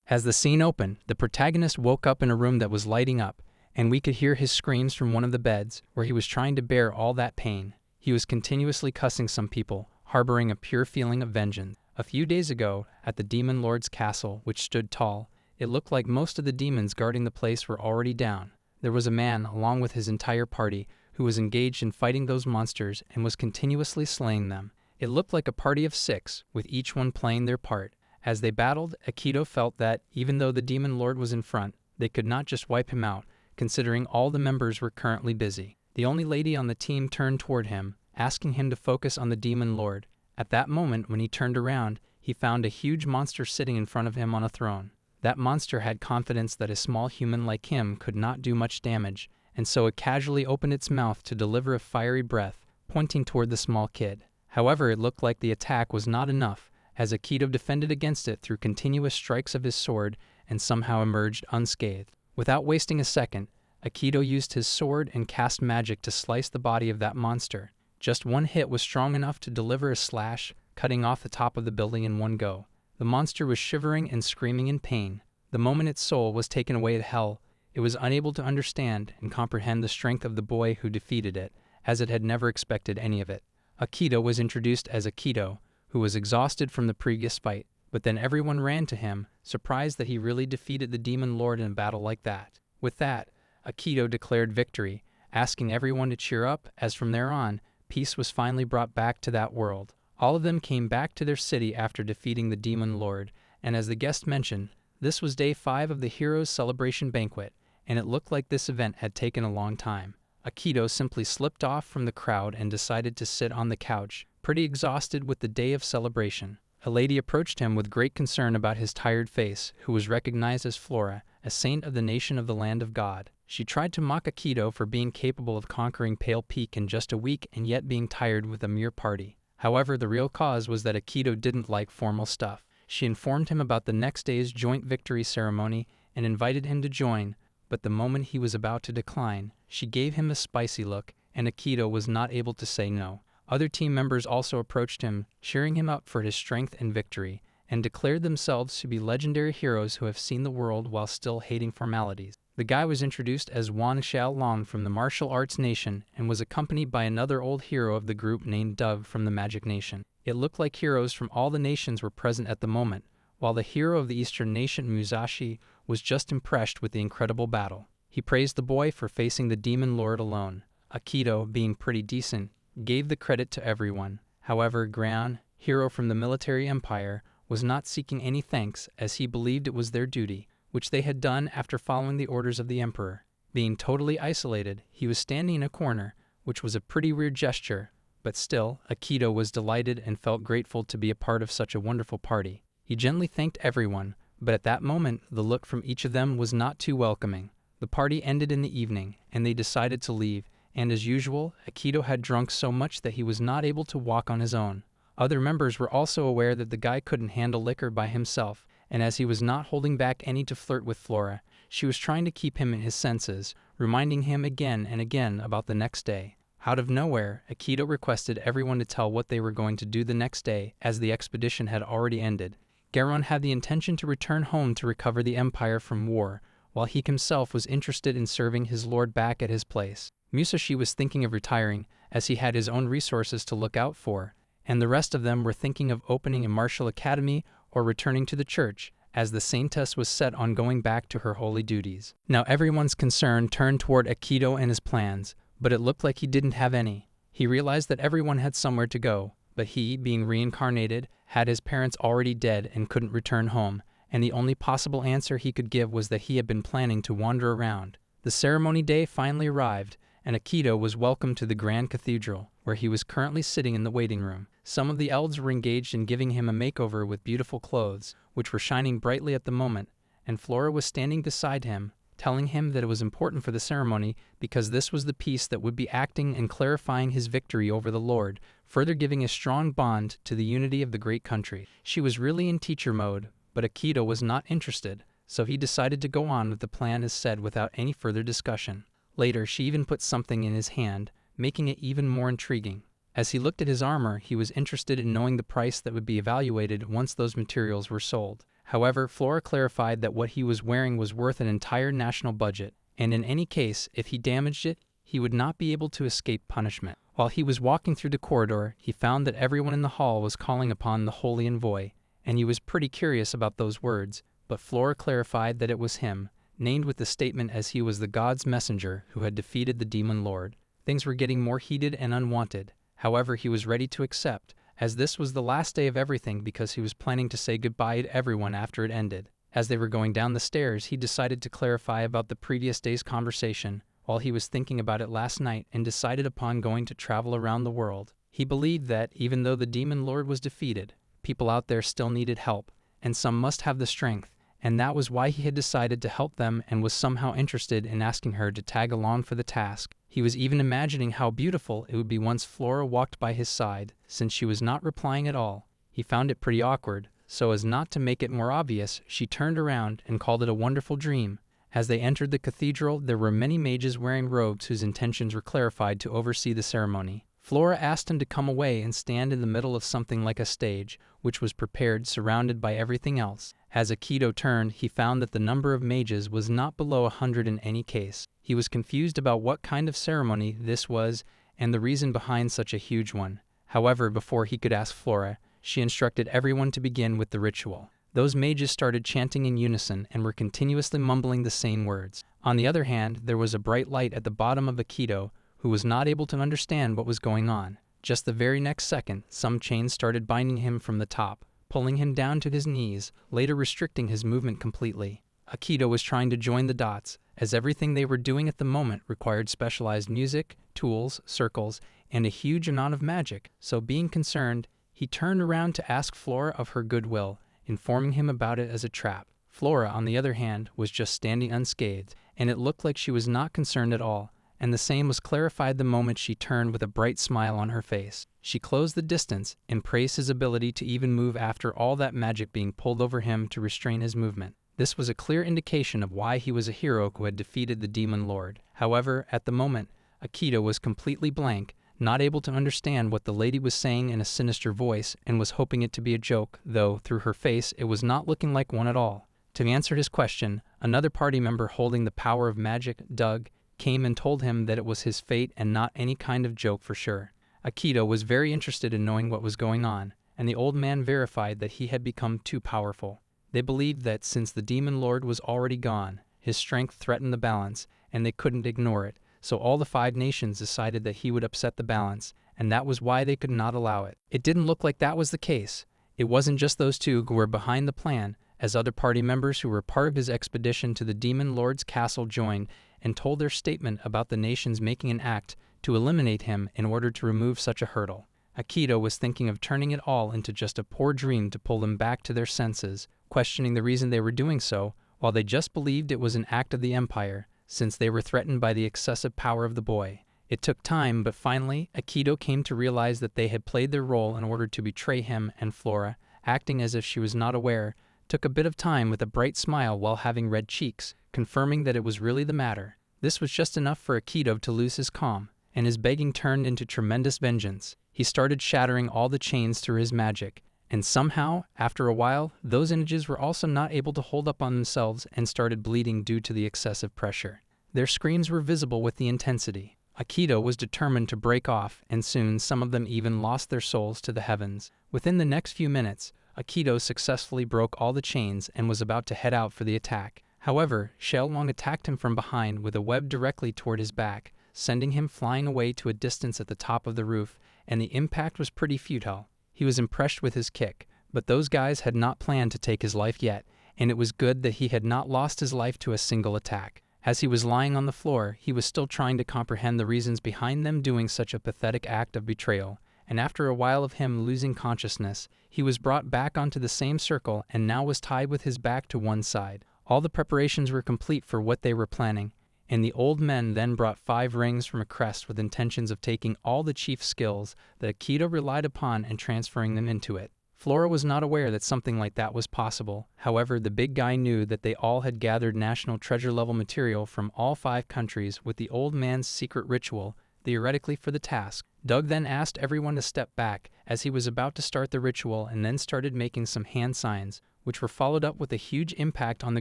As the scene opened, the protagonist woke up in a room that was lighting up, and we could hear his screams from one of the beds, where he was trying to bear all that pain. He was continuously cussing some people, harboring a pure feeling of vengeance. A few days ago, at the Demon Lord's castle, which stood tall, it looked like most of the demons guarding the place were already down. There was a man, along with his entire party, who was engaged in fighting those monsters and was continuously slaying them. It looked like a party of 6, with each one playing their part. As they battled, Akito felt that, even though the Demon Lord was in front, they could not just wipe him out, considering all the members were currently busy. The only lady on the team turned toward him, asking him to focus on the Demon Lord. At that moment, when he turned around, he found a huge monster sitting in front of him on a throne. That monster had confidence that a small human like him could not do much damage, and so it casually opened its mouth to deliver a fiery breath, pointing toward the small kid. However, it looked like the attack was not enough, as Akito defended against it through continuous strikes of his sword and somehow emerged unscathed. Without wasting a second, Akito used his sword and cast magic to slice the body of that monster. Just one hit was strong enough to deliver a slash, cutting off the top of the building in one go. The monster was shivering and screaming in pain. The moment its soul was taken away to hell, it was unable to understand and comprehend the strength of the boy who defeated it, as it had never expected any of it. Akito was introduced as Akito, who was exhausted from the previous fight, but then everyone ran to him, surprised that he really defeated the Demon Lord in a battle like that. With that, Akito declared victory, asking everyone to cheer up, as from there on, peace was finally brought back to that world. All of them came back to their city after defeating the Demon Lord, and as the guest mentioned, this was day 5 of the Heroes Celebration Banquet, and it looked like this event had taken a long time. Akito simply slipped off from the crowd and decided to sit on the couch, pretty exhausted with the day of celebration. A lady approached him with great concern about his tired face, who was recognized as Flora, a saint of the nation of the land of God. She tried to mock Akito for being capable of conquering Pale Peak in just a week and yet being tired with a mere party. However, the real cause was that Akito didn't like formal stuff. She informed him about the next day's joint victory ceremony and invited him to join, but the moment he was about to decline, she gave him a spicy look, and Akito was not able to say no. Other team members also approached him, cheering him up for his strength and victory, and declared themselves to be legendary heroes who have seen the world while still hating formalities. The guy was introduced as Wan Xiaolong from the Martial Arts Nation and was accompanied by another old hero of the group named Dove from the Magic Nation. It looked like heroes from all the nations were present at the moment, while the hero of the Eastern Nation, Musashi, was just impressed with the incredible battle. He praised the boy for facing the Demon Lord alone. Akito, being pretty decent, gave the credit to everyone. However, Gran, hero from the military empire, was not seeking any thanks, as he believed it was their duty, which they had done after following the orders of the emperor. Being totally isolated, he was standing in a corner, which was a pretty weird gesture, but still, Akito was delighted and felt grateful to be a part of such a wonderful party. He gently thanked everyone, but at that moment, the look from each of them was not too welcoming. The party ended in the evening, and they decided to leave, and as usual, Akito had drunk so much that he was not able to walk on his own. Other members were also aware that the guy couldn't handle liquor by himself, and as he was not holding back any to flirt with Flora, she was trying to keep him in his senses, reminding him again and again about the next day. Out of nowhere, Akito requested everyone to tell what they were going to do the next day, as the expedition had already ended. Garon had the intention to return home to recover the empire from war, while he himself was interested in serving his lord back at his place. Musashi was thinking of retiring, as he had his own resources to look out for, and the rest of them were thinking of opening a martial academy or returning to the church, as the saintess was set on going back to her holy duties. Now everyone's concern turned toward Akito and his plans, but it looked like he didn't have any. He realized that everyone had somewhere to go, but he, being reincarnated, had his parents already dead and couldn't return home, and the only possible answer he could give was that he had been planning to wander around. The ceremony day finally arrived, and Akito was welcomed to the Grand Cathedral, where he was currently sitting in the waiting room. Some of the elves were engaged in giving him a makeover with beautiful clothes, which were shining brightly at the moment, and Flora was standing beside him, telling him that it was important for the ceremony because this was the piece that would be acting and clarifying his victory over the Lord, further giving a strong bond to the unity of the great country. She was really in teacher mode, but Akito was not interested, so he decided to go on with the plan as said without any further discussion. Later, she even put something in his hand, making it even more intriguing. As he looked at his armor, he was interested in knowing the price that would be evaluated once those materials were sold. However, Flora clarified that what he was wearing was worth an entire national budget, and in any case, if he damaged it, he would not be able to escape punishment. While he was walking through the corridor, he found that everyone in the hall was calling upon the Holy Envoy, and he was pretty curious about those words, but Flora clarified that it was him, named with the statement as he was the god's messenger who had defeated the demon lord. Things were getting more heated and unwanted. However, he was ready to accept, as this was the last day of everything because he was planning to say goodbye to everyone after it ended. As they were going down the stairs, he decided to clarify about the previous day's conversation, while he was thinking about it last night and decided upon going to travel around the world. He believed that, even though the demon lord was defeated, people out there still needed help, and some must have the strength, and that was why he had decided to help them and was somehow interested in asking her to tag along for the task. He was even imagining how beautiful it would be once Flora walked by his side, since she was not replying at all. He found it pretty awkward, so as not to make it more obvious, she turned around and called it a wonderful dream. As they entered the cathedral, there were many mages wearing robes whose intentions were clarified to oversee the ceremony. Flora asked him to come away and stand in the middle of something like a stage, which was prepared surrounded by everything else. As Aikido turned, he found that the number of mages was not below 100 in any case. He was confused about what kind of ceremony this was and the reason behind such a huge one. However, before he could ask Flora, she instructed everyone to begin with the ritual. Those mages started chanting in unison and were continuously mumbling the same words. On the other hand, there was a bright light at the bottom of Aikido who was not able to understand what was going on. Just the very next second, some chains started binding him from the top, pulling him down to his knees, later restricting his movement completely. Aikido was trying to join the dots, as everything they were doing at the moment required specialized music, tools, circles, and a huge amount of magic, so being concerned, he turned around to ask Flora of her goodwill, informing him about it as a trap. Flora, on the other hand, was just standing unscathed, and it looked like she was not concerned at all, and the same was clarified the moment she turned with a bright smile on her face. She closed the distance and praised his ability to even move after all that magic being pulled over him to restrain his movement. This was a clear indication of why he was a hero who had defeated the demon lord. However, at the moment, Aikido was completely blank, not able to understand what the lady was saying in a sinister voice, and was hoping it to be a joke, though, through her face, it was not looking like one at all. To answer his question, another party member holding the power of magic, Doug, came and told him that it was his fate and not any kind of joke for sure. Aikido was very interested in knowing what was going on, and the old man verified that he had become too powerful. They believed that since the demon lord was already gone, his strength threatened the balance, and they couldn't ignore it, so all the 5 nations decided that he would upset the balance, and that was why they could not allow it. It didn't look like that was the case. It wasn't just those two who were behind the plan, as other party members who were part of his expedition to the demon lord's castle joined and told their statement about the nations making an act to eliminate him in order to remove such a hurdle. Aikido was thinking of turning it all into just a poor dream to pull them back to their senses, questioning the reason they were doing so, while they just believed it was an act of the Empire, since they were threatened by the excessive power of the boy. It took time, but finally, Aikido came to realize that they had played their role in order to betray him, and Flora, acting as if she was not aware, took a bit of time with a bright smile while having red cheeks, confirming that it was really the matter. This was just enough for Aikido to lose his calm, and his begging turned into tremendous vengeance. He started shattering all the chains through his magic, and somehow, after a while, those images were also not able to hold up on themselves and started bleeding due to the excessive pressure. Their screams were visible with the intensity. Aikido was determined to break off, and soon some of them even lost their souls to the heavens. Within the next few minutes, Aikido successfully broke all the chains and was about to head out for the attack. However, Xiaolong attacked him from behind with a web directly toward his back, sending him flying away to a distance at the top of the roof, and the impact was pretty futile. He was impressed with his kick, but those guys had not planned to take his life yet, and it was good that he had not lost his life to a single attack. As he was lying on the floor, he was still trying to comprehend the reasons behind them doing such a pathetic act of betrayal, and after a while of him losing consciousness, he was brought back onto the same circle and now was tied with his back to one side. All the preparations were complete for what they were planning, and the old men then brought 5 rings from a crest with intentions of taking all the chief skills that Aikido relied upon and transferring them into it. Flora was not aware that something like that was possible. However, the big guy knew that they all had gathered national treasure-level material from all 5 countries with the old man's secret ritual, theoretically for the task. Doug then asked everyone to step back as he was about to start the ritual and then started making some hand signs, which were followed up with a huge impact on the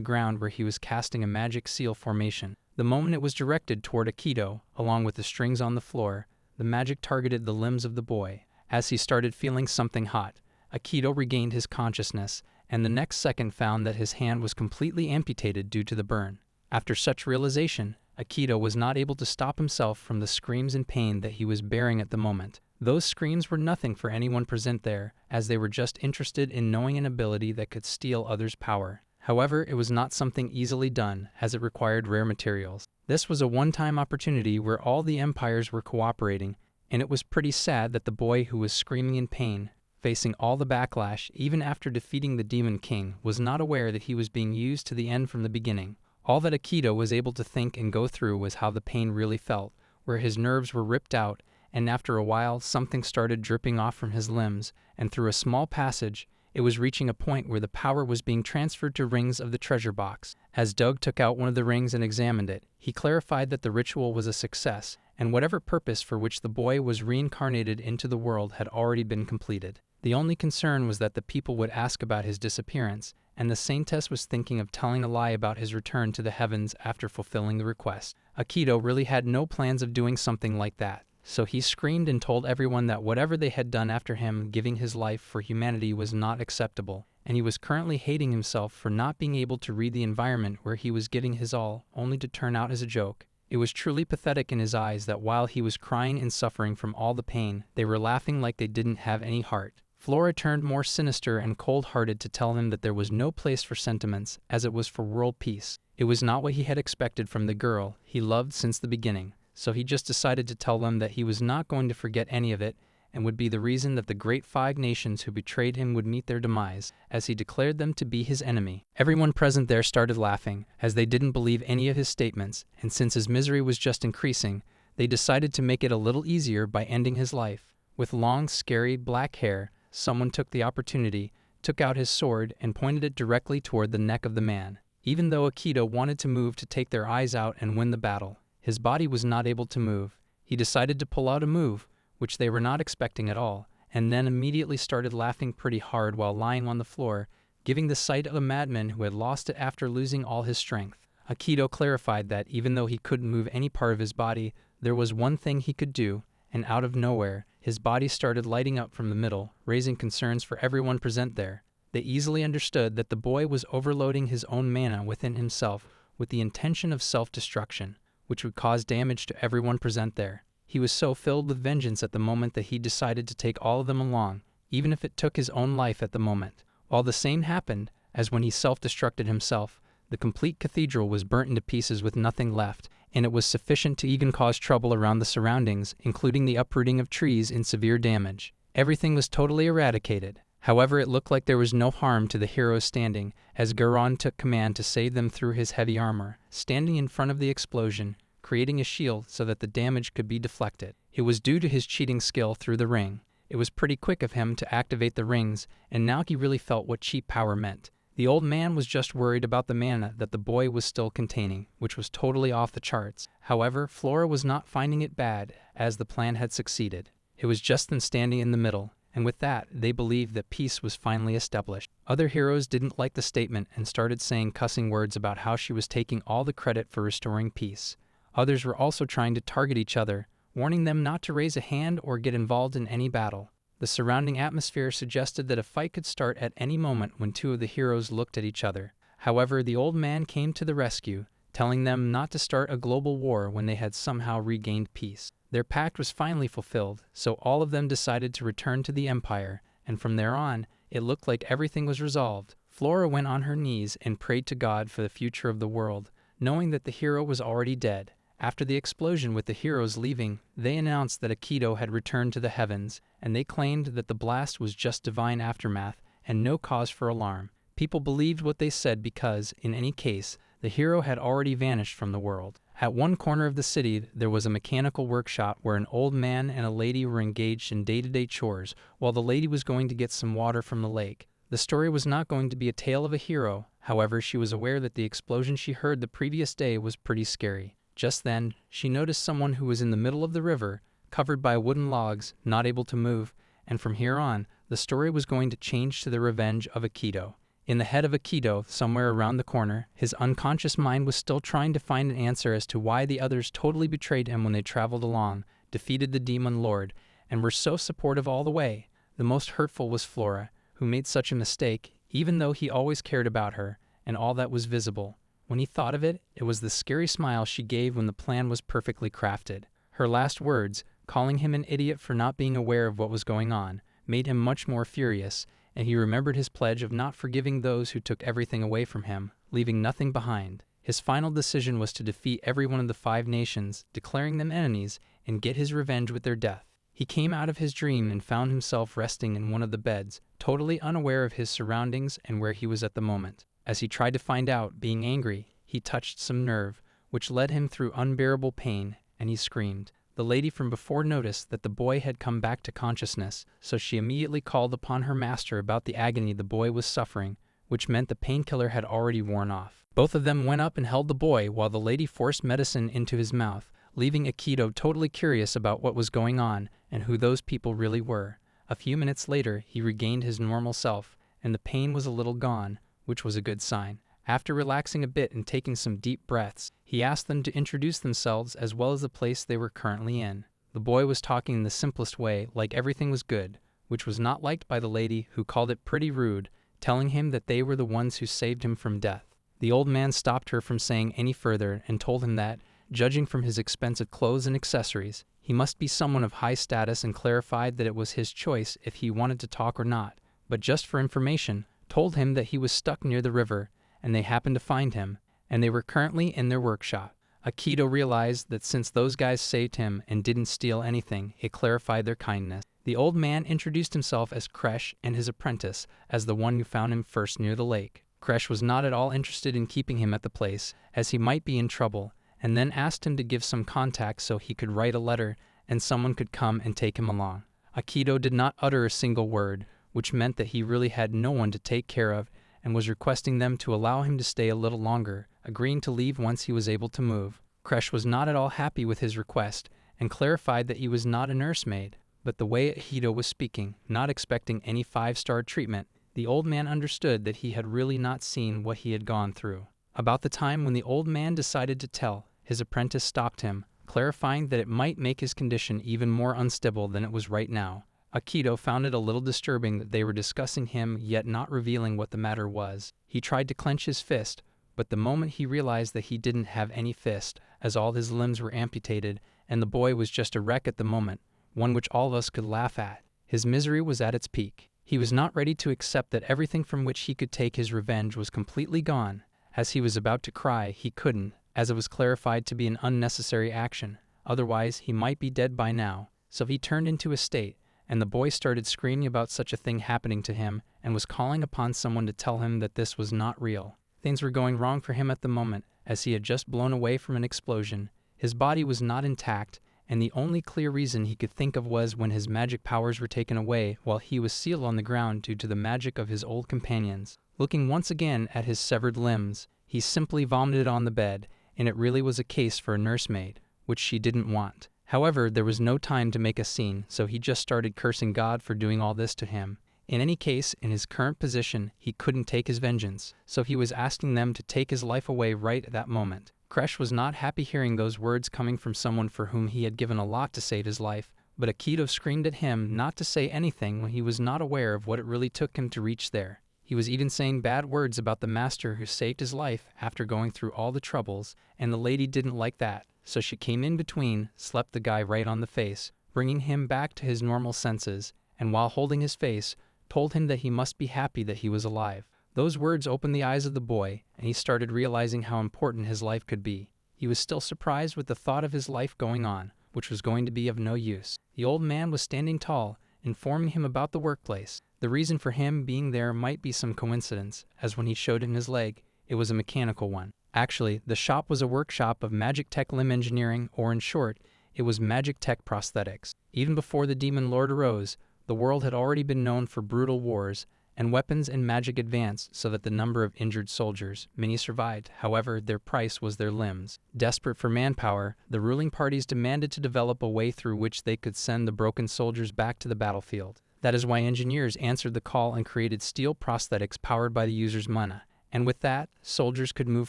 ground where he was casting a magic seal formation. The moment it was directed toward Aikido, along with the strings on the floor, the magic targeted the limbs of the boy. As he started feeling something hot, Aikido regained his consciousness, and the next second found that his hand was completely amputated due to the burn. After such realization, Aikido was not able to stop himself from the screams in pain that he was bearing at the moment. Those screams were nothing for anyone present there, as they were just interested in knowing an ability that could steal others' power. However, it was not something easily done, as it required rare materials. This was a one-time opportunity where all the empires were cooperating, and it was pretty sad that the boy who was screaming in pain, facing all the backlash even after defeating the Demon King, was not aware that he was being used to the end from the beginning. All that Aikido was able to think and go through was how the pain really felt, where his nerves were ripped out, and after a while something started dripping off from his limbs, and through a small passage, it was reaching a point where the power was being transferred to rings of the treasure box. As Doug took out one of the rings and examined it, he clarified that the ritual was a success, and whatever purpose for which the boy was reincarnated into the world had already been completed. The only concern was that the people would ask about his disappearance, and the Saintess was thinking of telling a lie about his return to the heavens after fulfilling the request. Aikido really had no plans of doing something like that, so he screamed and told everyone that whatever they had done after him giving his life for humanity was not acceptable, and he was currently hating himself for not being able to read the environment where he was giving his all, only to turn out as a joke. It was truly pathetic in his eyes that while he was crying and suffering from all the pain, they were laughing like they didn't have any heart. Flora turned more sinister and cold-hearted to tell him that there was no place for sentiments, as it was for world peace. It was not what he had expected from the girl he loved since the beginning, so he just decided to tell them that he was not going to forget any of it, and would be the reason that the great 5 nations who betrayed him would meet their demise, as he declared them to be his enemy. Everyone present there started laughing, as they didn't believe any of his statements, and since his misery was just increasing, they decided to make it a little easier by ending his life. With long, scary, black hair, someone took the opportunity, took out his sword, and pointed it directly toward the neck of the man. Even though Aikido wanted to move to take their eyes out and win the battle, his body was not able to move. He decided to pull out a move, which they were not expecting at all, and then immediately started laughing pretty hard while lying on the floor, giving the sight of a madman who had lost it after losing all his strength. Aikido clarified that even though he couldn't move any part of his body, there was one thing he could do, and out of nowhere, his body started lighting up from the middle, raising concerns for everyone present there. They easily understood that the boy was overloading his own mana within himself with the intention of self-destruction, which would cause damage to everyone present there. He was so filled with vengeance at the moment that he decided to take all of them along, even if it took his own life at the moment. While the same happened, as when he self-destructed himself, the complete cathedral was burnt into pieces with nothing left, and it was sufficient to even cause trouble around the surroundings, including the uprooting of trees and severe damage. Everything was totally eradicated. However, it looked like there was no harm to the heroes standing, as Garon took command to save them through his heavy armor, standing in front of the explosion, creating a shield so that the damage could be deflected. It was due to his cheating skill through the ring. It was pretty quick of him to activate the rings, and now he really felt what cheap power meant. The old man was just worried about the mana that the boy was still containing, which was totally off the charts. However, Flora was not finding it bad, as the plan had succeeded. It was just them standing in the middle, and with that, they believed that peace was finally established. Other heroes didn't like the statement and started saying cussing words about how she was taking all the credit for restoring peace. Others were also trying to target each other, warning them not to raise a hand or get involved in any battle. The surrounding atmosphere suggested that a fight could start at any moment when 2 of the heroes looked at each other. However, the old man came to the rescue, telling them not to start a global war when they had somehow regained peace. Their pact was finally fulfilled, so all of them decided to return to the Empire, and from there on, it looked like everything was resolved. Flora went on her knees and prayed to God for the future of the world, knowing that the hero was already dead. After the explosion with the heroes leaving, they announced that Aikido had returned to the heavens, and they claimed that the blast was just divine aftermath and no cause for alarm. People believed what they said because, in any case, the hero had already vanished from the world. At one corner of the city, there was a mechanical workshop where an old man and a lady were engaged in day-to-day chores, while the lady was going to get some water from the lake. The story was not going to be a tale of a hero, however, she was aware that the explosion she heard the previous day was pretty scary. Just then, she noticed someone who was in the middle of the river, covered by wooden logs, not able to move, and from here on, the story was going to change to the revenge of Aikido. In the head of Aikido, somewhere around the corner, his unconscious mind was still trying to find an answer as to why the others totally betrayed him when they traveled along, defeated the Demon Lord, and were so supportive all the way. The most hurtful was Flora, who made such a mistake, even though he always cared about her, and all that was visible. When he thought of it, it was the scary smile she gave when the plan was perfectly crafted. Her last words, calling him an idiot for not being aware of what was going on, made him much more furious, and he remembered his pledge of not forgiving those who took everything away from him, leaving nothing behind. His final decision was to defeat every one of the 5 nations, declaring them enemies, and get his revenge with their death. He came out of his dream and found himself resting in one of the beds, totally unaware of his surroundings and where he was at the moment. As he tried to find out, being angry, he touched some nerve, which led him through unbearable pain, and he screamed. The lady from before noticed that the boy had come back to consciousness, so she immediately called upon her master about the agony the boy was suffering, which meant the painkiller had already worn off. Both of them went up and held the boy while the lady forced medicine into his mouth, leaving Aikido totally curious about what was going on and who those people really were. A few minutes later, he regained his normal self, and the pain was a little gone, which was a good sign. After relaxing a bit and taking some deep breaths, he asked them to introduce themselves as well as the place they were currently in. The boy was talking in the simplest way, like everything was good, which was not liked by the lady, who called it pretty rude, telling him that they were the ones who saved him from death. The old man stopped her from saying any further and told him that, judging from his expensive clothes and accessories, he must be someone of high status, and clarified that it was his choice if he wanted to talk or not, but just for information, told him that he was stuck near the river, and they happened to find him, and they were currently in their workshop. Aikido realized that since those guys saved him and didn't steal anything, it clarified their kindness. The old man introduced himself as Kresh and his apprentice as the one who found him first near the lake. Kresh was not at all interested in keeping him at the place, as he might be in trouble, and then asked him to give some contacts so he could write a letter and someone could come and take him along. Aikido did not utter a single word, which meant that he really had no one to take care of, and was requesting them to allow him to stay a little longer, agreeing to leave once he was able to move. Kresh was not at all happy with his request, and clarified that he was not a nursemaid, but the way Aikido was speaking, not expecting any 5-star treatment, the old man understood that he had really not seen what he had gone through. About the time when the old man decided to tell, his apprentice stopped him, clarifying that it might make his condition even more unstable than it was right now. Aikido found it a little disturbing that they were discussing him yet not revealing what the matter was. He tried to clench his fist, but the moment he realized that he didn't have any fist, as all his limbs were amputated, and the boy was just a wreck at the moment, one which all of us could laugh at. His misery was at its peak. He was not ready to accept that everything from which he could take his revenge was completely gone. As he was about to cry, he couldn't, as it was clarified to be an unnecessary action. Otherwise, he might be dead by now. So he turned into a state, and the boy started screaming about such a thing happening to him and was calling upon someone to tell him that this was not real. Things were going wrong for him at the moment, as he had just blown away from an explosion. His body was not intact, and the only clear reason he could think of was when his magic powers were taken away while he was sealed on the ground due to the magic of his old companions. Looking once again at his severed limbs, he simply vomited on the bed, and it really was a case for a nursemaid, which she didn't want. However, there was no time to make a scene, so he just started cursing God for doing all this to him. In any case, in his current position, he couldn't take his vengeance, so he was asking them to take his life away right at that moment. Kresh was not happy hearing those words coming from someone for whom he had given a lot to save his life, but Aikido screamed at him not to say anything when he was not aware of what it really took him to reach there. He was even saying bad words about the master who saved his life after going through all the troubles, and the lady didn't like that, so she came in between, slapped the guy right on the face, bringing him back to his normal senses, and while holding his face, told him that he must be happy that he was alive. Those words opened the eyes of the boy, and he started realizing how important his life could be. He was still surprised with the thought of his life going on, which was going to be of no use. The old man was standing tall, informing him about the workplace. The reason for him being there might be some coincidence, as when he showed him his leg, it was a mechanical one. Actually, the shop was a workshop of magic tech limb engineering, or in short, it was magic tech prosthetics. Even before the Demon Lord arose, the world had already been known for brutal wars, and weapons and magic advanced so that the number of injured soldiers, many survived. However, their price was their limbs. Desperate for manpower, the ruling parties demanded to develop a way through which they could send the broken soldiers back to the battlefield. That is why engineers answered the call and created steel prosthetics powered by the user's mana. And with that, soldiers could move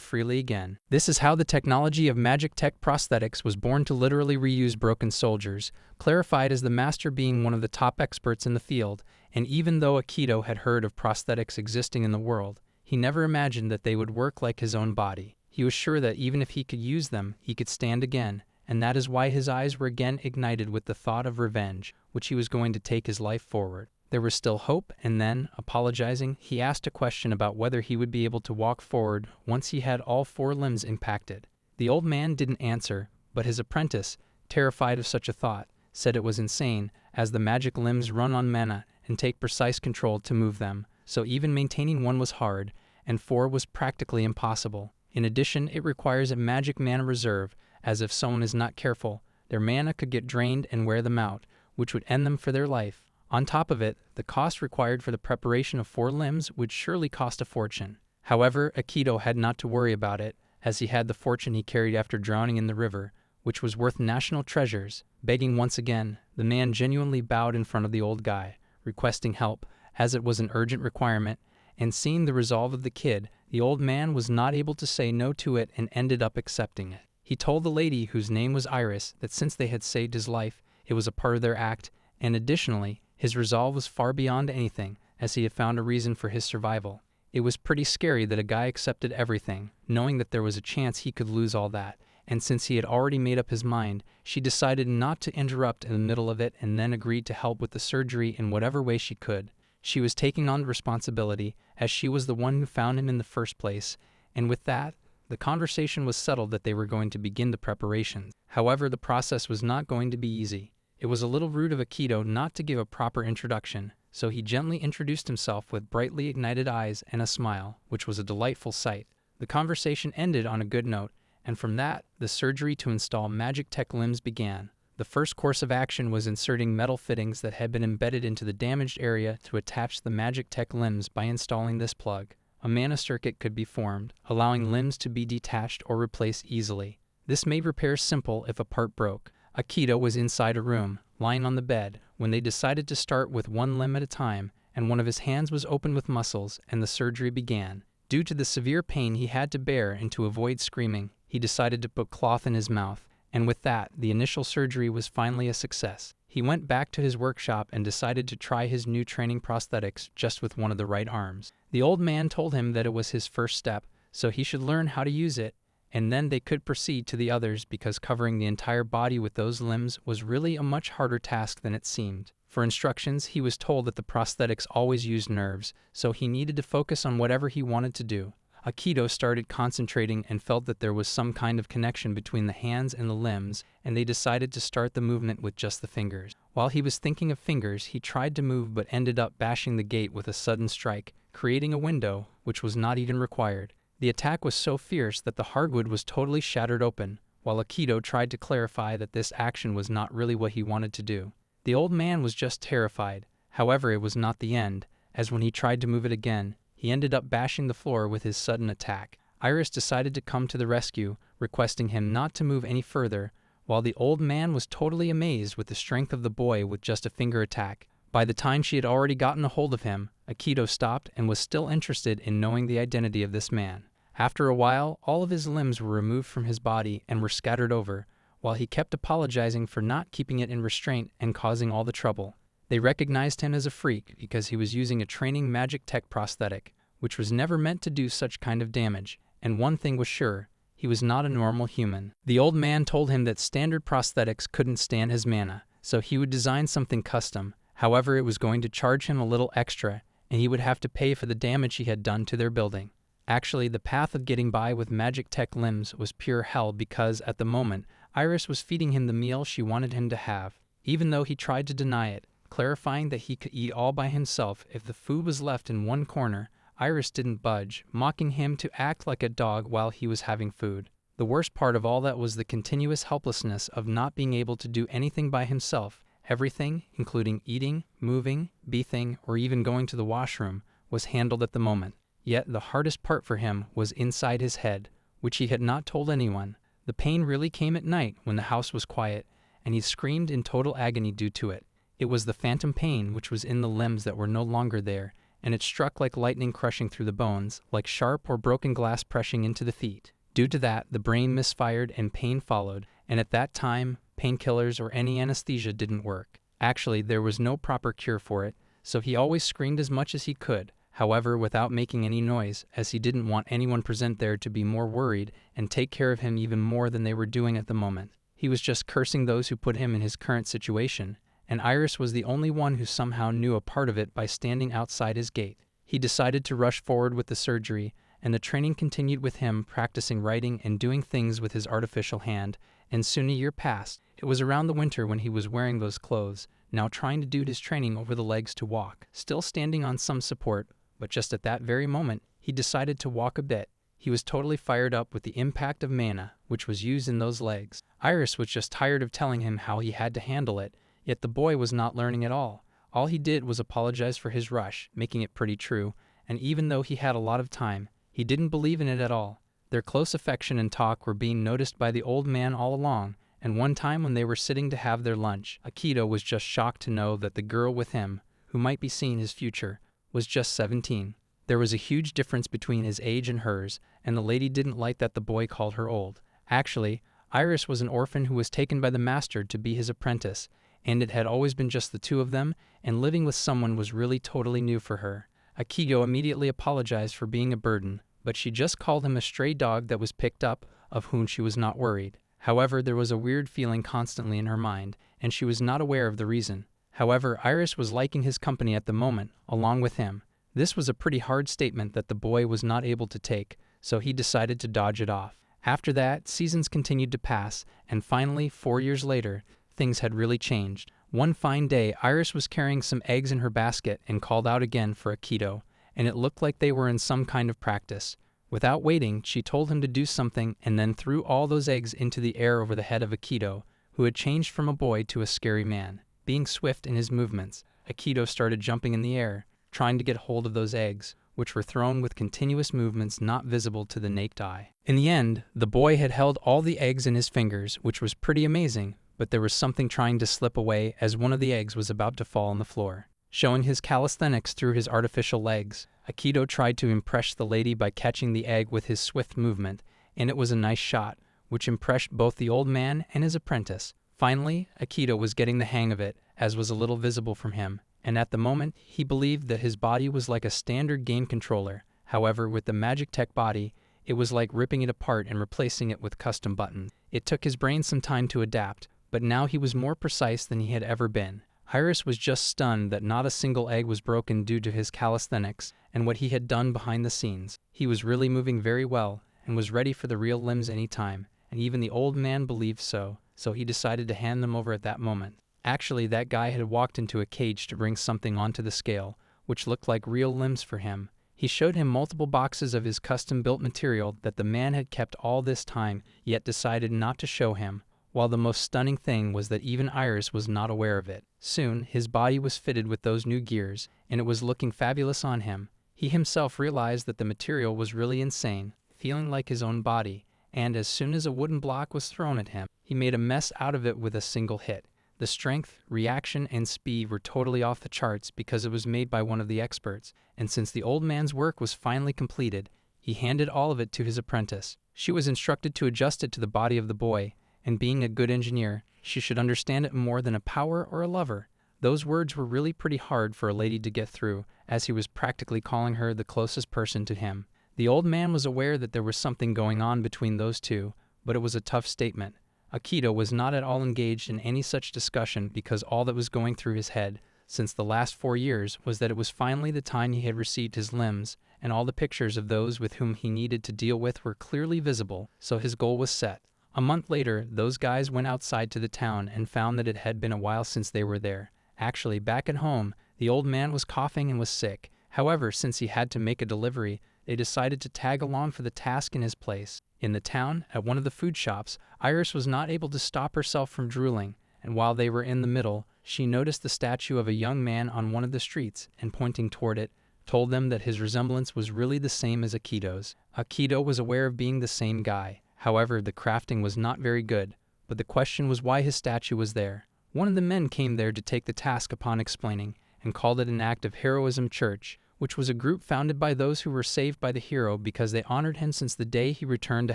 freely again. This is how the technology of Magic Tech prosthetics was born to literally reuse broken soldiers, clarified as the master being one of the top experts in the field, and even though Akito had heard of prosthetics existing in the world, he never imagined that they would work like his own body. He was sure that even if he could use them, he could stand again, and that is why his eyes were again ignited with the thought of revenge, which he was going to take his life forward. There was still hope, and then, apologizing, he asked a question about whether he would be able to walk forward once he had all 4 limbs impacted. The old man didn't answer, but his apprentice, terrified of such a thought, said it was insane, as the magic limbs run on mana and take precise control to move them, so even maintaining 1 was hard, and 4 was practically impossible. In addition, it requires a magic mana reserve, as if someone is not careful, their mana could get drained and wear them out, which would end them for their life. On top of it, the cost required for the preparation of 4 limbs would surely cost a fortune. However, Akito had not to worry about it, as he had the fortune he carried after drowning in the river, which was worth national treasures. Begging once again, the man genuinely bowed in front of the old guy, requesting help, as it was an urgent requirement, and seeing the resolve of the kid, the old man was not able to say no to it and ended up accepting it. He told the lady, whose name was Iris, that since they had saved his life, it was a part of their act, and additionally, his resolve was far beyond anything, as he had found a reason for his survival. It was pretty scary that a guy accepted everything, knowing that there was a chance he could lose all that, and since he had already made up his mind, she decided not to interrupt in the middle of it and then agreed to help with the surgery in whatever way she could. She was taking on the responsibility, as she was the one who found him in the first place, and with that, the conversation was settled that they were going to begin the preparations. However, the process was not going to be easy. It was a little rude of Akito not to give a proper introduction, so he gently introduced himself with brightly ignited eyes and a smile, which was a delightful sight. The conversation ended on a good note, and from that, the surgery to install Magic Tech limbs began. The first course of action was inserting metal fittings that had been embedded into the damaged area to attach the Magic Tech limbs by installing this plug. A mana circuit could be formed, allowing limbs to be detached or replaced easily. This made repairs simple if a part broke. Akito was inside a room, lying on the bed, when they decided to start with 1 limb at a time, and one of his hands was opened with muscles, and the surgery began. Due to the severe pain he had to bear and to avoid screaming, he decided to put cloth in his mouth, and with that, the initial surgery was finally a success. He went back to his workshop and decided to try his new training prosthetics just with one of the right arms. The old man told him that it was his first step, so he should learn how to use it, and then they could proceed to the others because covering the entire body with those limbs was really a much harder task than it seemed. For instructions, he was told that the prosthetics always used nerves, so he needed to focus on whatever he wanted to do. Akito started concentrating and felt that there was some kind of connection between the hands and the limbs, and they decided to start the movement with just the fingers. While he was thinking of fingers, he tried to move but ended up bashing the gate with a sudden strike, creating a window, which was not even required. The attack was so fierce that the hardwood was totally shattered open, while Akito tried to clarify that this action was not really what he wanted to do. The old man was just terrified. However, it was not the end, as when he tried to move it again, he ended up bashing the floor with his sudden attack. Iris decided to come to the rescue, requesting him not to move any further, while the old man was totally amazed with the strength of the boy with just a finger attack. By the time she had already gotten a hold of him, Akito stopped and was still interested in knowing the identity of this man. After a while, all of his limbs were removed from his body and were scattered over, while he kept apologizing for not keeping it in restraint and causing all the trouble. They recognized him as a freak because he was using a training Magic Tech prosthetic, which was never meant to do such kind of damage, and one thing was sure, he was not a normal human. The old man told him that standard prosthetics couldn't stand his mana, so he would design something custom. However, it was going to charge him a little extra, and he would have to pay for the damage he had done to their building. Actually, the path of getting by with Magic Tech limbs was pure hell because, at the moment, Iris was feeding him the meal she wanted him to have, even though he tried to deny it, clarifying that he could eat all by himself if the food was left in one corner. Iris didn't budge, mocking him to act like a dog while he was having food. The worst part of all that was the continuous helplessness of not being able to do anything by himself. Everything, including eating, moving, bathing, or even going to the washroom, was handled at the moment. Yet the hardest part for him was inside his head, which he had not told anyone. The pain really came at night when the house was quiet, and he screamed in total agony due to it. It was the phantom pain which was in the limbs that were no longer there, and it struck like lightning crushing through the bones, like sharp or broken glass pressing into the feet. Due to that, the brain misfired and pain followed, and at that time, painkillers or any anesthesia didn't work. Actually, there was no proper cure for it, so he always screamed as much as he could, however without making any noise, as he didn't want anyone present there to be more worried and take care of him even more than they were doing at the moment. He was just cursing those who put him in his current situation, and Iris was the only one who somehow knew a part of it by standing outside his gate. He decided to rush forward with the surgery, and the training continued with him practicing writing and doing things with his artificial hand, and soon a year passed. It was around the winter when he was wearing those clothes, now trying to do his training over the legs to walk, still standing on some support, but just at that very moment, he decided to walk a bit. He was totally fired up with the impact of mana, which was used in those legs. Iris was just tired of telling him how he had to handle it, yet the boy was not learning at all. All he did was apologize for his rush, making it pretty true, and even though he had a lot of time, he didn't believe in it at all. Their close affection and talk were being noticed by the old man all along, and one time when they were sitting to have their lunch, Akito was just shocked to know that the girl with him, who might be seeing his future, was just 17. There was a huge difference between his age and hers, and the lady didn't like that the boy called her old. Actually, Iris was an orphan who was taken by the master to be his apprentice, and it had always been just the two of them, and living with someone was really totally new for her. Akito immediately apologized for being a burden, but she just called him a stray dog that was picked up, of whom she was not worried. However, there was a weird feeling constantly in her mind, and she was not aware of the reason. However, Iris was liking his company at the moment, along with him. This was a pretty hard statement that the boy was not able to take, so he decided to dodge it off. After that, seasons continued to pass, and finally, 4 years later, things had really changed. One fine day, Iris was carrying some eggs in her basket and called out again for Akito, and it looked like they were in some kind of practice. Without waiting, she told him to do something and then threw all those eggs into the air over the head of Akito, who had changed from a boy to a scary man. Being swift in his movements, Akito started jumping in the air, trying to get hold of those eggs, which were thrown with continuous movements not visible to the naked eye. In the end, the boy had held all the eggs in his fingers, which was pretty amazing, but there was something trying to slip away as one of the eggs was about to fall on the floor. Showing his calisthenics through his artificial legs, Akito tried to impress the lady by catching the egg with his swift movement, and it was a nice shot, which impressed both the old man and his apprentice. Finally, Akito was getting the hang of it, as was a little visible from him, and at the moment, he believed that his body was like a standard game controller. However, with the magic tech body, it was like ripping it apart and replacing it with custom buttons. It took his brain some time to adapt, but now he was more precise than he had ever been. Iris was just stunned that not a single egg was broken due to his calisthenics and what he had done behind the scenes. He was really moving very well and was ready for the real limbs any time, and even the old man believed so he decided to hand them over at that moment. Actually, that guy had walked into a cage to bring something onto the scale, which looked like real limbs for him. He showed him multiple boxes of his custom-built material that the man had kept all this time, yet decided not to show him, while the most stunning thing was that even Iris was not aware of it. Soon, his body was fitted with those new gears, and it was looking fabulous on him. He himself realized that the material was really insane, feeling like his own body, and as soon as a wooden block was thrown at him, he made a mess out of it with a single hit. The strength, reaction, and speed were totally off the charts because it was made by one of the experts, and since the old man's work was finally completed, he handed all of it to his apprentice. She was instructed to adjust it to the body of the boy, and being a good engineer, she should understand it more than a power or a lover. Those words were really pretty hard for a lady to get through, as he was practically calling her the closest person to him. The old man was aware that there was something going on between those two, but it was a tough statement. Akito was not at all engaged in any such discussion because all that was going through his head, since the last 4 years, was that it was finally the time he had received his limbs, and all the pictures of those with whom he needed to deal with were clearly visible, so his goal was set. A month later, those guys went outside to the town and found that it had been a while since they were there. Actually, back at home, the old man was coughing and was sick. However, since he had to make a delivery, they decided to tag along for the task in his place. In the town, at one of the food shops, Iris was not able to stop herself from drooling, and while they were in the middle, she noticed the statue of a young man on one of the streets, and pointing toward it, told them that his resemblance was really the same as Akito's. Akito was aware of being the same guy. However, the crafting was not very good, but the question was why his statue was there. One of the men came there to take the task upon explaining, and called it an act of heroism church, which was a group founded by those who were saved by the hero because they honored him since the day he returned to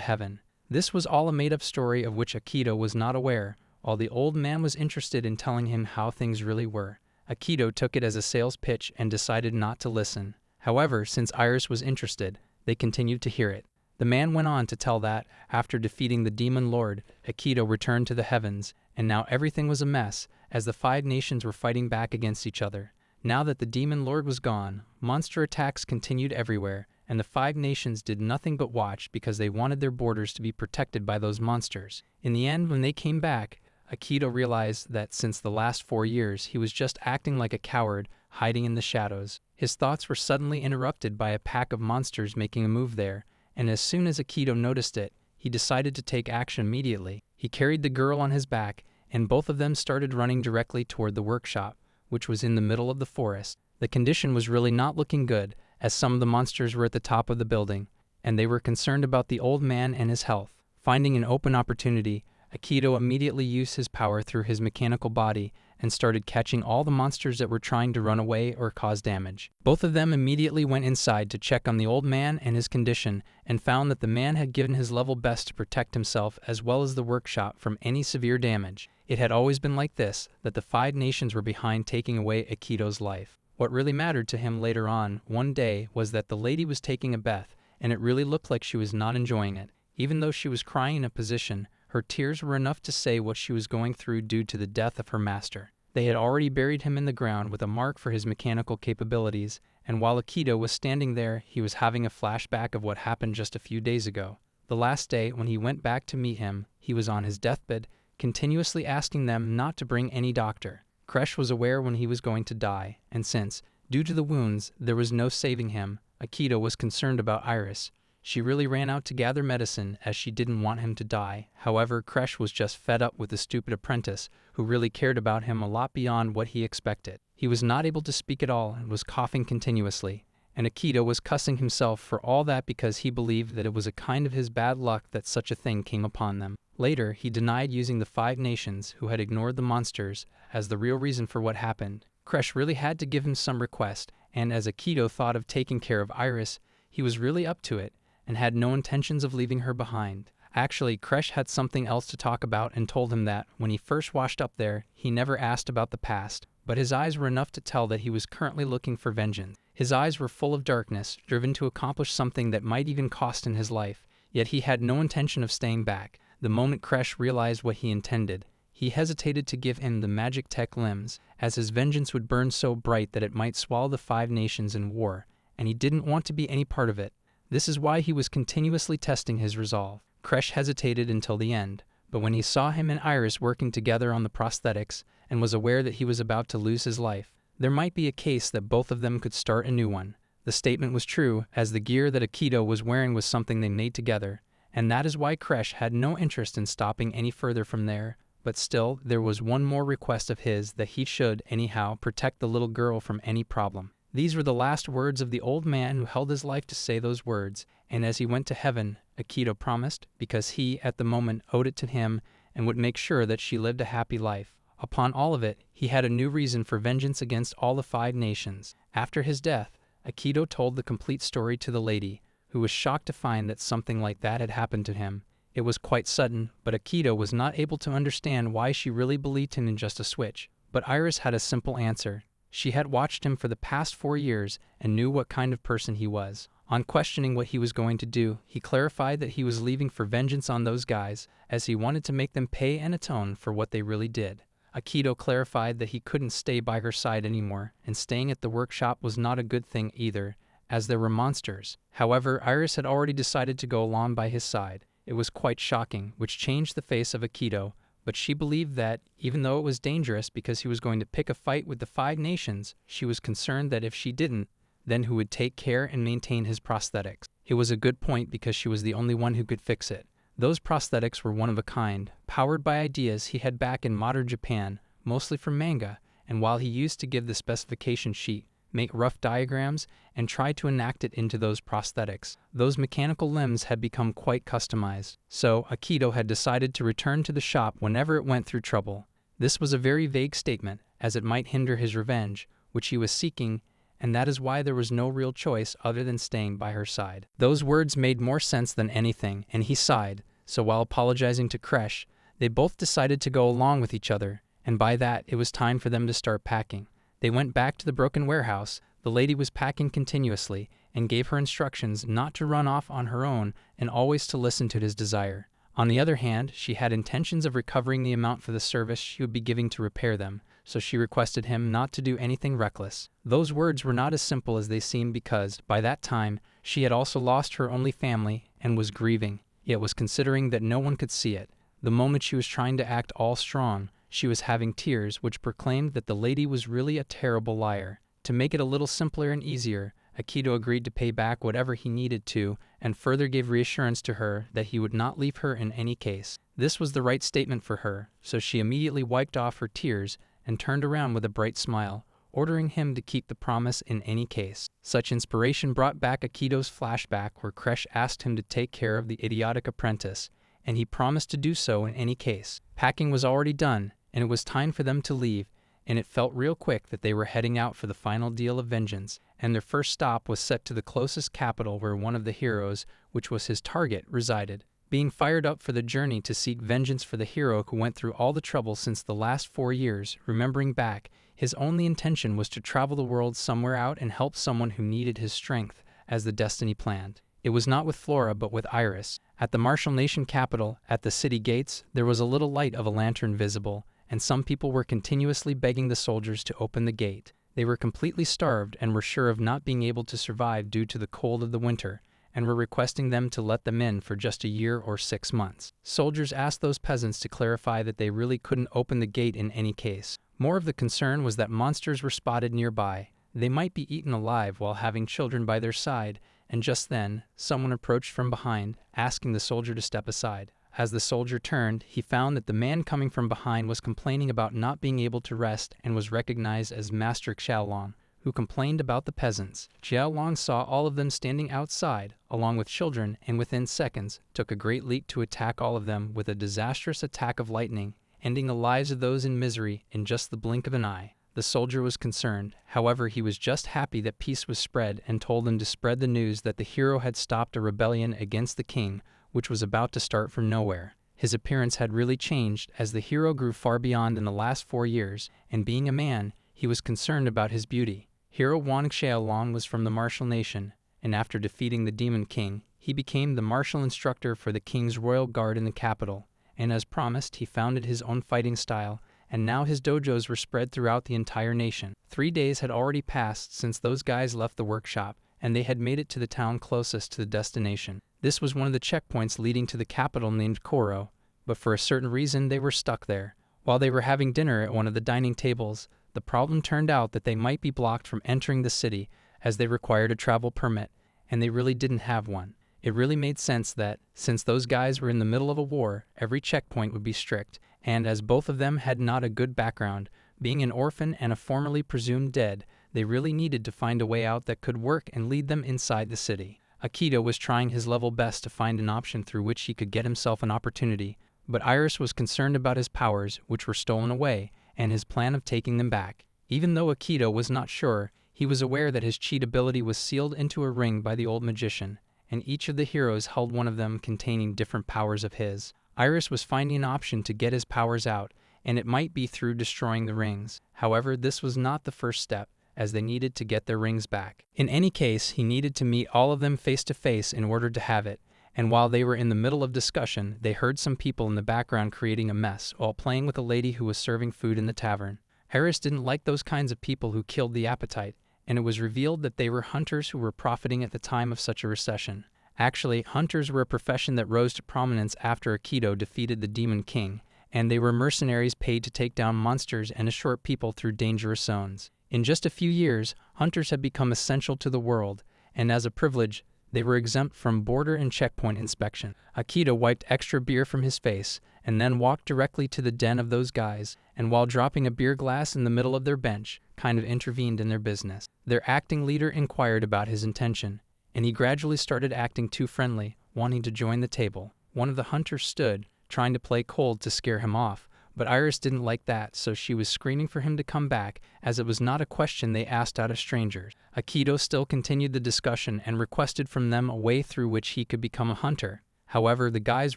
heaven. This was all a made-up story of which Akito was not aware, while the old man was interested in telling him how things really were. Akito took it as a sales pitch and decided not to listen. However, since Iris was interested, they continued to hear it. The man went on to tell that, after defeating the demon lord, Akito returned to the heavens, and now everything was a mess, as the 5 nations were fighting back against each other. Now that the demon lord was gone, monster attacks continued everywhere, and the 5 nations did nothing but watch because they wanted their borders to be protected by those monsters. In the end, when they came back, Akito realized that since the last 4 years, he was just acting like a coward, hiding in the shadows. His thoughts were suddenly interrupted by a pack of monsters making a move there, and as soon as Akito noticed it, he decided to take action immediately. He carried the girl on his back, and both of them started running directly toward the workshop, which was in the middle of the forest. The condition was really not looking good, as some of the monsters were at the top of the building, and they were concerned about the old man and his health. Finding an open opportunity, Akito immediately used his power through his mechanical body and started catching all the monsters that were trying to run away or cause damage. Both of them immediately went inside to check on the old man and his condition, and found that the man had given his level best to protect himself as well as the workshop from any severe damage. It had always been like this, that the 5 nations were behind taking away Akito's life. What really mattered to him later on, one day, was that the lady was taking a bath, and it really looked like she was not enjoying it. Even though she was crying in a position, her tears were enough to say what she was going through due to the death of her master. They had already buried him in the ground with a mark for his mechanical capabilities, and while Akito was standing there, he was having a flashback of what happened just a few days ago. The last day, when he went back to meet him, he was on his deathbed, continuously asking them not to bring any doctor. Kresh was aware when he was going to die, and since, due to the wounds, there was no saving him, Akito was concerned about Iris. She really ran out to gather medicine as she didn't want him to die. However, Kresh was just fed up with the stupid apprentice, who really cared about him a lot beyond what he expected. He was not able to speak at all and was coughing continuously, and Akito was cussing himself for all that because he believed that it was a kind of his bad luck that such a thing came upon them. Later, he denied using the 5 nations, who had ignored the monsters, as the real reason for what happened. Kresh really had to give him some request, and as Akito thought of taking care of Iris, he was really up to it, and had no intentions of leaving her behind. Actually, Kresh had something else to talk about and told him that, when he first washed up there, he never asked about the past, but his eyes were enough to tell that he was currently looking for vengeance. His eyes were full of darkness, driven to accomplish something that might even cost him his life, yet he had no intention of staying back. The moment Kresh realized what he intended, he hesitated to give him the magic tech limbs, as his vengeance would burn so bright that it might swallow the 5 nations in war, and he didn't want to be any part of it. This is why he was continuously testing his resolve. Kresh hesitated until the end, but when he saw him and Iris working together on the prosthetics, and was aware that he was about to lose his life, there might be a case that both of them could start a new one. The statement was true, as the gear that Akito was wearing was something they made together, and that is why Kresh had no interest in stopping any further from there. But still, there was one more request of his, that he should, anyhow, protect the little girl from any problem. These were the last words of the old man who held his life to say those words, and as he went to heaven, Akito promised, because he, at the moment, owed it to him, and would make sure that she lived a happy life. Upon all of it, he had a new reason for vengeance against all the 5 nations. After his death, Akito told the complete story to the lady, who was shocked to find that something like that had happened to him. It was quite sudden, but Akito was not able to understand why she really believed him in just a switch. But Iris had a simple answer. She had watched him for the past 4 years and knew what kind of person he was. On questioning what he was going to do, he clarified that he was leaving for vengeance on those guys, as he wanted to make them pay and atone for what they really did. Akito clarified that he couldn't stay by her side anymore, and staying at the workshop was not a good thing either, as there were monsters. However, Iris had already decided to go along by his side. It was quite shocking, which changed the face of Akito, but she believed that, even though it was dangerous because he was going to pick a fight with the 5 nations, she was concerned that if she didn't, then who would take care and maintain his prosthetics. It was a good point because she was the only one who could fix it. Those prosthetics were one of a kind, powered by ideas he had back in modern Japan, mostly from Manga, and while he used to give the specification sheet, make rough diagrams, and try to enact it into those prosthetics, those mechanical limbs had become quite customized. So, Akito had decided to return to the shop whenever it went through trouble. This was a very vague statement, as it might hinder his revenge, which he was seeking, and that is why there was no real choice other than staying by her side. Those words made more sense than anything, and he sighed, so while apologizing to Kresh, they both decided to go along with each other, and by that it was time for them to start packing. They went back to the broken warehouse. The lady was packing continuously, and gave her instructions not to run off on her own and always to listen to his desire. On the other hand, she had intentions of recovering the amount for the service she would be giving to repair them, so she requested him not to do anything reckless. Those words were not as simple as they seemed because, by that time, she had also lost her only family and was grieving, yet was considering that no one could see it. The moment she was trying to act all strong, she was having tears which proclaimed that the lady was really a terrible liar. To make it a little simpler and easier, Akito agreed to pay back whatever he needed to, and further gave reassurance to her that he would not leave her in any case. This was the right statement for her, so she immediately wiped off her tears and turned around with a bright smile, ordering him to keep the promise in any case. Such inspiration brought back Akito's flashback where Kresh asked him to take care of the idiotic apprentice, and he promised to do so in any case. Packing was already done, and it was time for them to leave, and it felt real quick that they were heading out for the final deal of vengeance, and their first stop was set to the closest capital where one of the heroes, which was his target, resided. Being fired up for the journey to seek vengeance for the hero who went through all the trouble since the last 4 years, remembering back, his only intention was to travel the world somewhere out and help someone who needed his strength, as the destiny planned. It was not with Flora but with Iris. At the martial nation capital, at the city gates, there was a little light of a lantern visible, and some people were continuously begging the soldiers to open the gate. They were completely starved and were sure of not being able to survive due to the cold of the winter, and were requesting them to let them in for just a year or 6 months. Soldiers asked those peasants to clarify that they really couldn't open the gate in any case. More of the concern was that monsters were spotted nearby. They might be eaten alive while having children by their side, and just then, someone approached from behind, asking the soldier to step aside. As the soldier turned, he found that the man coming from behind was complaining about not being able to rest and was recognized as Master Xiaolong, who complained about the peasants. Xiaolong saw all of them standing outside, along with children, and within seconds, took a great leap to attack all of them with a disastrous attack of lightning, ending the lives of those in misery in just the blink of an eye. The soldier was concerned, however he was just happy that peace was spread and told them to spread the news that the hero had stopped a rebellion against the king, which was about to start from nowhere. His appearance had really changed as the hero grew far beyond in the last 4 years, and being a man, he was concerned about his beauty. Hero Wang Xiaolong was from the martial nation, and after defeating the Demon King, he became the martial instructor for the king's royal guard in the capital, and as promised, he founded his own fighting style, and now his dojos were spread throughout the entire nation. 3 days had already passed since those guys left the workshop, and they had made it to the town closest to the destination. This was one of the checkpoints leading to the capital named Koro, but for a certain reason they were stuck there. While they were having dinner at one of the dining tables, the problem turned out that they might be blocked from entering the city as they required a travel permit, and they really didn't have one. It really made sense that, since those guys were in the middle of a war, every checkpoint would be strict, and as both of them had not a good background, being an orphan and a formerly presumed dead, they really needed to find a way out that could work and lead them inside the city. Akito was trying his level best to find an option through which he could get himself an opportunity, but Iris was concerned about his powers, which were stolen away, and his plan of taking them back. Even though Akito was not sure, he was aware that his cheat ability was sealed into a ring by the old magician, and each of the heroes held one of them containing different powers of his. Iris was finding an option to get his powers out, and it might be through destroying the rings. However, this was not the first step, as they needed to get their rings back. In any case, he needed to meet all of them face to face in order to have it, and while they were in the middle of discussion, they heard some people in the background creating a mess while playing with a lady who was serving food in the tavern. Iris didn't like those kinds of people who killed the appetite, and it was revealed that they were hunters who were profiting at the time of such a recession. Actually, hunters were a profession that rose to prominence after Akito defeated the Demon King, and they were mercenaries paid to take down monsters and escort people through dangerous zones. In just a few years, hunters had become essential to the world, and as a privilege, they were exempt from border and checkpoint inspection. Akito wiped extra beer from his face, and then walked directly to the den of those guys, and while dropping a beer glass in the middle of their bench, kind of intervened in their business. Their acting leader inquired about his intention, and he gradually started acting too friendly, wanting to join the table. One of the hunters stood, trying to play cold to scare him off, But Iris didn't like that, so she was screaming for him to come back, as it was not a question they asked out of strangers. Akito still continued the discussion and requested from them a way through which he could become a hunter. However, the guys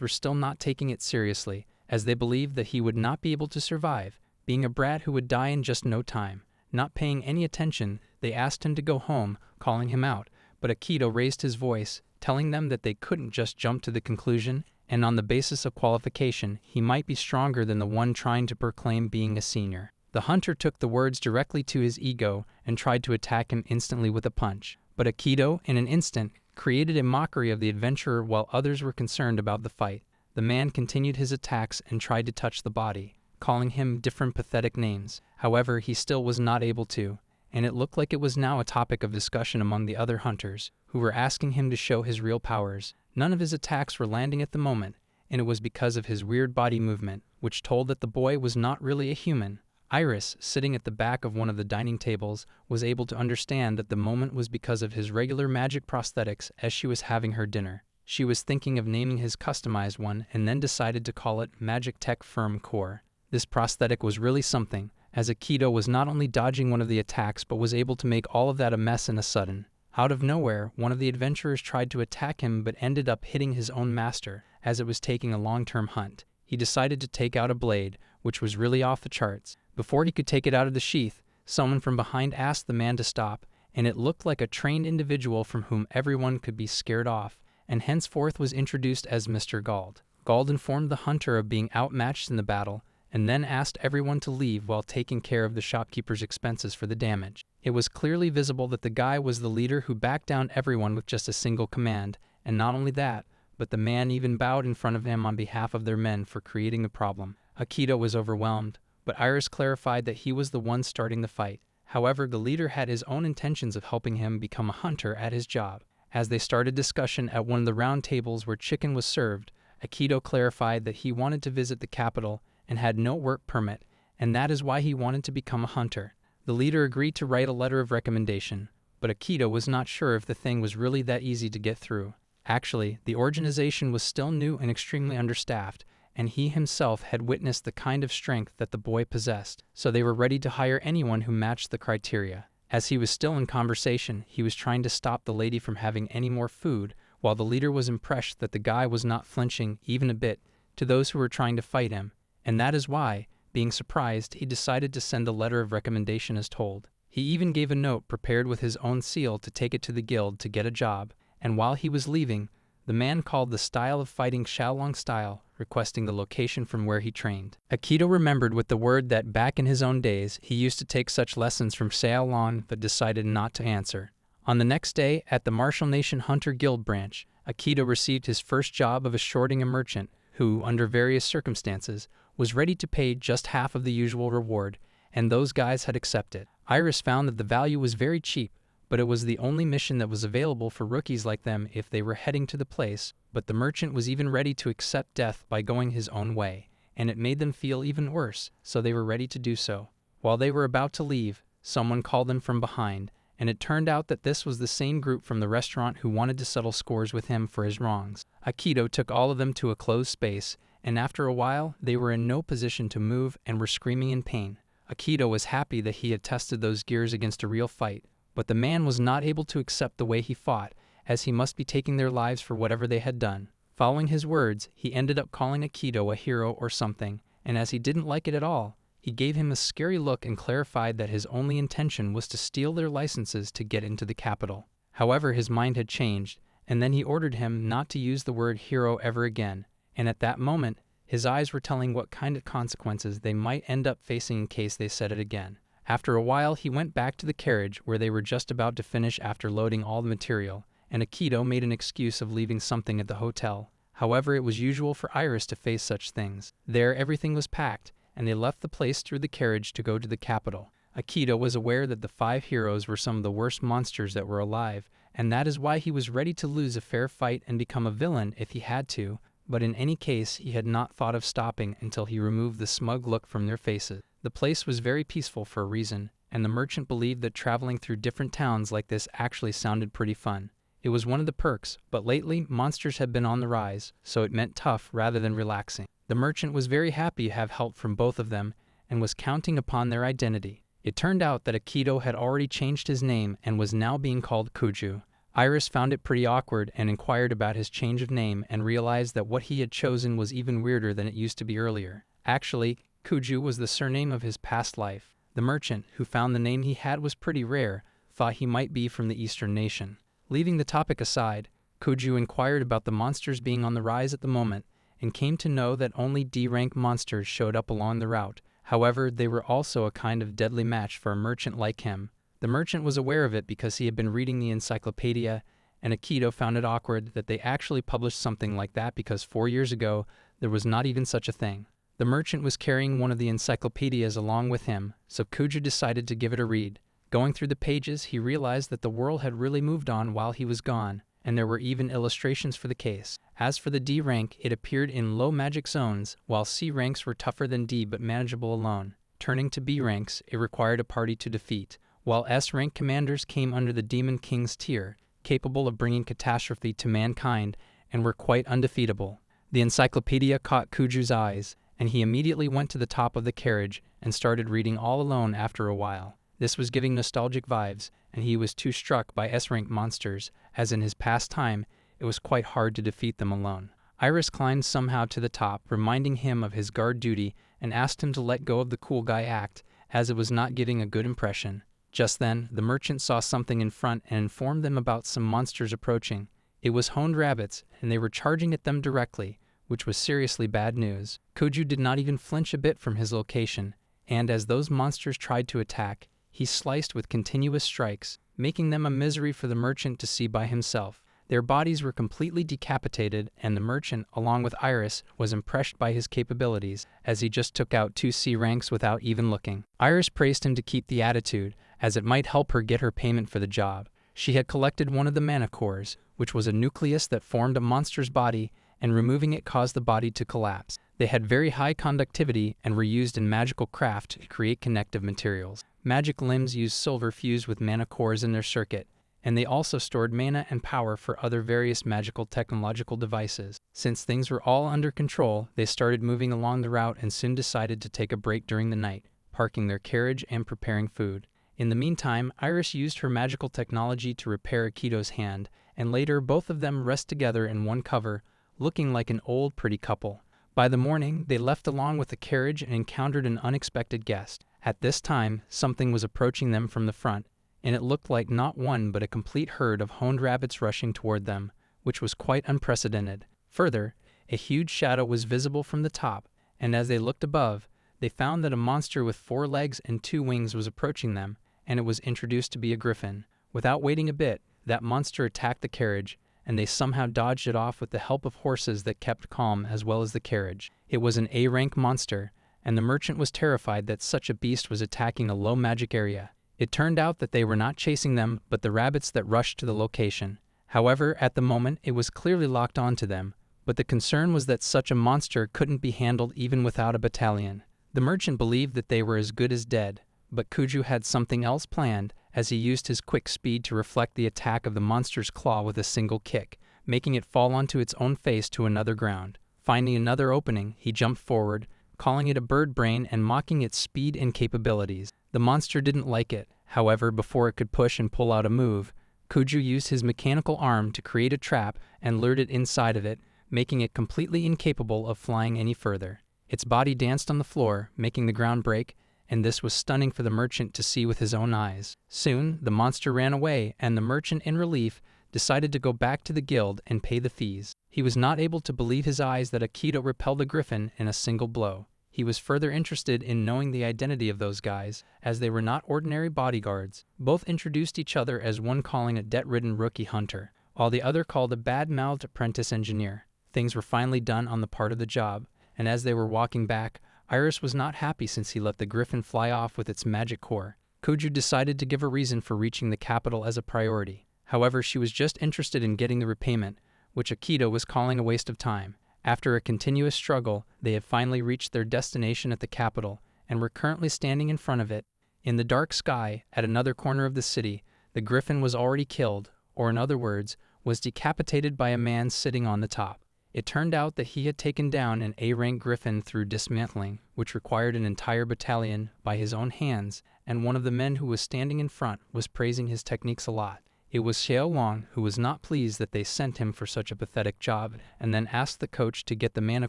were still not taking it seriously, as they believed that he would not be able to survive, being a brat who would die in just no time. Not paying any attention, they asked him to go home, calling him out, but Akito raised his voice, telling them that they couldn't just jump to the conclusion, and on the basis of qualification, he might be stronger than the one trying to proclaim being a senior. The hunter took the words directly to his ego and tried to attack him instantly with a punch. But Akito, in an instant, created a mockery of the adventurer while others were concerned about the fight. The man continued his attacks and tried to touch the body, calling him different pathetic names. However, he still was not able to, and it looked like it was now a topic of discussion among the other hunters, who were asking him to show his real powers. None of his attacks were landing at the moment, and it was because of his weird body movement, which told that the boy was not really a human. Iris, sitting at the back of one of the dining tables, was able to understand that the moment was because of his regular magic prosthetics as she was having her dinner. She was thinking of naming his customized one and then decided to call it Magic Tech Firm Core. This prosthetic was really something, as Akito was not only dodging one of the attacks but was able to make all of that a mess in a sudden. Out of nowhere, one of the adventurers tried to attack him but ended up hitting his own master, as it was taking a long-term hunt. He decided to take out a blade, which was really off the charts. Before he could take it out of the sheath, someone from behind asked the man to stop, and it looked like a trained individual from whom everyone could be scared off, and henceforth was introduced as Mr. Gald. Gald informed the hunter of being outmatched in the battle, and then asked everyone to leave while taking care of the shopkeeper's expenses for the damage. It was clearly visible that the guy was the leader who backed down everyone with just a single command, and not only that, but the man even bowed in front of him on behalf of their men for creating the problem. Akito was overwhelmed, but Iris clarified that he was the one starting the fight. However, the leader had his own intentions of helping him become a hunter at his job. As they started discussion at one of the round tables where chicken was served, Akito clarified that he wanted to visit the capital and had no work permit, and that is why he wanted to become a hunter. The leader agreed to write a letter of recommendation, but Akito was not sure if the thing was really that easy to get through. Actually, the organization was still new and extremely understaffed, and he himself had witnessed the kind of strength that the boy possessed, so they were ready to hire anyone who matched the criteria. As he was still in conversation, he was trying to stop the lady from having any more food, while the leader was impressed that the guy was not flinching even a bit to those who were trying to fight him. And that is why, being surprised, he decided to send a letter of recommendation as told. He even gave a note prepared with his own seal to take it to the guild to get a job, and while he was leaving, the man called the style of fighting Shaolong style, requesting the location from where he trained. Akito remembered with the word that back in his own days, he used to take such lessons from Shaolong but decided not to answer. On the next day, at the Martial Nation Hunter Guild branch, Akito received his first job of escorting a merchant who, under various circumstances, was ready to pay just half of the usual reward, and those guys had accepted. Iris found that the value was very cheap, but it was the only mission that was available for rookies like them if they were heading to the place, but the merchant was even ready to accept death by going his own way, and it made them feel even worse, so they were ready to do so. While they were about to leave, someone called them from behind, and it turned out that this was the same group from the restaurant who wanted to settle scores with him for his wrongs. Akito took all of them to a closed space, and after a while, they were in no position to move and were screaming in pain. Akito was happy that he had tested those gears against a real fight, but the man was not able to accept the way he fought, as he must be taking their lives for whatever they had done. Following his words, he ended up calling Akito a hero or something, and as he didn't like it at all, he gave him a scary look and clarified that his only intention was to steal their licenses to get into the capital. However, his mind had changed, and then he ordered him not to use the word hero ever again, and at that moment, his eyes were telling what kind of consequences they might end up facing in case they said it again. After a while, he went back to the carriage where they were just about to finish after loading all the material, and Akito made an excuse of leaving something at the hotel. However, it was usual for Iris to face such things. There, everything was packed, and they left the place through the carriage to go to the capital. Akito was aware that the 5 heroes were some of the worst monsters that were alive, and that is why he was ready to lose a fair fight and become a villain if he had to, but in any case, he had not thought of stopping until he removed the smug look from their faces. The place was very peaceful for a reason, and the merchant believed that traveling through different towns like this actually sounded pretty fun. It was one of the perks, but lately, monsters had been on the rise, so it meant tough rather than relaxing. The merchant was very happy to have help from both of them and was counting upon their identity. It turned out that Akito had already changed his name and was now being called Kuju. Iris found it pretty awkward and inquired about his change of name and realized that what he had chosen was even weirder than it used to be earlier. Actually, Kuju was the surname of his past life. The merchant, who found the name he had was pretty rare, thought he might be from the Eastern nation. Leaving the topic aside, Kuju inquired about the monsters being on the rise at the moment and came to know that only D-rank monsters showed up along the route. However, they were also a kind of deadly match for a merchant like him. The merchant was aware of it because he had been reading the encyclopedia, and Akito found it awkward that they actually published something like that because 4 years ago there was not even such a thing. The merchant was carrying one of the encyclopedias along with him, so Kuju decided to give it a read. Going through the pages, he realized that the world had really moved on while he was gone, and there were even illustrations for the case. As for the D rank, it appeared in low magic zones, while C ranks were tougher than D but manageable alone. Turning to B ranks, it required a party to defeat, while S rank commanders came under the Demon King's tier, capable of bringing catastrophe to mankind, and were quite undefeatable. The encyclopedia caught Kuju's eyes, and he immediately went to the top of the carriage and started reading all alone after a while. This was giving nostalgic vibes, and he was too struck by S-rank monsters, as in his past time, it was quite hard to defeat them alone. Iris climbed somehow to the top, reminding him of his guard duty, and asked him to let go of the cool guy act, as it was not giving a good impression. Just then, the merchant saw something in front and informed them about some monsters approaching. It was honed rabbits, and they were charging at them directly, which was seriously bad news. Kuju did not even flinch a bit from his location, and as those monsters tried to attack, he sliced with continuous strikes, making them a misery for the merchant to see by himself. Their bodies were completely decapitated, and the merchant, along with Iris, was impressed by his capabilities, as he just took out 2 C ranks without even looking. Iris praised him to keep the attitude, as it might help her get her payment for the job. She had collected one of the mana cores, which was a nucleus that formed a monster's body, and removing it caused the body to collapse. They had very high conductivity and were used in magical craft to create connective materials. Magic limbs used silver fused with mana cores in their circuit, and they also stored mana and power for other various magical technological devices. Since things were all under control, they started moving along the route and soon decided to take a break during the night, parking their carriage and preparing food. In the meantime, Iris used her magical technology to repair Akito's hand, and later both of them rest together in one cover, looking like an old pretty couple. By the morning, they left along with the carriage and encountered an unexpected guest. At this time, something was approaching them from the front, and it looked like not one but a complete herd of honed rabbits rushing toward them, which was quite unprecedented. Further, a huge shadow was visible from the top, and as they looked above, they found that a monster with 4 legs and 2 wings was approaching them, and it was introduced to be a griffin. Without waiting a bit, that monster attacked the carriage, and they somehow dodged it off with the help of horses that kept calm as well as the carriage. It was an A-rank monster, and the merchant was terrified that such a beast was attacking a low magic area. It turned out that they were not chasing them, but the rabbits that rushed to the location. However, at the moment, it was clearly locked onto them, but the concern was that such a monster couldn't be handled even without a battalion. The merchant believed that they were as good as dead, but Kuju had something else planned, as he used his quick speed to reflect the attack of the monster's claw with a single kick, making it fall onto its own face to another ground. Finding another opening, he jumped forward, calling it a bird brain and mocking its speed and capabilities. The monster didn't like it. However, before it could push and pull out a move, Kuju used his mechanical arm to create a trap and lured it inside of it, making it completely incapable of flying any further. Its body danced on the floor, making the ground break, and this was stunning for the merchant to see with his own eyes. Soon, the monster ran away, and the merchant, in relief, decided to go back to the guild and pay the fees. He was not able to believe his eyes that Akito repelled a griffin in a single blow. He was further interested in knowing the identity of those guys, as they were not ordinary bodyguards. Both introduced each other as one calling a debt-ridden rookie hunter, while the other called a bad-mouthed apprentice engineer. Things were finally done on the part of the job, and as they were walking back, Iris was not happy since he let the griffin fly off with its magic core. Kuju decided to give a reason for reaching the capital as a priority. However, she was just interested in getting the repayment, which Akito was calling a waste of time. After a continuous struggle, they had finally reached their destination at the capital, and were currently standing in front of it. In the dark sky, at another corner of the city, the griffin was already killed, or in other words, was decapitated by a man sitting on the top. It turned out that he had taken down an A-rank griffin through dismantling, which required an entire battalion by his own hands, and one of the men who was standing in front was praising his techniques a lot. It was Xiaolong who was not pleased that they sent him for such a pathetic job, and then asked the coach to get the mana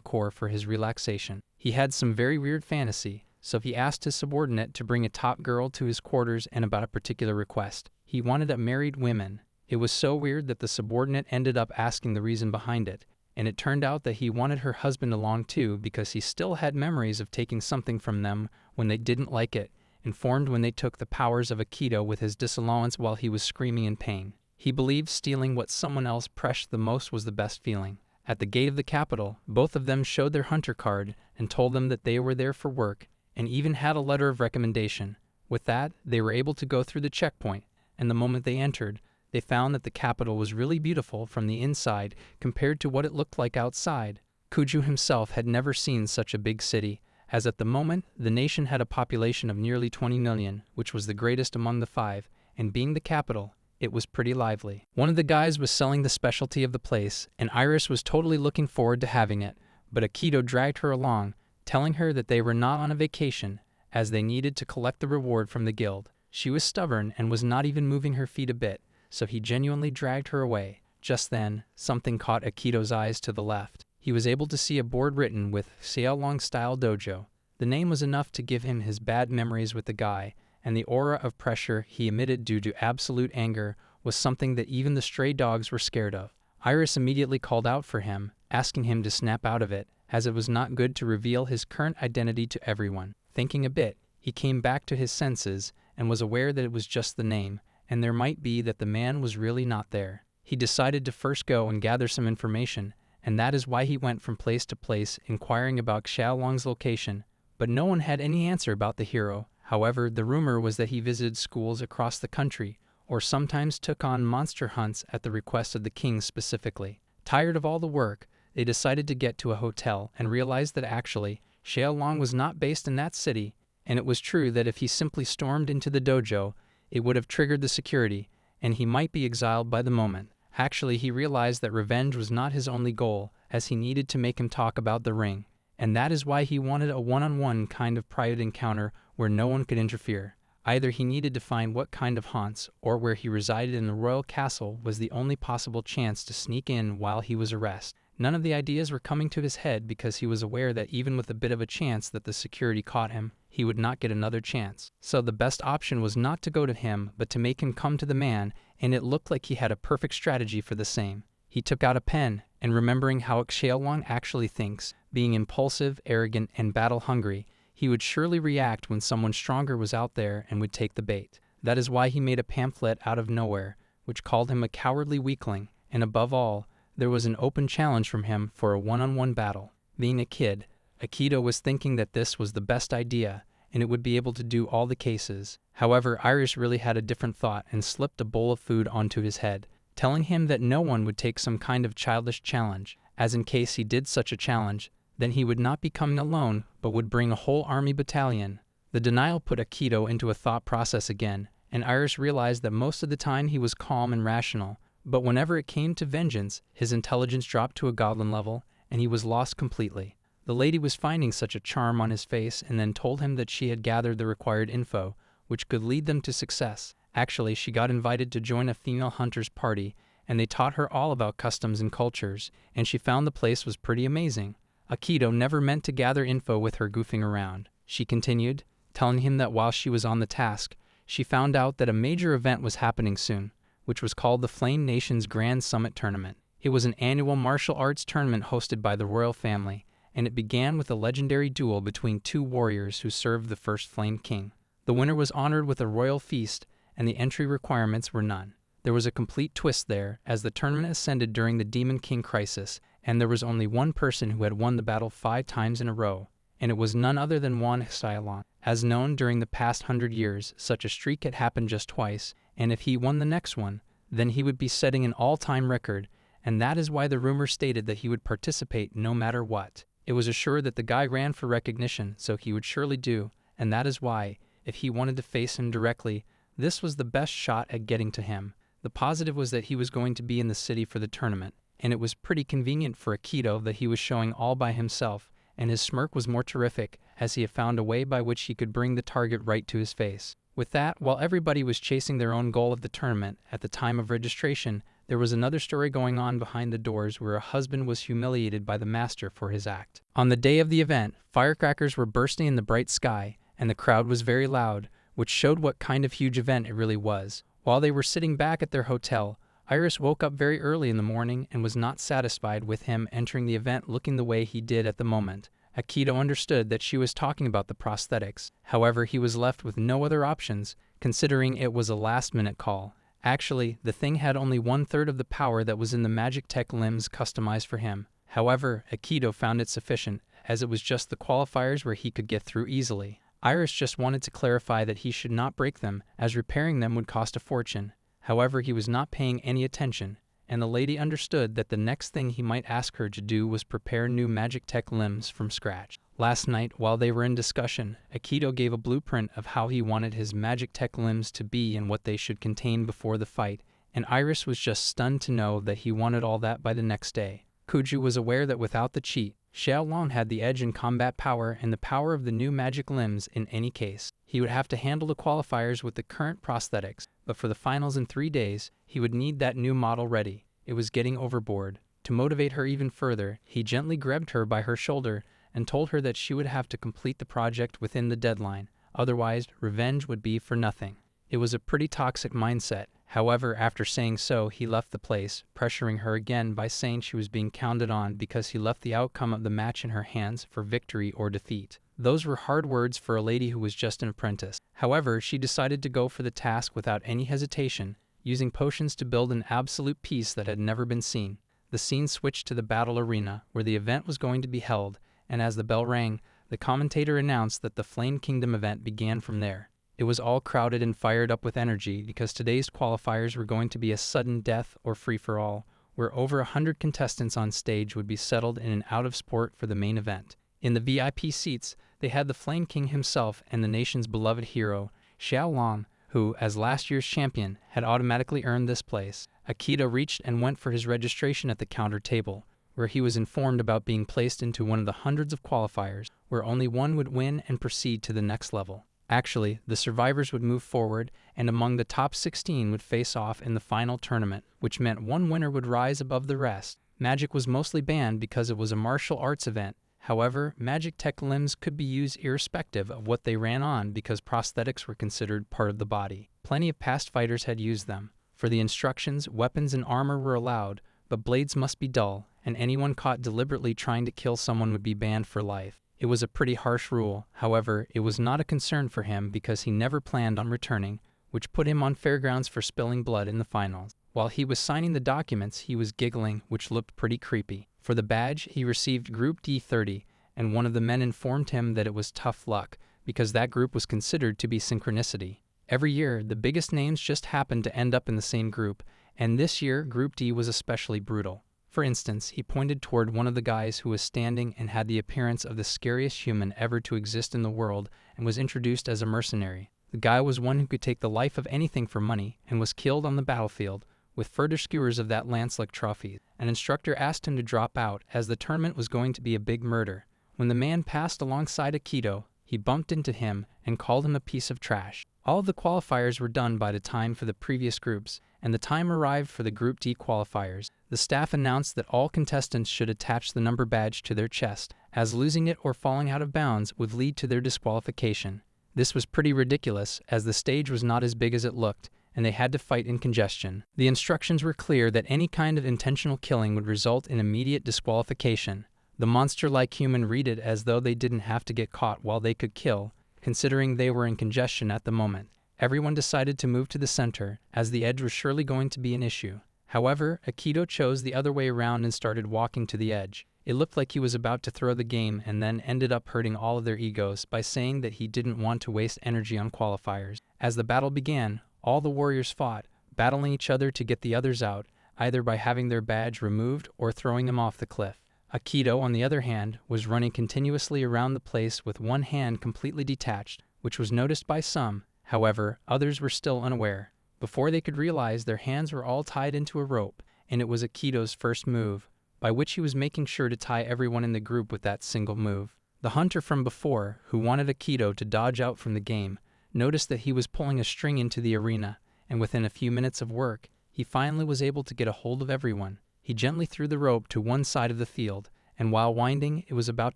core for his relaxation. He had some very weird fantasy, so he asked his subordinate to bring a top girl to his quarters and about a particular request. He wanted a married woman. It was so weird that the subordinate ended up asking the reason behind it, and it turned out that he wanted her husband along too because he still had memories of taking something from them when they didn't like it, informed when they took the powers of Aikido with his disallowance while he was screaming in pain. He believed stealing what someone else pressed the most was the best feeling. At the gate of the capital, both of them showed their hunter card and told them that they were there for work, and even had a letter of recommendation. With that, they were able to go through the checkpoint, and the moment they entered, they found that the capital was really beautiful from the inside compared to what it looked like outside. Kuju himself had never seen such a big city, as at the moment, the nation had a population of nearly 20 million, which was the greatest among the 5, and being the capital, it was pretty lively. One of the guys was selling the specialty of the place, and Iris was totally looking forward to having it, but Aikido dragged her along, telling her that they were not on a vacation, as they needed to collect the reward from the guild. She was stubborn and was not even moving her feet a bit, so he genuinely dragged her away. Just then, something caught Aikido's eyes to the left. He was able to see a board written with Xiaolong Style Dojo. The name was enough to give him his bad memories with the guy, and the aura of pressure he emitted due to absolute anger was something that even the stray dogs were scared of. Iris immediately called out for him, asking him to snap out of it, as it was not good to reveal his current identity to everyone. Thinking a bit, he came back to his senses and was aware that it was just the name, and there might be that the man was really not there. He decided to first go and gather some information, and that is why he went from place to place inquiring about Xiaolong's location, but no one had any answer about the hero. However, the rumor was that he visited schools across the country, or sometimes took on monster hunts at the request of the king specifically. Tired of all the work, they decided to get to a hotel and realized that actually, Xiaolong was not based in that city, and it was true that if he simply stormed into the dojo, it would have triggered the security, and he might be exiled by the moment. Actually, he realized that revenge was not his only goal, as he needed to make him talk about the ring, and that is why he wanted a one-on-one kind of private encounter where no one could interfere. Either he needed to find what kind of haunts, or where he resided in the royal castle was the only possible chance to sneak in while he was arrested. None of the ideas were coming to his head because he was aware that even with a bit of a chance that the security caught him, he would not get another chance. So the best option was not to go to him, but to make him come to the man, and it looked like he had a perfect strategy for the same. He took out a pen, and remembering how Xiaolong actually thinks, being impulsive, arrogant, and battle-hungry, he would surely react when someone stronger was out there and would take the bait. That is why he made a pamphlet out of nowhere, which called him a cowardly weakling, and above all, there was an open challenge from him for a one-on-one battle. Being a kid, Aikido was thinking that this was the best idea, and it would be able to do all the cases. However, Iris really had a different thought and slipped a bowl of food onto his head, telling him that no one would take some kind of childish challenge, as in case he did such a challenge, then he would not be coming alone, but would bring a whole army battalion. The denial put Aikido into a thought process again, and Iris realized that most of the time he was calm and rational, but whenever it came to vengeance, his intelligence dropped to a goblin level, and he was lost completely. The lady was finding such a charm on his face and then told him that she had gathered the required info, which could lead them to success. Actually, she got invited to join a female hunter's party, and they taught her all about customs and cultures, and she found the place was pretty amazing. Aikido never meant to gather info with her goofing around. She continued, telling him that while she was on the task, she found out that a major event was happening soon, which was called the Flame Nation's Grand Summit Tournament. It was an annual martial arts tournament hosted by the royal family, and it began with a legendary duel between two warriors who served the first Flame King. The winner was honored with a royal feast, and the entry requirements were none. There was a complete twist there, as the tournament ascended during the Demon King crisis, and there was only one person who had won the battle 5 times in a row, and it was none other than Wan Xiaolong. As known during the past 100 years, such a streak had happened just twice, and if he won the next one, then he would be setting an all-time record, and that is why the rumor stated that he would participate no matter what. It was assured that the guy ran for recognition, so he would surely do, and that is why, if he wanted to face him directly, this was the best shot at getting to him. The positive was that he was going to be in the city for the tournament, and it was pretty convenient for Aikido that he was showing all by himself, and his smirk was more terrific as he had found a way by which he could bring the target right to his face. With that, while everybody was chasing their own goal of the tournament at the time of registration, there was another story going on behind the doors where a husband was humiliated by the master for his act. On the day of the event, firecrackers were bursting in the bright sky, and the crowd was very loud, which showed what kind of huge event it really was. While they were sitting back at their hotel, Iris woke up very early in the morning and was not satisfied with him entering the event looking the way he did at the moment. Aikido understood that she was talking about the prosthetics. However, he was left with no other options, considering it was a last-minute call. Actually, the thing had only 1/3 of the power that was in the magic tech limbs customized for him. However, Aikido found it sufficient, as it was just the qualifiers where he could get through easily. Iris just wanted to clarify that he should not break them, as repairing them would cost a fortune. However, he was not paying any attention, and the lady understood that the next thing he might ask her to do was prepare new magic tech limbs from scratch. Last night, while they were in discussion, Aikido gave a blueprint of how he wanted his magic tech limbs to be and what they should contain before the fight, and Iris was just stunned to know that he wanted all that by the next day. Kuju was aware that without the cheat, Xiaolong had the edge in combat power and the power of the new magic limbs in any case. He would have to handle the qualifiers with the current prosthetics, but for the finals in 3 days, he would need that new model ready. It was getting overboard. To motivate her even further, he gently grabbed her by her shoulder and told her that she would have to complete the project within the deadline, otherwise revenge would be for nothing. It was a pretty toxic mindset. However, after saying so, he left the place, pressuring her again by saying she was being counted on because he left the outcome of the match in her hands for victory or defeat. Those were hard words for a lady who was just an apprentice. However, she decided to go for the task without any hesitation, using potions to build an absolute peace that had never been seen. The scene switched to the battle arena, where the event was going to be held, and as the bell rang, the commentator announced that the Flame Kingdom event began from there. It was all crowded and fired up with energy because today's qualifiers were going to be a sudden death or free-for-all, where over 100 contestants on stage would be settled in and out of sport for the main event. In the VIP seats, they had the Flame King himself and the nation's beloved hero, Xiaolong, who, as last year's champion, had automatically earned this place. Aikido reached and went for his registration at the counter table, where he was informed about being placed into one of the hundreds of qualifiers, where only one would win and proceed to the next level. Actually, the survivors would move forward, and among the top 16 would face off in the final tournament, which meant one winner would rise above the rest. Magic was mostly banned because it was a martial arts event. However, magic tech limbs could be used irrespective of what they ran on because prosthetics were considered part of the body. Plenty of past fighters had used them. For the instructions, weapons and armor were allowed, but blades must be dull, and anyone caught deliberately trying to kill someone would be banned for life. It was a pretty harsh rule. However, it was not a concern for him because he never planned on returning, which put him on fair grounds for spilling blood in the finals. While he was signing the documents, he was giggling, which looked pretty creepy. For the badge, he received Group D30, and one of the men informed him that it was tough luck, because that group was considered to be synchronicity. Every year, the biggest names just happened to end up in the same group, and this year, Group D was especially brutal. For instance, he pointed toward one of the guys who was standing and had the appearance of the scariest human ever to exist in the world and was introduced as a mercenary. The guy was one who could take the life of anything for money and was killed on the battlefield, with further skewers of that lance-like trophy. An instructor asked him to drop out as the tournament was going to be a big murder. When the man passed alongside Aikido, he bumped into him and called him a piece of trash. All of the qualifiers were done by the time for the previous groups, and the time arrived for the Group D qualifiers. The staff announced that all contestants should attach the number badge to their chest, as losing it or falling out of bounds would lead to their disqualification. This was pretty ridiculous, as the stage was not as big as it looked, and they had to fight in congestion. The instructions were clear that any kind of intentional killing would result in immediate disqualification. The monster-like human read it as though they didn't have to get caught while they could kill, considering they were in congestion at the moment. Everyone decided to move to the center, as the edge was surely going to be an issue. However, Aikido chose the other way around and started walking to the edge. It looked like he was about to throw the game and then ended up hurting all of their egos by saying that he didn't want to waste energy on qualifiers. As the battle began, all the warriors fought, battling each other to get the others out, either by having their badge removed or throwing them off the cliff. Aikido, on the other hand, was running continuously around the place with one hand completely detached, which was noticed by some. However, others were still unaware. Before they could realize, their hands were all tied into a rope, and it was Akito's first move, by which he was making sure to tie everyone in the group with that single move. The hunter from before, who wanted Akito to dodge out from the game, noticed that he was pulling a string into the arena, and within a few minutes of work, he finally was able to get a hold of everyone. He gently threw the rope to one side of the field, and while winding, it was about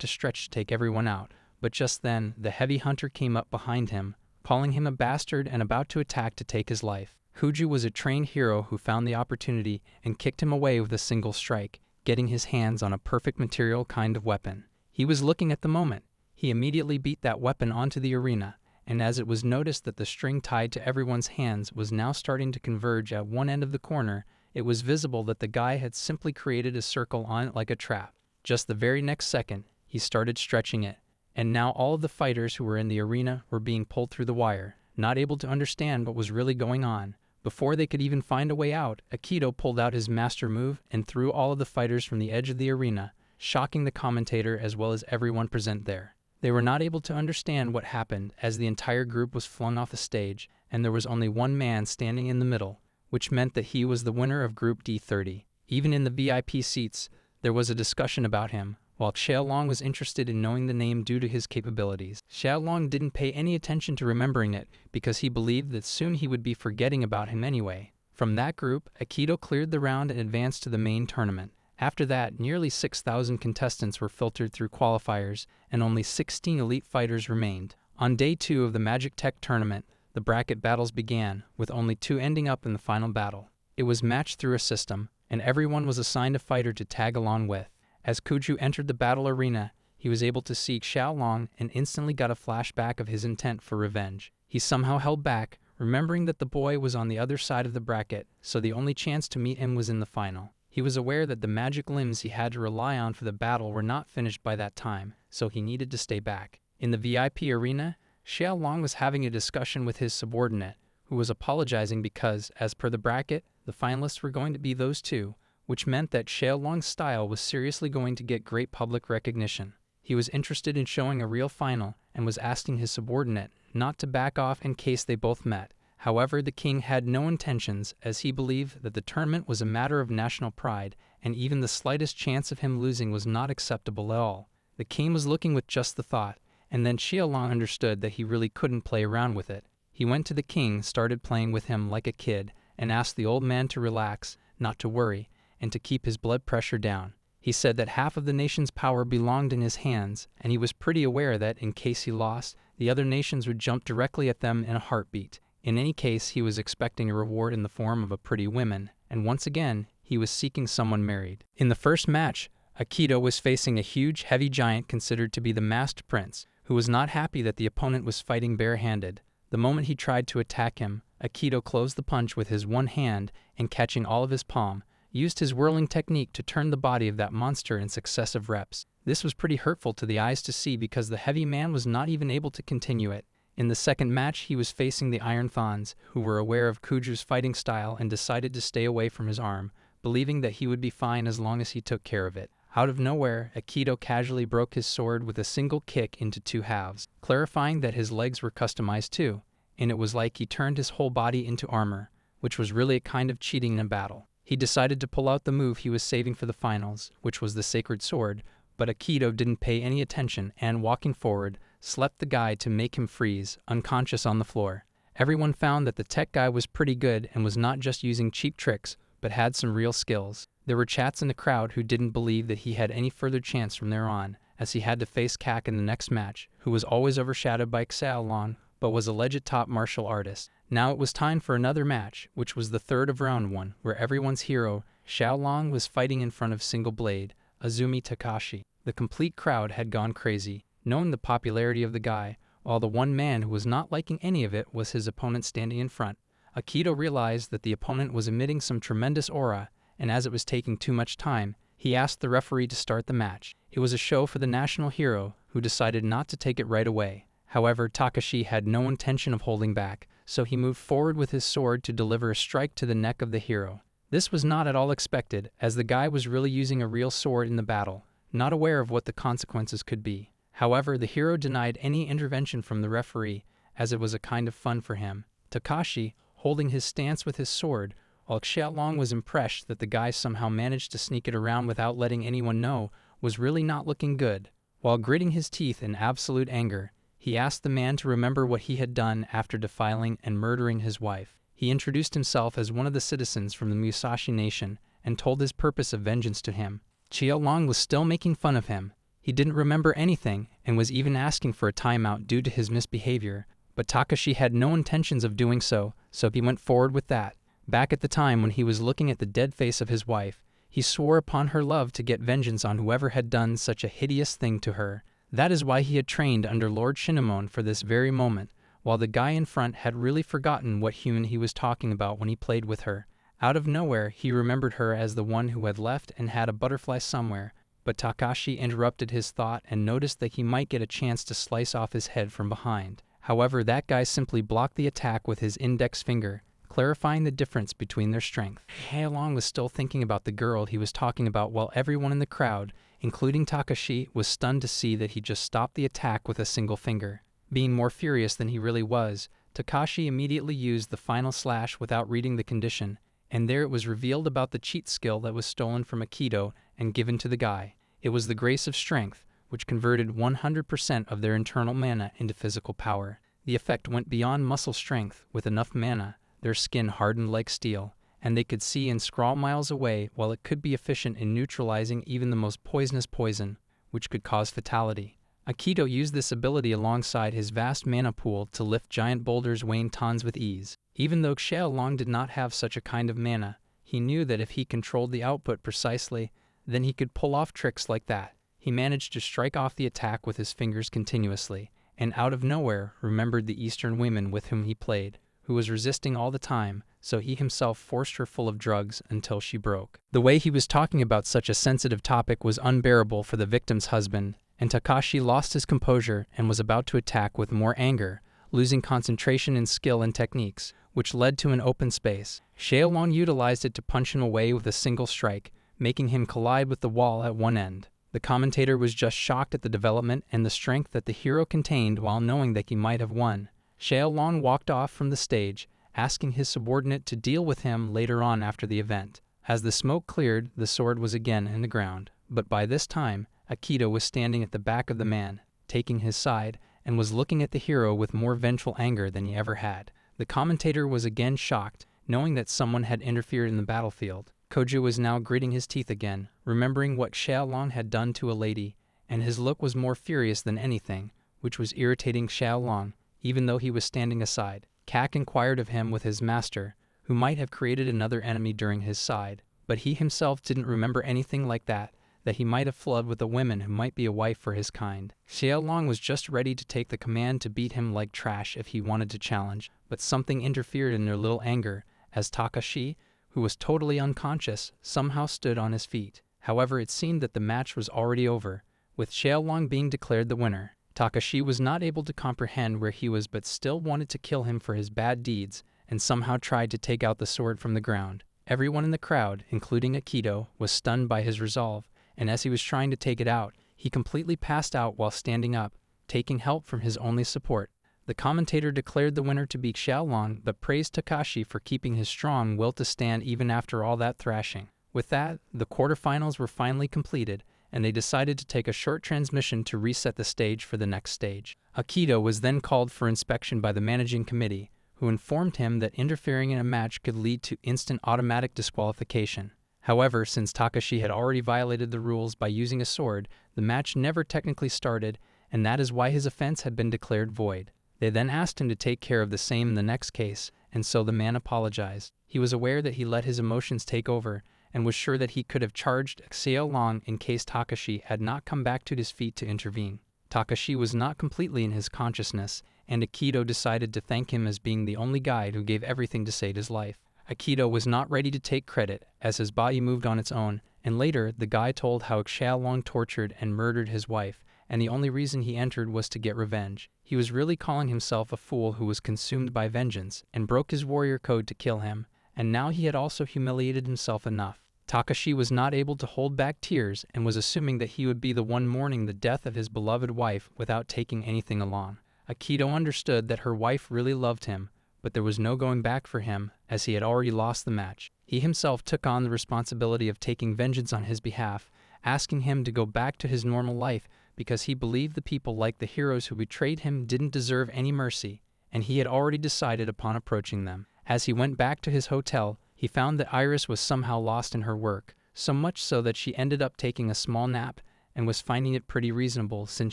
to stretch to take everyone out, but just then, the heavy hunter came up behind him, calling him a bastard and about to attack to take his life. Kuju was a trained hero who found the opportunity and kicked him away with a single strike, getting his hands on a perfect material kind of weapon. He was looking at the moment. He immediately beat that weapon onto the arena, and as it was noticed that the string tied to everyone's hands was now starting to converge at one end of the corner, it was visible that the guy had simply created a circle on it like a trap. Just the very next second, he started stretching it, and now all of the fighters who were in the arena were being pulled through the wire, not able to understand what was really going on. Before they could even find a way out, Akito pulled out his master move and threw all of the fighters from the edge of the arena, shocking the commentator as well as everyone present there. They were not able to understand what happened as the entire group was flung off the stage, and there was only one man standing in the middle, which meant that he was the winner of Group D30. Even in the VIP seats, there was a discussion about him, while Xiaolong was interested in knowing the name due to his capabilities. Xiaolong didn't pay any attention to remembering it because he believed that soon he would be forgetting about him anyway. From that group, Akito cleared the round and advanced to the main tournament. After that, nearly 6,000 contestants were filtered through qualifiers, and only 16 elite fighters remained. On day 2 of the Magic Tech tournament, the bracket battles began, with only 2 ending up in the final battle. It was matched through a system, and everyone was assigned a fighter to tag along with. As Kuju entered the battle arena, he was able to see Xiaolong and instantly got a flashback of his intent for revenge. He somehow held back, remembering that the boy was on the other side of the bracket, so the only chance to meet him was in the final. He was aware that the magic limbs he had to rely on for the battle were not finished by that time, so he needed to stay back. In the VIP arena, Xiaolong was having a discussion with his subordinate, who was apologizing because, as per the bracket, the finalists were going to be those two, which meant that Xiaolong's style was seriously going to get great public recognition. He was interested in showing a real final and was asking his subordinate not to back off in case they both met. However, the king had no intentions, as he believed that the tournament was a matter of national pride, and even the slightest chance of him losing was not acceptable at all. The king was looking with just the thought, and then Xiaolong understood that he really couldn't play around with it. He went to the king, started playing with him like a kid, and asked the old man to relax, not to worry, and to keep his blood pressure down. He said that half of the nation's power belonged in his hands, and he was pretty aware that, in case he lost, the other nations would jump directly at them in a heartbeat. In any case, he was expecting a reward in the form of a pretty woman, and once again, he was seeking someone married. In the first match, Akito was facing a huge, heavy giant considered to be the masked prince, who was not happy that the opponent was fighting barehanded. The moment he tried to attack him, Akito closed the punch with his one hand and, catching all of his palm, used his whirling technique to turn the body of that monster in successive reps. This was pretty hurtful to the eyes to see because the heavy man was not even able to continue it. In the second match, he was facing the Iron Thons, who were aware of Kuju's fighting style and decided to stay away from his arm, believing that he would be fine as long as he took care of it. Out of nowhere, Akito casually broke his sword with a single kick into 2 halves, clarifying that his legs were customized too, and it was like he turned his whole body into armor, which was really a kind of cheating in a battle. He decided to pull out the move he was saving for the finals, which was the sacred sword, but Akito didn't pay any attention and, walking forward, slapped the guy to make him freeze, unconscious on the floor. Everyone found that the tech guy was pretty good and was not just using cheap tricks, but had some real skills. There were chats in the crowd who didn't believe that he had any further chance from there on, as he had to face Kak in the next match, who was always overshadowed by Xiaolong, but was a legit top martial artist. Now it was time for another match, which was the third of round 1, where everyone's hero, Xiaolong, was fighting in front of Single Blade, Azumi Takashi. The complete crowd had gone crazy, knowing the popularity of the guy, while the one man who was not liking any of it was his opponent standing in front. Akito realized that the opponent was emitting some tremendous aura, and as it was taking too much time, he asked the referee to start the match. It was a show for the national hero, who decided not to take it right away. However, Takashi had no intention of holding back, so he moved forward with his sword to deliver a strike to the neck of the hero. This was not at all expected, as the guy was really using a real sword in the battle, not aware of what the consequences could be. However, the hero denied any intervention from the referee, as it was a kind of fun for him. Takashi, holding his stance with his sword, while Xiaolong was impressed that the guy somehow managed to sneak it around without letting anyone know, was really not looking good. While gritting his teeth in absolute anger, he asked the man to remember what he had done after defiling and murdering his wife. He introduced himself as one of the citizens from the Musashi Nation and told his purpose of vengeance to him. Xiaolong was still making fun of him. He didn't remember anything and was even asking for a timeout due to his misbehavior, but Takashi had no intentions of doing so, so he went forward with that. Back at the time when he was looking at the dead face of his wife, he swore upon her love to get vengeance on whoever had done such a hideous thing to her. That is why he had trained under Lord Shinomon for this very moment, while the guy in front had really forgotten what human he was talking about when he played with her. Out of nowhere, he remembered her as the one who had left and had a butterfly somewhere, but Takashi interrupted his thought and noticed that he might get a chance to slice off his head from behind. However, that guy simply blocked the attack with his index finger, clarifying the difference between their strength. Xiaolong was still thinking about the girl he was talking about while everyone in the crowd, including Takashi, was stunned to see that he just stopped the attack with a single finger. Being more furious than he really was, Takashi immediately used the final slash without reading the condition, and there it was revealed about the cheat skill that was stolen from Aikido and given to the guy. It was the grace of strength, which converted 100% of their internal mana into physical power. The effect went beyond muscle strength. With enough mana, their skin hardened like steel, and they could see and scrawl miles away, while it could be efficient in neutralizing even the most poisonous poison, which could cause fatality. Aikido used this ability alongside his vast mana pool to lift giant boulders weighing tons with ease. Even though Xiaolong did not have such a kind of mana, he knew that if he controlled the output precisely, then he could pull off tricks like that. He managed to strike off the attack with his fingers continuously, and out of nowhere remembered the Eastern women with whom he played, who was resisting all the time, so he himself forced her full of drugs until she broke. The way he was talking about such a sensitive topic was unbearable for the victim's husband, and Takashi lost his composure and was about to attack with more anger, losing concentration in skill and techniques, which led to an open space. Xiaolong utilized it to punch him away with a single strike, making him collide with the wall at one end. The commentator was just shocked at the development and the strength that the hero contained while knowing that he might have won. Xiaolong walked off from the stage, asking his subordinate to deal with him later on after the event. As the smoke cleared, the sword was again in the ground, but by this time, Aikido was standing at the back of the man, taking his side, and was looking at the hero with more vengeful anger than he ever had. The commentator was again shocked, knowing that someone had interfered in the battlefield. Kojo was now gritting his teeth again, remembering what Xiaolong had done to a lady, and his look was more furious than anything, which was irritating Xiaolong, even though he was standing aside. Kak inquired of him with his master, who might have created another enemy during his side, but he himself didn't remember anything like that he might have fled with a woman who might be a wife for his kind. Xiaolong was just ready to take the command to beat him like trash if he wanted to challenge, but something interfered in their little anger, as Takashi, who was totally unconscious, somehow stood on his feet. However, it seemed that the match was already over, with Xiaolong being declared the winner. Takashi was not able to comprehend where he was but still wanted to kill him for his bad deeds, and somehow tried to take out the sword from the ground. Everyone in the crowd, including Aikido, was stunned by his resolve, and as he was trying to take it out, he completely passed out while standing up, taking help from his only support. The commentator declared the winner to be Xiaolong, but praised Takashi for keeping his strong will to stand even after all that thrashing. With that, the quarterfinals were finally completed, and they decided to take a short transmission to reset the stage for the next stage. Aikido was then called for inspection by the managing committee, who informed him that interfering in a match could lead to instant automatic disqualification. However, since Takashi had already violated the rules by using a sword, the match never technically started, and that is why his offense had been declared void. They then asked him to take care of the same in the next case, and so the man apologized. He was aware that he let his emotions take over, and was sure that he could have charged Xiaolong in case Takashi had not come back to his feet to intervene. Takashi was not completely in his consciousness, and Aikido decided to thank him as being the only guide who gave everything to save his life. Aikido was not ready to take credit, as his body moved on its own, and later the guy told how Xiaolong tortured and murdered his wife, and the only reason he entered was to get revenge. He was really calling himself a fool who was consumed by vengeance, and broke his warrior code to kill him, and now he had also humiliated himself enough. Takashi was not able to hold back tears, and was assuming that he would be the one mourning the death of his beloved wife without taking anything along. Aikido understood that her wife really loved him, but there was no going back for him, as he had already lost the match. He himself took on the responsibility of taking vengeance on his behalf, asking him to go back to his normal life because he believed the people like the heroes who betrayed him didn't deserve any mercy, and he had already decided upon approaching them. As he went back to his hotel, he found that Iris was somehow lost in her work, so much so that she ended up taking a small nap and was finding it pretty reasonable since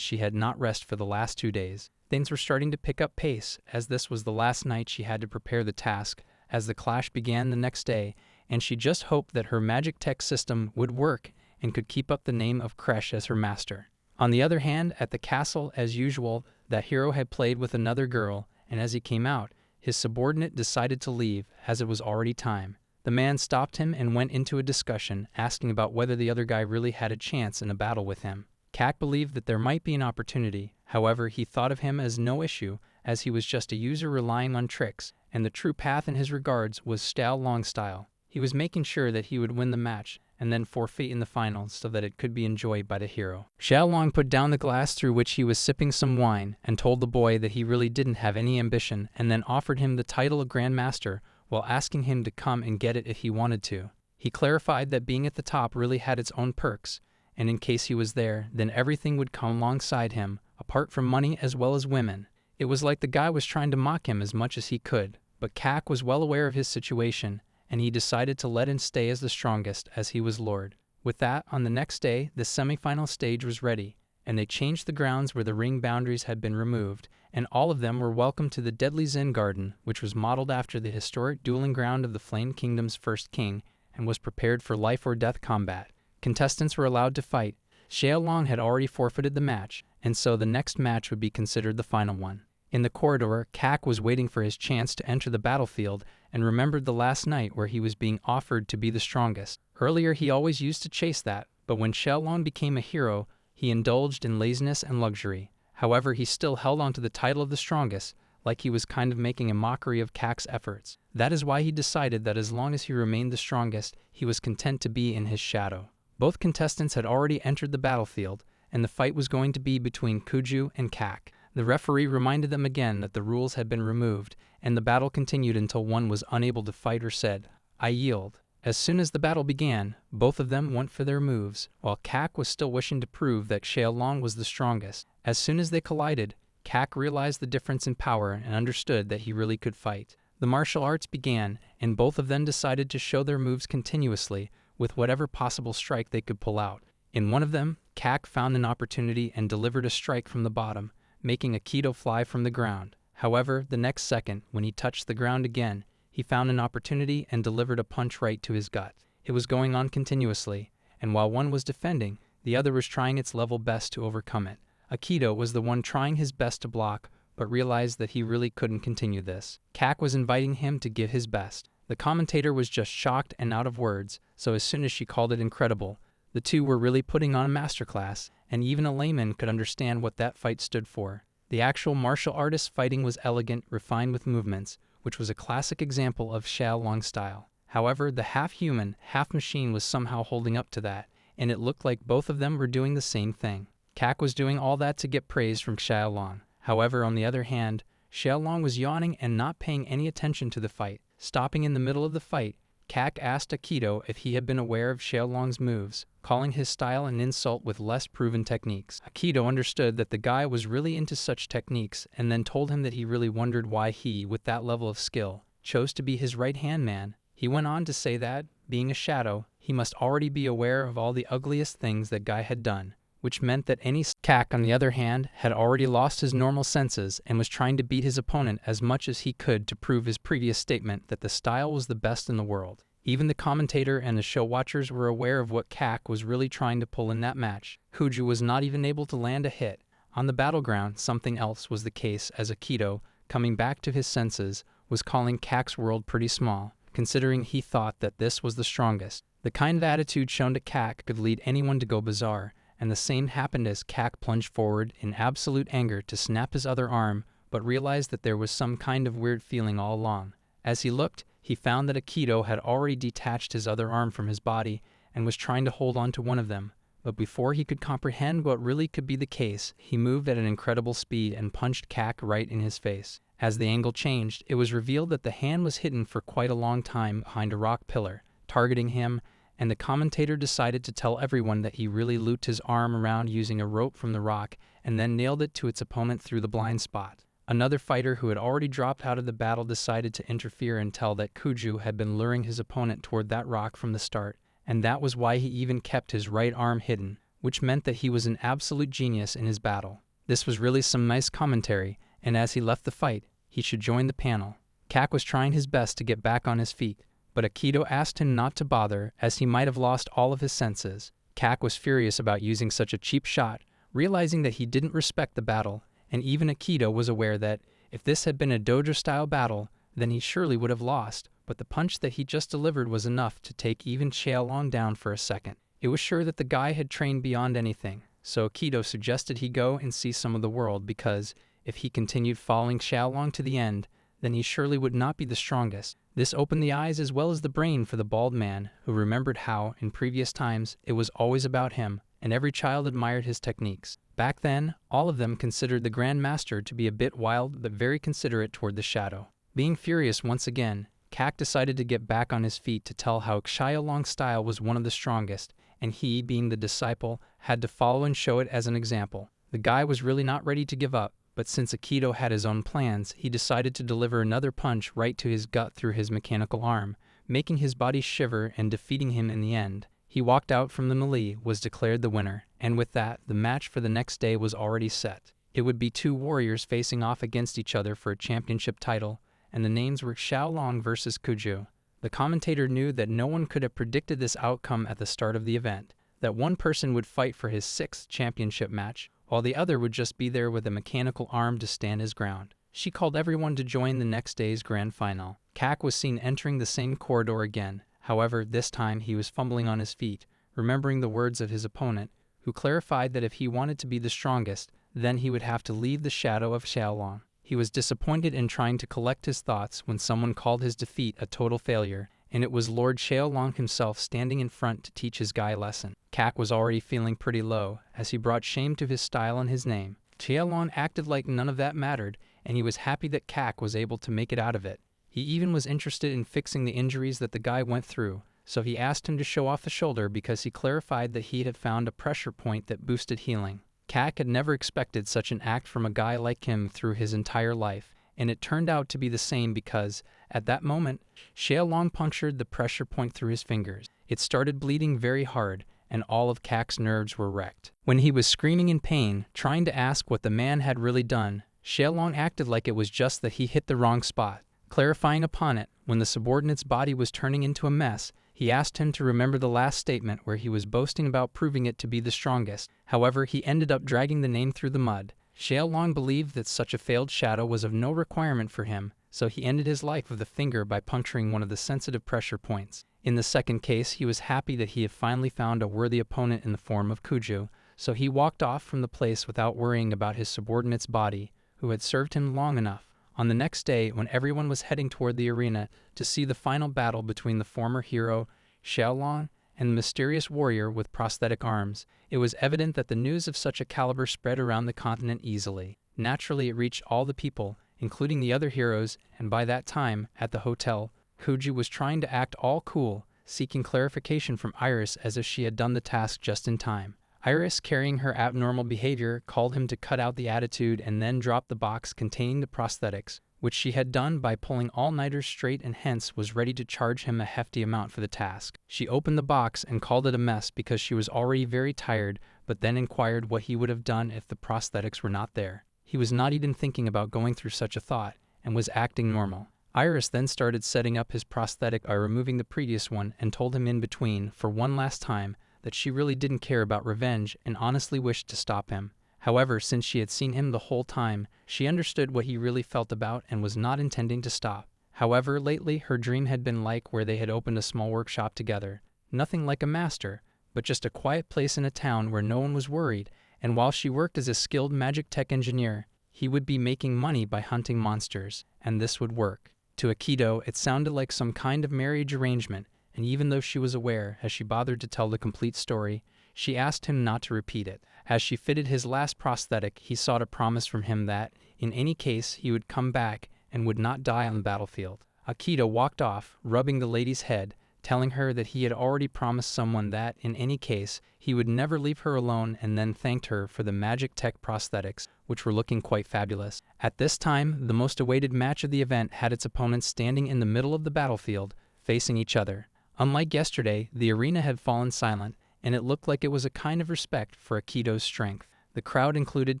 she had not rested for the last 2 days. Things were starting to pick up pace, as this was the last night she had to prepare the task, as the clash began the next day, and she just hoped that her magic tech system would work and could keep up the name of Kresh as her master. On the other hand, at the castle, as usual, that hero had played with another girl, and as he came out, his subordinate decided to leave, as it was already time. The man stopped him and went into a discussion, asking about whether the other guy really had a chance in a battle with him. Kak believed that there might be an opportunity, however he thought of him as no issue, as he was just a user relying on tricks, and the true path in his regards was Xiaolong style. He was making sure that he would win the match, and then forfeit in the final so that it could be enjoyed by the hero. Xiaolong put down the glass through which he was sipping some wine, and told the boy that he really didn't have any ambition, and then offered him the title of Grand Master, while asking him to come and get it if he wanted to. He clarified that being at the top really had its own perks, and in case he was there, then everything would come alongside him, apart from money as well as women. It was like the guy was trying to mock him as much as he could, but Kak was well aware of his situation, and he decided to let him stay as the strongest, as he was Lord. With that, on the next day, the semi-final stage was ready, and they changed the grounds where the ring boundaries had been removed, and all of them were welcome to the Deadly Zen Garden, which was modeled after the historic dueling ground of the Flame Kingdom's first king, and was prepared for life-or-death combat. Contestants were allowed to fight. Xiaolong had already forfeited the match, and so the next match would be considered the final one. In the corridor, Kak was waiting for his chance to enter the battlefield, and remembered the last night where he was being offered to be the strongest. Earlier he always used to chase that, but when Xiaolong became a hero, he indulged in laziness and luxury. However, he still held on to the title of the strongest, like he was kind of making a mockery of Kak's efforts. That is why he decided that as long as he remained the strongest, he was content to be in his shadow. Both contestants had already entered the battlefield, and the fight was going to be between Kuju and Kak. The referee reminded them again that the rules had been removed, and the battle continued until one was unable to fight or said, "I yield." As soon as the battle began, both of them went for their moves, while Kak was still wishing to prove that Xiaolong was the strongest. As soon as they collided, Kak realized the difference in power and understood that he really could fight. The martial arts began, and both of them decided to show their moves continuously, with whatever possible strike they could pull out. In one of them, Kak found an opportunity and delivered a strike from the bottom, making Aikido fly from the ground. However, the next second, when he touched the ground again, he found an opportunity and delivered a punch right to his gut. It was going on continuously, and while one was defending, the other was trying its level best to overcome it. Aikido was the one trying his best to block, but realized that he really couldn't continue this. Kak was inviting him to give his best. The commentator was just shocked and out of words, so as soon as she called it incredible, the two were really putting on a masterclass, and even a layman could understand what that fight stood for. The actual martial artist's fighting was elegant, refined with movements, which was a classic example of Xiaolong style. However, the half-human, half-machine was somehow holding up to that, and it looked like both of them were doing the same thing. Kak was doing all that to get praise from Xiaolong. However, on the other hand, Xiaolong was yawning and not paying any attention to the fight. Stopping in the middle of the fight, Kak asked Aikido if he had been aware of Xiaolong's moves, calling his style an insult with less proven techniques. Aikido understood that the guy was really into such techniques, and then told him that he really wondered why he, with that level of skill, chose to be his right-hand man. He went on to say that, being a shadow, he must already be aware of all the ugliest things that guy had done, which meant that any Kak, on the other hand, had already lost his normal senses and was trying to beat his opponent as much as he could to prove his previous statement that the style was the best in the world. Even the commentator and the show watchers were aware of what Kak was really trying to pull in that match. Kuju was not even able to land a hit. On the battleground, something else was the case, as Aikido, coming back to his senses, was calling Kak's world pretty small, considering he thought that this was the strongest. The kind of attitude shown to Kak could lead anyone to go bizarre, and the same happened as Kak plunged forward in absolute anger to snap his other arm, but realized that there was some kind of weird feeling all along. As he looked, he found that Aikido had already detached his other arm from his body and was trying to hold on to one of them, but before he could comprehend what really could be the case, he moved at an incredible speed and punched Kak right in his face. As the angle changed, it was revealed that the hand was hidden for quite a long time behind a rock pillar, targeting him, and the commentator decided to tell everyone that he really looped his arm around using a rope from the rock and then nailed it to its opponent through the blind spot. Another fighter who had already dropped out of the battle decided to interfere and tell that Kuju had been luring his opponent toward that rock from the start, and that was why he even kept his right arm hidden, which meant that he was an absolute genius in his battle. This was really some nice commentary, and as he left the fight, he should join the panel. Kak was trying his best to get back on his feet, but Aikido asked him not to bother as he might have lost all of his senses. Kak was furious about using such a cheap shot, realizing that he didn't respect the battle, and even Aikido was aware that if this had been a dojo-style battle, then he surely would have lost, but the punch that he just delivered was enough to take even Xiaolong down for a second. It was sure that the guy had trained beyond anything, so Aikido suggested he go and see some of the world because if he continued following Xiaolong to the end, then he surely would not be the strongest. This opened the eyes as well as the brain for the bald man, who remembered how, in previous times, it was always about him, and every child admired his techniques. Back then, all of them considered the Grand Master to be a bit wild but very considerate toward the shadow. Being furious once again, Kak decided to get back on his feet to tell how Xiaolong's style was one of the strongest, and he, being the disciple, had to follow and show it as an example. The guy was really not ready to give up, but since Aikido had his own plans, he decided to deliver another punch right to his gut through his mechanical arm, making his body shiver and defeating him in the end. He walked out from the melee, was declared the winner, and with that, the match for the next day was already set. It would be two warriors facing off against each other for a championship title, and the names were Xiaolong versus Kuju. The commentator knew that no one could have predicted this outcome at the start of the event, that one person would fight for his 6th championship match, while the other would just be there with a mechanical arm to stand his ground. She called everyone to join the next day's grand final. Kak was seen entering the same corridor again. However, this time he was fumbling on his feet, remembering the words of his opponent, who clarified that if he wanted to be the strongest, then he would have to leave the shadow of Xiaolong. He was disappointed in trying to collect his thoughts when someone called his defeat a total failure, and it was Lord Xiaolong himself standing in front to teach his guy a lesson. Kak was already feeling pretty low, as he brought shame to his style and his name. Xiaolong acted like none of that mattered, and he was happy that Kak was able to make it out of it. He even was interested in fixing the injuries that the guy went through, so he asked him to show off the shoulder because he clarified that he had found a pressure point that boosted healing. Kak had never expected such an act from a guy like him through his entire life, and it turned out to be the same because, at that moment, Xiaolong punctured the pressure point through his fingers. It started bleeding very hard, and all of Kak's nerves were wrecked. When he was screaming in pain, trying to ask what the man had really done, Xiaolong acted like it was just that he hit the wrong spot. Clarifying upon it, when the subordinate's body was turning into a mess, he asked him to remember the last statement where he was boasting about proving it to be the strongest. However, he ended up dragging the name through the mud. Xiaolong believed that such a failed shadow was of no requirement for him, so he ended his life with a finger by puncturing one of the sensitive pressure points. In the second case, he was happy that he had finally found a worthy opponent in the form of Kuju, so he walked off from the place without worrying about his subordinate's body, who had served him long enough. On the next day, when everyone was heading toward the arena to see the final battle between the former hero, Xiaolong, and the mysterious warrior with prosthetic arms, it was evident that the news of such a caliber spread around the continent easily. Naturally, it reached all the people, including the other heroes, and by that time, at the hotel, Kuju was trying to act all cool, seeking clarification from Iris as if she had done the task just in time. Iris, carrying her abnormal behavior, called him to cut out the attitude and then drop the box containing the prosthetics, which she had done by pulling all-nighters straight and hence was ready to charge him a hefty amount for the task. She opened the box and called it a mess because she was already very tired, but then inquired what he would have done if the prosthetics were not there. He was not even thinking about going through such a thought, and was acting normal. Iris then started setting up his prosthetic by removing the previous one and told him in between, for one last time, that she really didn't care about revenge and honestly wished to stop him. However, since she had seen him the whole time, she understood what he really felt about and was not intending to stop. However, lately her dream had been like where they had opened a small workshop together. Nothing like a master, but just a quiet place in a town where no one was worried, and while she worked as a skilled magic tech engineer, he would be making money by hunting monsters, and this would work. To Aikido, it sounded like some kind of marriage arrangement, and even though she was aware, as she bothered to tell the complete story, she asked him not to repeat it. As she fitted his last prosthetic, he sought a promise from him that, in any case, he would come back and would not die on the battlefield. Aikido walked off, rubbing the lady's head, telling her that he had already promised someone that, in any case, he would never leave her alone, and then thanked her for the magic tech prosthetics, which were looking quite fabulous. At this time, the most awaited match of the event had its opponents standing in the middle of the battlefield, facing each other. Unlike yesterday, the arena had fallen silent, and it looked like it was a kind of respect for Aikido's strength. The crowd included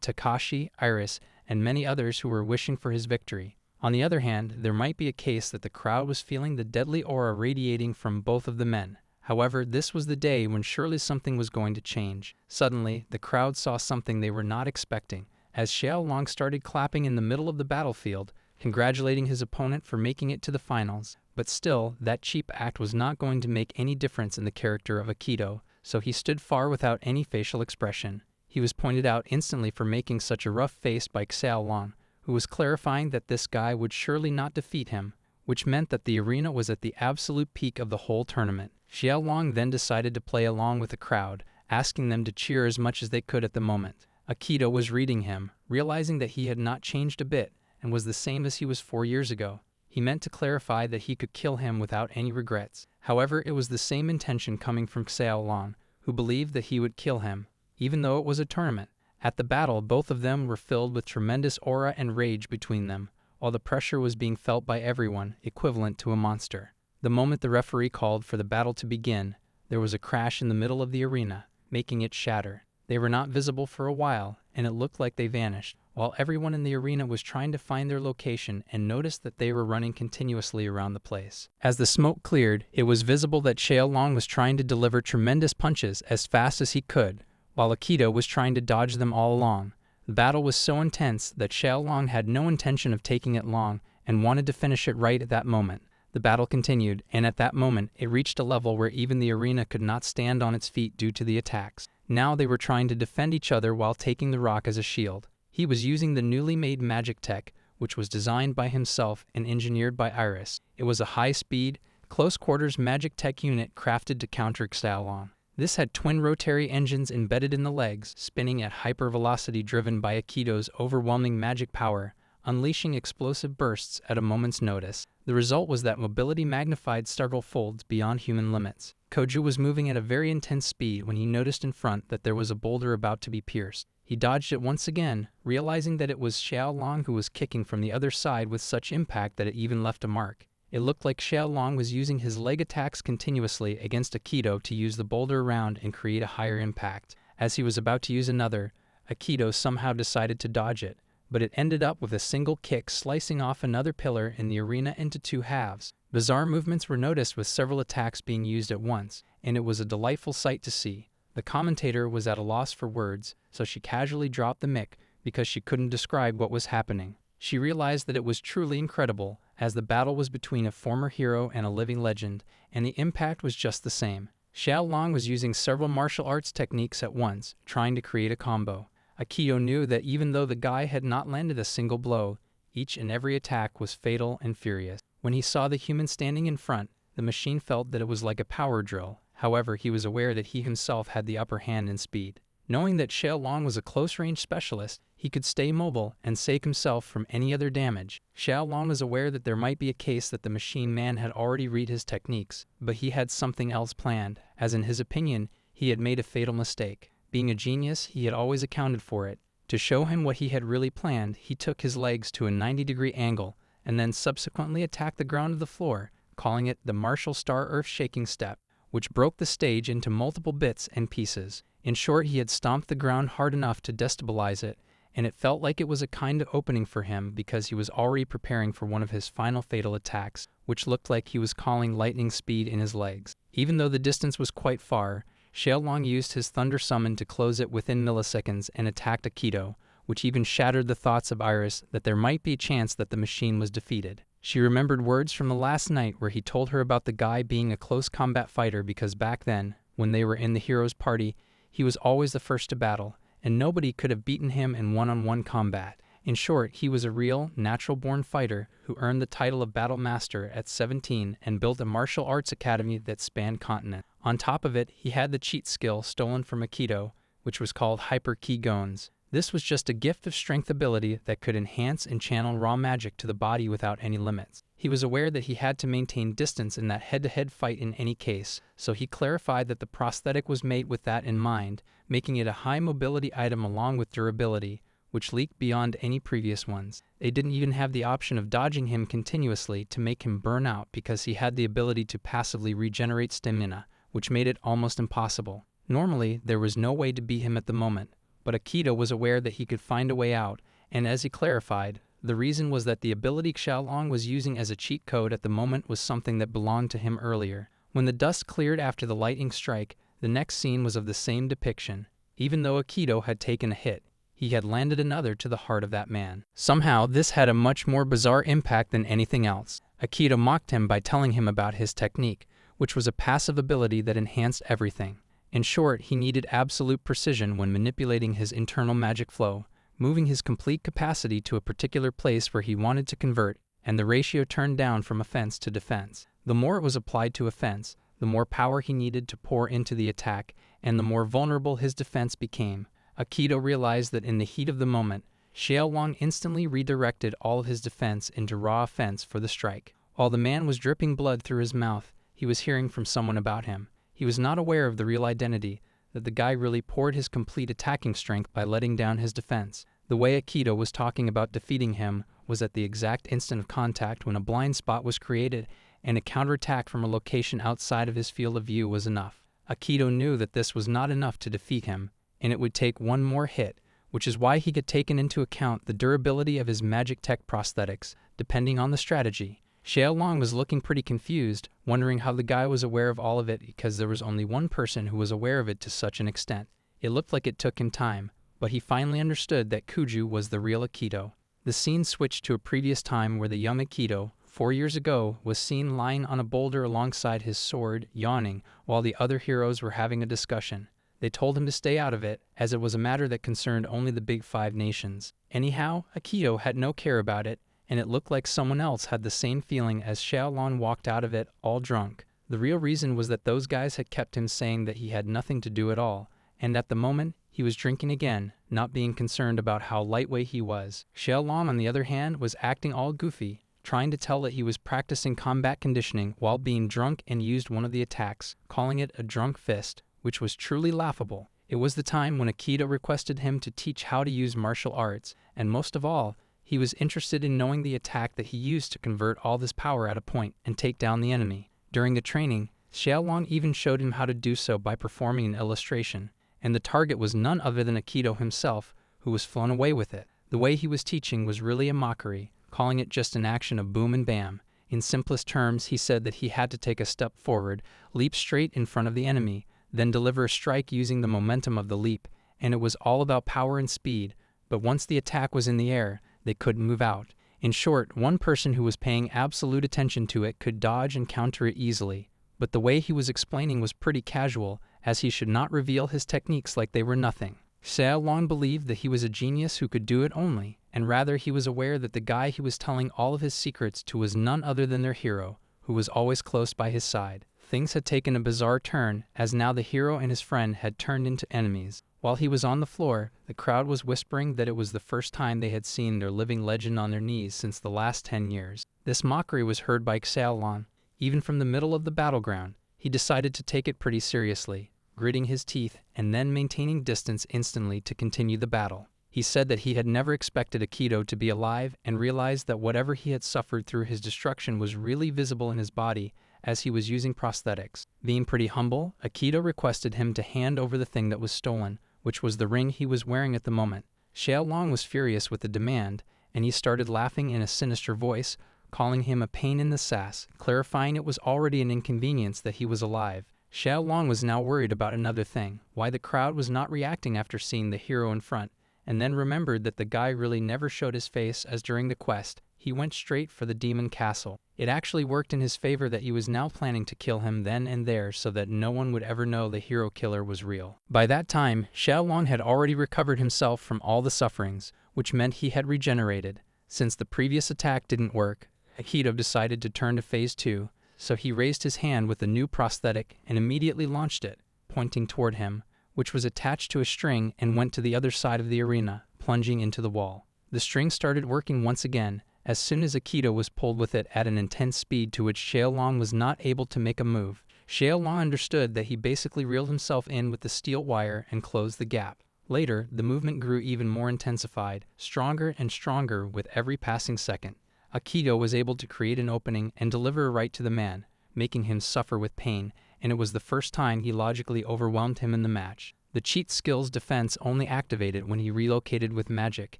Takashi, Iris, and many others who were wishing for his victory. On the other hand, there might be a case that the crowd was feeling the deadly aura radiating from both of the men. However, this was the day when surely something was going to change. Suddenly, the crowd saw something they were not expecting, as Xiao Long started clapping in the middle of the battlefield, congratulating his opponent for making it to the finals. But still, that cheap act was not going to make any difference in the character of Aikido, so he stood far without any facial expression. He was pointed out instantly for making such a rough face by Xiao Long, who was clarifying that this guy would surely not defeat him, which meant that the arena was at the absolute peak of the whole tournament. Xiao Long then decided to play along with the crowd, asking them to cheer as much as they could at the moment. Aikido was reading him, realizing that he had not changed a bit and was the same as he was 4 years ago. He meant to clarify that he could kill him without any regrets. However, it was the same intention coming from Xiao Long, who believed that he would kill him, even though it was a tournament. At the battle, both of them were filled with tremendous aura and rage between them, while the pressure was being felt by everyone, equivalent to a monster. The moment the referee called for the battle to begin, there was a crash in the middle of the arena, making it shatter. They were not visible for a while, and it looked like they vanished, while everyone in the arena was trying to find their location and noticed that they were running continuously around the place. As the smoke cleared, it was visible that Xiao Long was trying to deliver tremendous punches as fast as he could, while Aikido was trying to dodge them all along. The battle was so intense that Xiao Long had no intention of taking it long and wanted to finish it right at that moment. The battle continued, and at that moment, it reached a level where even the arena could not stand on its feet due to the attacks. Now they were trying to defend each other while taking the rock as a shield. He was using the newly made magic tech, which was designed by himself and engineered by Iris. It was a high-speed, close-quarters magic tech unit crafted to counter Xiao Long. This had twin rotary engines embedded in the legs, spinning at hypervelocity driven by Aikido's overwhelming magic power, unleashing explosive bursts at a moment's notice. The result was that mobility magnified several folds beyond human limits. Koju was moving at a very intense speed when he noticed in front that there was a boulder about to be pierced. He dodged it once again, realizing that it was Xiao Long who was kicking from the other side with such impact that it even left a mark. It looked like Xiao Long was using his leg attacks continuously against Aikido to use the boulder around and create a higher impact. As he was about to use another, Aikido somehow decided to dodge it, but it ended up with a single kick slicing off another pillar in the arena into two halves. Bizarre movements were noticed with several attacks being used at once, and it was a delightful sight to see. The commentator was at a loss for words, so she casually dropped the mic because she couldn't describe what was happening. She realized that it was truly incredible, as the battle was between a former hero and a living legend, and the impact was just the same. Xiao Long was using several martial arts techniques at once, trying to create a combo. Aikido knew that even though the guy had not landed a single blow, each and every attack was fatal and furious. When he saw the human standing in front, the machine felt that it was like a power drill. However, he was aware that he himself had the upper hand in speed. Knowing that Xiao Long was a close-range specialist, he could stay mobile and save himself from any other damage. Xiao Long was aware that there might be a case that the machine man had already read his techniques, but he had something else planned, as in his opinion, he had made a fatal mistake. Being a genius, he had always accounted for it. To show him what he had really planned, he took his legs to a 90-degree angle, and then subsequently attacked the ground of the floor, calling it the martial star earth-shaking step, which broke the stage into multiple bits and pieces. In short, he had stomped the ground hard enough to destabilize it, and it felt like it was a kind of opening for him because he was already preparing for one of his final fatal attacks, which looked like he was calling lightning speed in his legs. Even though the distance was quite far, Xiao Long used his Thunder Summon to close it within milliseconds and attacked Aikido, which even shattered the thoughts of Iris that there might be a chance that the machine was defeated. She remembered words from the last night where he told her about the guy being a close combat fighter because back then, when they were in the hero's party, he was always the first to battle, and nobody could have beaten him in one-on-one combat. In short, he was a real, natural-born fighter who earned the title of Battle Master at 17 and built a martial arts academy that spanned continents. On top of it, he had the cheat skill stolen from Aikido, which was called Hyper Ki Gones. This was just a gift of strength ability that could enhance and channel raw magic to the body without any limits. He was aware that he had to maintain distance in that head-to-head fight in any case, so he clarified that the prosthetic was made with that in mind, making it a high-mobility item along with durability, which leaked beyond any previous ones. They didn't even have the option of dodging him continuously to make him burn out because he had the ability to passively regenerate stamina, which made it almost impossible. Normally, there was no way to beat him at the moment, but Akito was aware that he could find a way out, and as he clarified, the reason was that the ability Xiaolong was using as a cheat code at the moment was something that belonged to him earlier. When the dust cleared after the lightning strike, the next scene was of the same depiction. Even though Akito had taken a hit, he had landed another to the heart of that man. Somehow, this had a much more bizarre impact than anything else. Akito mocked him by telling him about his technique, which was a passive ability that enhanced everything. In short, he needed absolute precision when manipulating his internal magic flow, moving his complete capacity to a particular place where he wanted to convert, and the ratio turned down from offense to defense. The more it was applied to offense, the more power he needed to pour into the attack, and the more vulnerable his defense became. Akito realized that in the heat of the moment, Xiaolong instantly redirected all of his defense into raw offense for the strike. While the man was dripping blood through his mouth, he was hearing from someone about him. He was not aware of the real identity, that the guy really poured his complete attacking strength by letting down his defense. The way Akito was talking about defeating him was at the exact instant of contact when a blind spot was created and a counterattack from a location outside of his field of view was enough. Akito knew that this was not enough to defeat him, and it would take one more hit, which is why he had taken into account the durability of his magic tech prosthetics, depending on the strategy. Xiaolong was looking pretty confused, wondering how the guy was aware of all of it because there was only one person who was aware of it to such an extent. It looked like it took him time, but he finally understood that Kuju was the real Akito. The scene switched to a previous time where the young Akito, 4 years ago, was seen lying on a boulder alongside his sword, yawning, while the other heroes were having a discussion. They told him to stay out of it, as it was a matter that concerned only the Big Five nations. Anyhow, Akito had no care about it, and it looked like someone else had the same feeling as Xiaolong walked out of it, all drunk. The real reason was that those guys had kept him saying that he had nothing to do at all, and at the moment, he was drinking again, not being concerned about how lightweight he was. Xiaolong, on the other hand, was acting all goofy, trying to tell that he was practicing combat conditioning while being drunk and used one of the attacks, calling it a drunk fist, which was truly laughable. It was the time when Akito requested him to teach how to use martial arts, and most of all, he was interested in knowing the attack that he used to convert all this power at a point and take down the enemy. During the training, Xiaolong even showed him how to do so by performing an illustration, and the target was none other than Akito himself, who was flown away with it. The way he was teaching was really a mockery, calling it just an action of boom and bam. In simplest terms, he said that he had to take a step forward, leap straight in front of the enemy, then deliver a strike using the momentum of the leap, and it was all about power and speed, but once the attack was in the air, they couldn't move out. In short, one person who was paying absolute attention to it could dodge and counter it easily, but the way he was explaining was pretty casual, as he should not reveal his techniques like they were nothing. Xiaolong believed that he was a genius who could do it only, and rather he was aware that the guy he was telling all of his secrets to was none other than their hero, who was always close by his side. Things had taken a bizarre turn, as now the hero and his friend had turned into enemies. While he was on the floor, the crowd was whispering that it was the first time they had seen their living legend on their knees since the last 10 years. This mockery was heard by Xiaolong. Even from the middle of the battleground, he decided to take it pretty seriously, gritting his teeth and then maintaining distance instantly to continue the battle. He said that he had never expected Akito to be alive and realized that whatever he had suffered through his destruction was really visible in his body as he was using prosthetics. Being pretty humble, Akito requested him to hand over the thing that was stolen, which was the ring he was wearing at the moment. Xiaolong was furious with the demand, and he started laughing in a sinister voice, calling him a pain in the sass, clarifying it was already an inconvenience that he was alive. Xiaolong was now worried about another thing, why the crowd was not reacting after seeing the hero in front, and then remembered that the guy really never showed his face, as during the quest, he went straight for the demon castle. It actually worked in his favor that he was now planning to kill him then and there so that no one would ever know the hero killer was real. By that time, Xiaolong had already recovered himself from all the sufferings, which meant he had regenerated. Since the previous attack didn't work, Akito decided to turn to phase 2, so he raised his hand with the new prosthetic and immediately launched it, pointing toward him, which was attached to a string and went to the other side of the arena, plunging into the wall. The string started working once again, as soon as Akito was pulled with it at an intense speed to which Xiaolong was not able to make a move. Xiaolong understood that he basically reeled himself in with the steel wire and closed the gap. Later, the movement grew even more intensified, stronger and stronger with every passing second. Akito was able to create an opening and deliver a right to the man, making him suffer with pain, and it was the first time he logically overwhelmed him in the match. The cheat skill's defense only activated when he relocated with magic,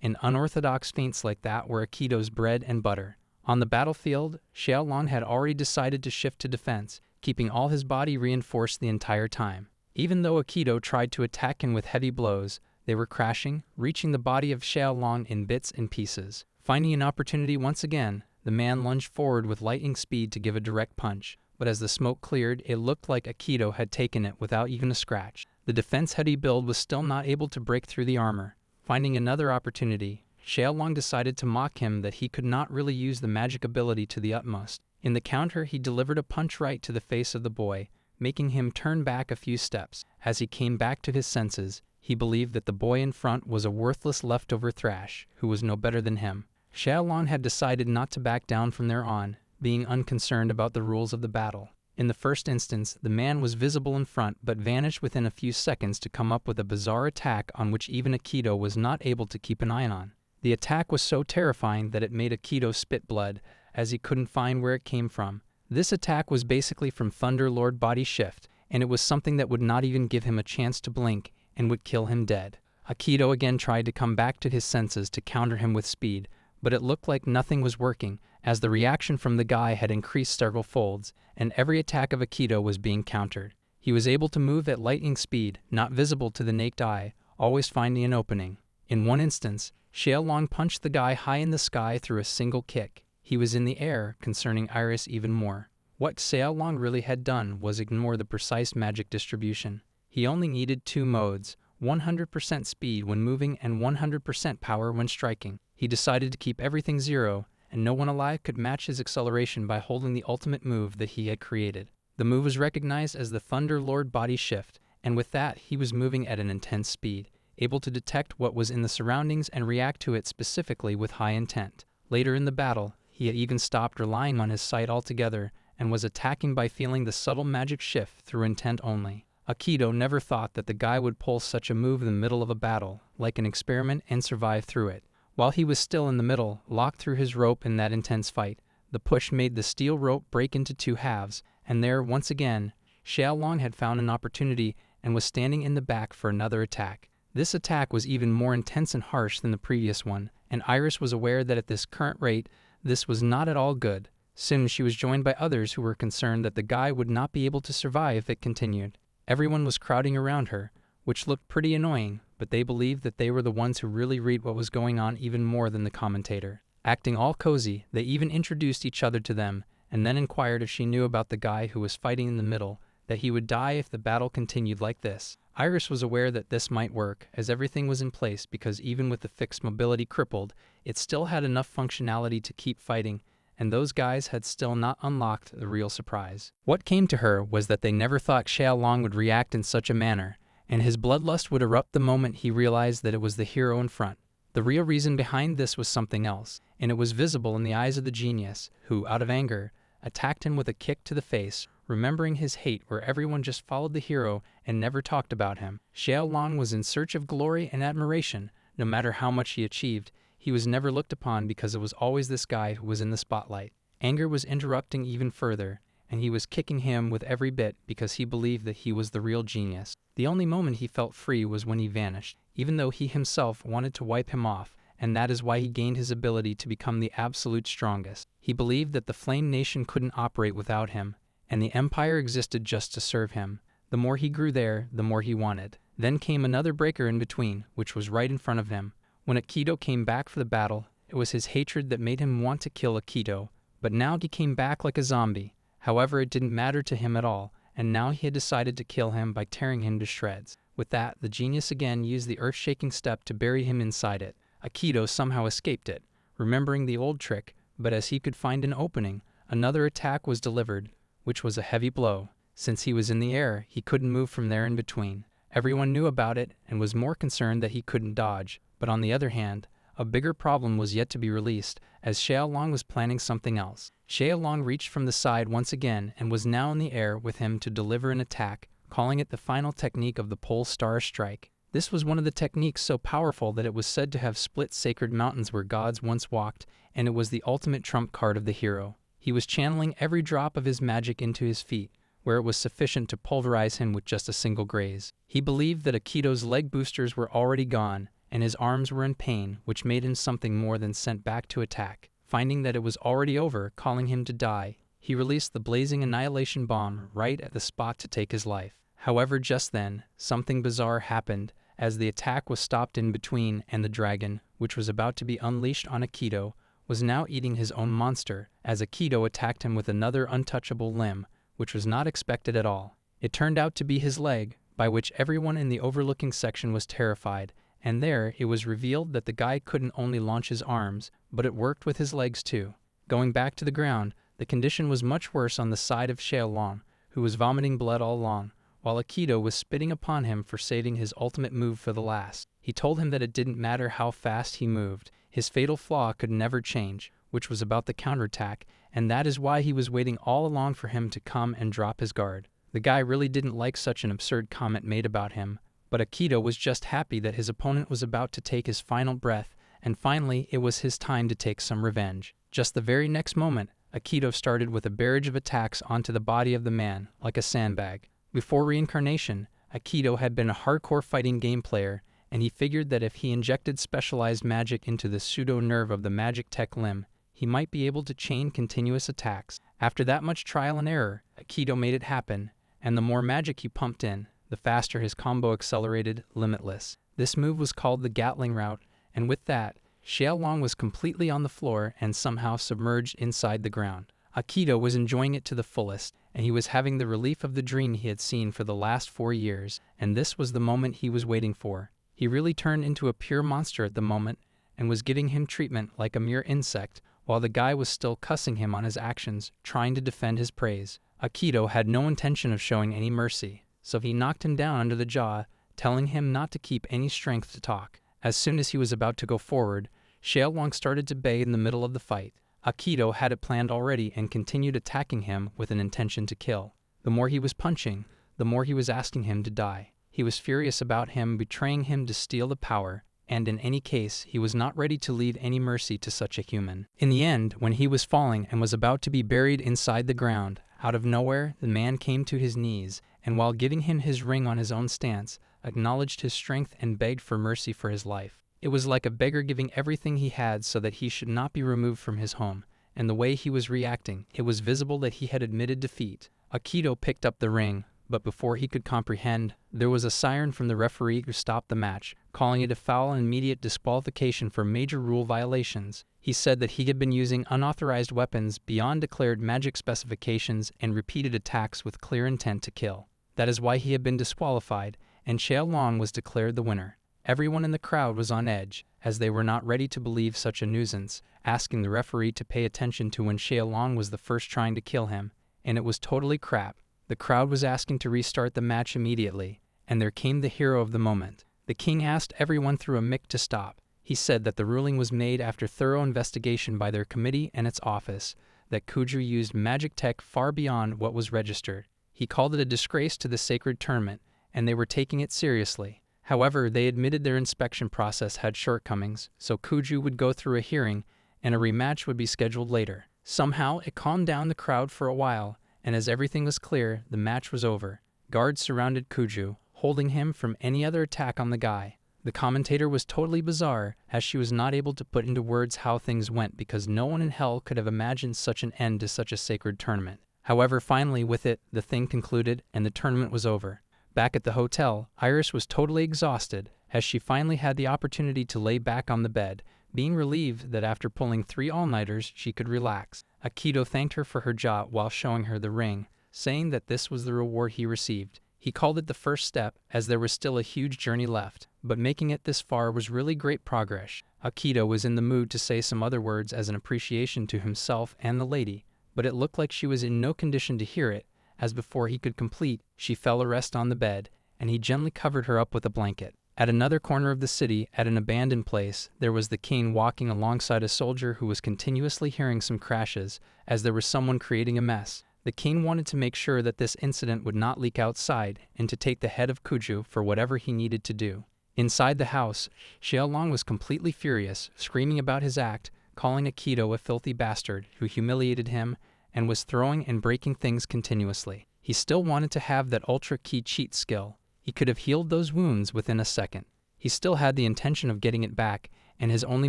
and unorthodox feints like that were Akito's bread and butter. On the battlefield, Xiaolong had already decided to shift to defense, keeping all his body reinforced the entire time. Even though Akito tried to attack him with heavy blows, they were crashing, reaching the body of Xiaolong in bits and pieces. Finding an opportunity once again, the man lunged forward with lightning speed to give a direct punch, but as the smoke cleared, it looked like Akito had taken it without even a scratch. The defense-heavy build was still not able to break through the armor. Finding another opportunity, Xiaolong decided to mock him that he could not really use the magic ability to the utmost. In the counter, he delivered a punch right to the face of the boy, making him turn back a few steps. As he came back to his senses, he believed that the boy in front was a worthless leftover thrash, who was no better than him. Xiaolong had decided not to back down from there on, being unconcerned about the rules of the battle. In the first instance, the man was visible in front but vanished within a few seconds to come up with a bizarre attack on which even Akito was not able to keep an eye on. The attack was so terrifying that it made Akito spit blood, as he couldn't find where it came from. This attack was basically from Thunder Lord Body Shift, and it was something that would not even give him a chance to blink and would kill him dead. Akito again tried to come back to his senses to counter him with speed, but it looked like nothing was working, as the reaction from the guy had increased several folds, and every attack of Akito was being countered. He was able to move at lightning speed, not visible to the naked eye, always finding an opening. In one instance, Xiaolong punched the guy high in the sky through a single kick. He was in the air, concerning Iris even more. What Xiaolong really had done was ignore the precise magic distribution. He only needed two modes, 100% speed when moving and 100% power when striking. He decided to keep everything zero, and no one alive could match his acceleration by holding the ultimate move that he had created. The move was recognized as the Thunder Lord Body Shift, and with that he was moving at an intense speed, able to detect what was in the surroundings and react to it specifically with high intent. Later in the battle, he had even stopped relying on his sight altogether and was attacking by feeling the subtle magic shift through intent only. Akito never thought that the guy would pull such a move in the middle of a battle, like an experiment, and survive through it. While he was still in the middle, locked through his rope in that intense fight, the push made the steel rope break into two halves, and there, once again, Xiaolong had found an opportunity and was standing in the back for another attack. This attack was even more intense and harsh than the previous one, and Iris was aware that at this current rate, this was not at all good. Soon she was joined by others who were concerned that the guy would not be able to survive if it continued. Everyone was crowding around her, which looked pretty annoying, but they believed that they were the ones who really read what was going on even more than the commentator. Acting all cozy, they even introduced each other to them, and then inquired if she knew about the guy who was fighting in the middle, that he would die if the battle continued like this. Iris was aware that this might work, as everything was in place because even with the fixed mobility crippled, it still had enough functionality to keep fighting, and those guys had still not unlocked the real surprise. What came to her was that they never thought Xiaolong would react in such a manner, and his bloodlust would erupt the moment he realized that it was the hero in front. The real reason behind this was something else, and it was visible in the eyes of the genius, who, out of anger, attacked him with a kick to the face, remembering his hate where everyone just followed the hero and never talked about him. Xiaolong was in search of glory and admiration. No matter how much he achieved, he was never looked upon because it was always this guy who was in the spotlight. Anger was interrupting even further, and he was kicking him with every bit because he believed that he was the real genius. The only moment he felt free was when he vanished, even though he himself wanted to wipe him off, and that is why he gained his ability to become the absolute strongest. He believed that the Flame Nation couldn't operate without him, and the Empire existed just to serve him. The more he grew there, the more he wanted. Then came another breaker in between, which was right in front of him. When Akito came back for the battle, it was his hatred that made him want to kill Akito, but now he came back like a zombie. However, it didn't matter to him at all, and now he had decided to kill him by tearing him to shreds. With that, the genius again used the earth-shaking step to bury him inside it. Akito somehow escaped it, remembering the old trick, but as he could find an opening, another attack was delivered, which was a heavy blow. Since he was in the air, he couldn't move from there in between. Everyone knew about it and was more concerned that he couldn't dodge, but on the other hand, a bigger problem was yet to be released, as Xiaolong was planning something else. Xiaolong reached from the side once again and was now in the air with him to deliver an attack, calling it the final technique of the Pole Star Strike. This was one of the techniques so powerful that it was said to have split sacred mountains where gods once walked, and it was the ultimate trump card of the hero. He was channeling every drop of his magic into his feet, where it was sufficient to pulverize him with just a single graze. He believed that Akido's leg boosters were already gone, and his arms were in pain, which made him something more than sent back to attack. Finding that it was already over, calling him to die, he released the blazing annihilation bomb right at the spot to take his life. However, just then, something bizarre happened, as the attack was stopped in between, and the dragon, which was about to be unleashed on Akido, was now eating his own monster, as Akido attacked him with another untouchable limb, which was not expected at all. It turned out to be his leg, by which everyone in the overlooking section was terrified, and there it was revealed that the guy couldn't only launch his arms, but it worked with his legs too. Going back to the ground, the condition was much worse on the side of Xiaolong, who was vomiting blood all along, while Akido was spitting upon him for saving his ultimate move for the last. He told him that it didn't matter how fast he moved, his fatal flaw could never change, which was about the counterattack, and that is why he was waiting all along for him to come and drop his guard. The guy really didn't like such an absurd comment made about him, but Akido was just happy that his opponent was about to take his final breath, and finally it was his time to take some revenge. Just the very next moment, Akido started with a barrage of attacks onto the body of the man, like a sandbag. Before reincarnation, Akido had been a hardcore fighting game player, and he figured that if he injected specialized magic into the pseudo-nerve of the magic tech limb, he might be able to chain continuous attacks. After that much trial and error, Akido made it happen, and the more magic he pumped in, the faster his combo accelerated, limitless. This move was called the Gatling route, and with that, Xiaolong was completely on the floor and somehow submerged inside the ground. Akido was enjoying it to the fullest, and he was having the relief of the dream he had seen for the last 4 years, and this was the moment he was waiting for. He really turned into a pure monster at the moment, and was giving him treatment like a mere insect, while the guy was still cussing him on his actions, trying to defend his praise. Akido had no intention of showing any mercy, so he knocked him down under the jaw, telling him not to keep any strength to talk. As soon as he was about to go forward, Xiaolong started to bay in the middle of the fight. Akido had it planned already and continued attacking him with an intention to kill. The more he was punching, the more he was asking him to die. He was furious about him betraying him to steal the power, and in any case, he was not ready to leave any mercy to such a human. In the end, when he was falling and was about to be buried inside the ground, out of nowhere, the man came to his knees, and while giving him his ring on his own stance, acknowledged his strength and begged for mercy for his life. It was like a beggar giving everything he had so that he should not be removed from his home, and the way he was reacting, it was visible that he had admitted defeat. Akido picked up the ring, but before he could comprehend, there was a siren from the referee who stopped the match, calling it a foul and immediate disqualification for major rule violations. He said that he had been using unauthorized weapons beyond declared magic specifications and repeated attacks with clear intent to kill. That is why he had been disqualified, and Xiaolong was declared the winner. Everyone in the crowd was on edge, as they were not ready to believe such a nuisance, asking the referee to pay attention to when Xiaolong was the first trying to kill him, and it was totally crap. The crowd was asking to restart the match immediately, and there came the hero of the moment. The king asked everyone through a mic to stop. He said that the ruling was made after thorough investigation by their committee and its office, that Kuju used magic tech far beyond what was registered. He called it a disgrace to the sacred tournament, and they were taking it seriously. However, they admitted their inspection process had shortcomings, so Kuju would go through a hearing, and a rematch would be scheduled later. Somehow, it calmed down the crowd for a while, and as everything was clear, the match was over. Guards surrounded Kuju, holding him from any other attack on the guy. The commentator was totally bizarre, as she was not able to put into words how things went because no one in hell could have imagined such an end to such a sacred tournament. However, finally with it, the thing concluded, and the tournament was over. Back at the hotel, Iris was totally exhausted, as she finally had the opportunity to lay back on the bed, being relieved that after pulling 3 all-nighters, she could relax. Akido thanked her for her job while showing her the ring, saying that this was the reward he received. He called it the first step, as there was still a huge journey left, but making it this far was really great progress. Akido was in the mood to say some other words as an appreciation to himself and the lady, but it looked like she was in no condition to hear it, as before he could complete, she fell arrest on the bed, and he gently covered her up with a blanket. At another corner of the city, at an abandoned place, there was the king walking alongside a soldier who was continuously hearing some crashes, as there was someone creating a mess. The king wanted to make sure that this incident would not leak outside, and to take the head of Kuju for whatever he needed to do. Inside the house, Xiaolong was completely furious, screaming about his act, calling Aikido a filthy bastard who humiliated him and was throwing and breaking things continuously. He still wanted to have that ultra key cheat skill. He could have healed those wounds within a second. He still had the intention of getting it back, and his only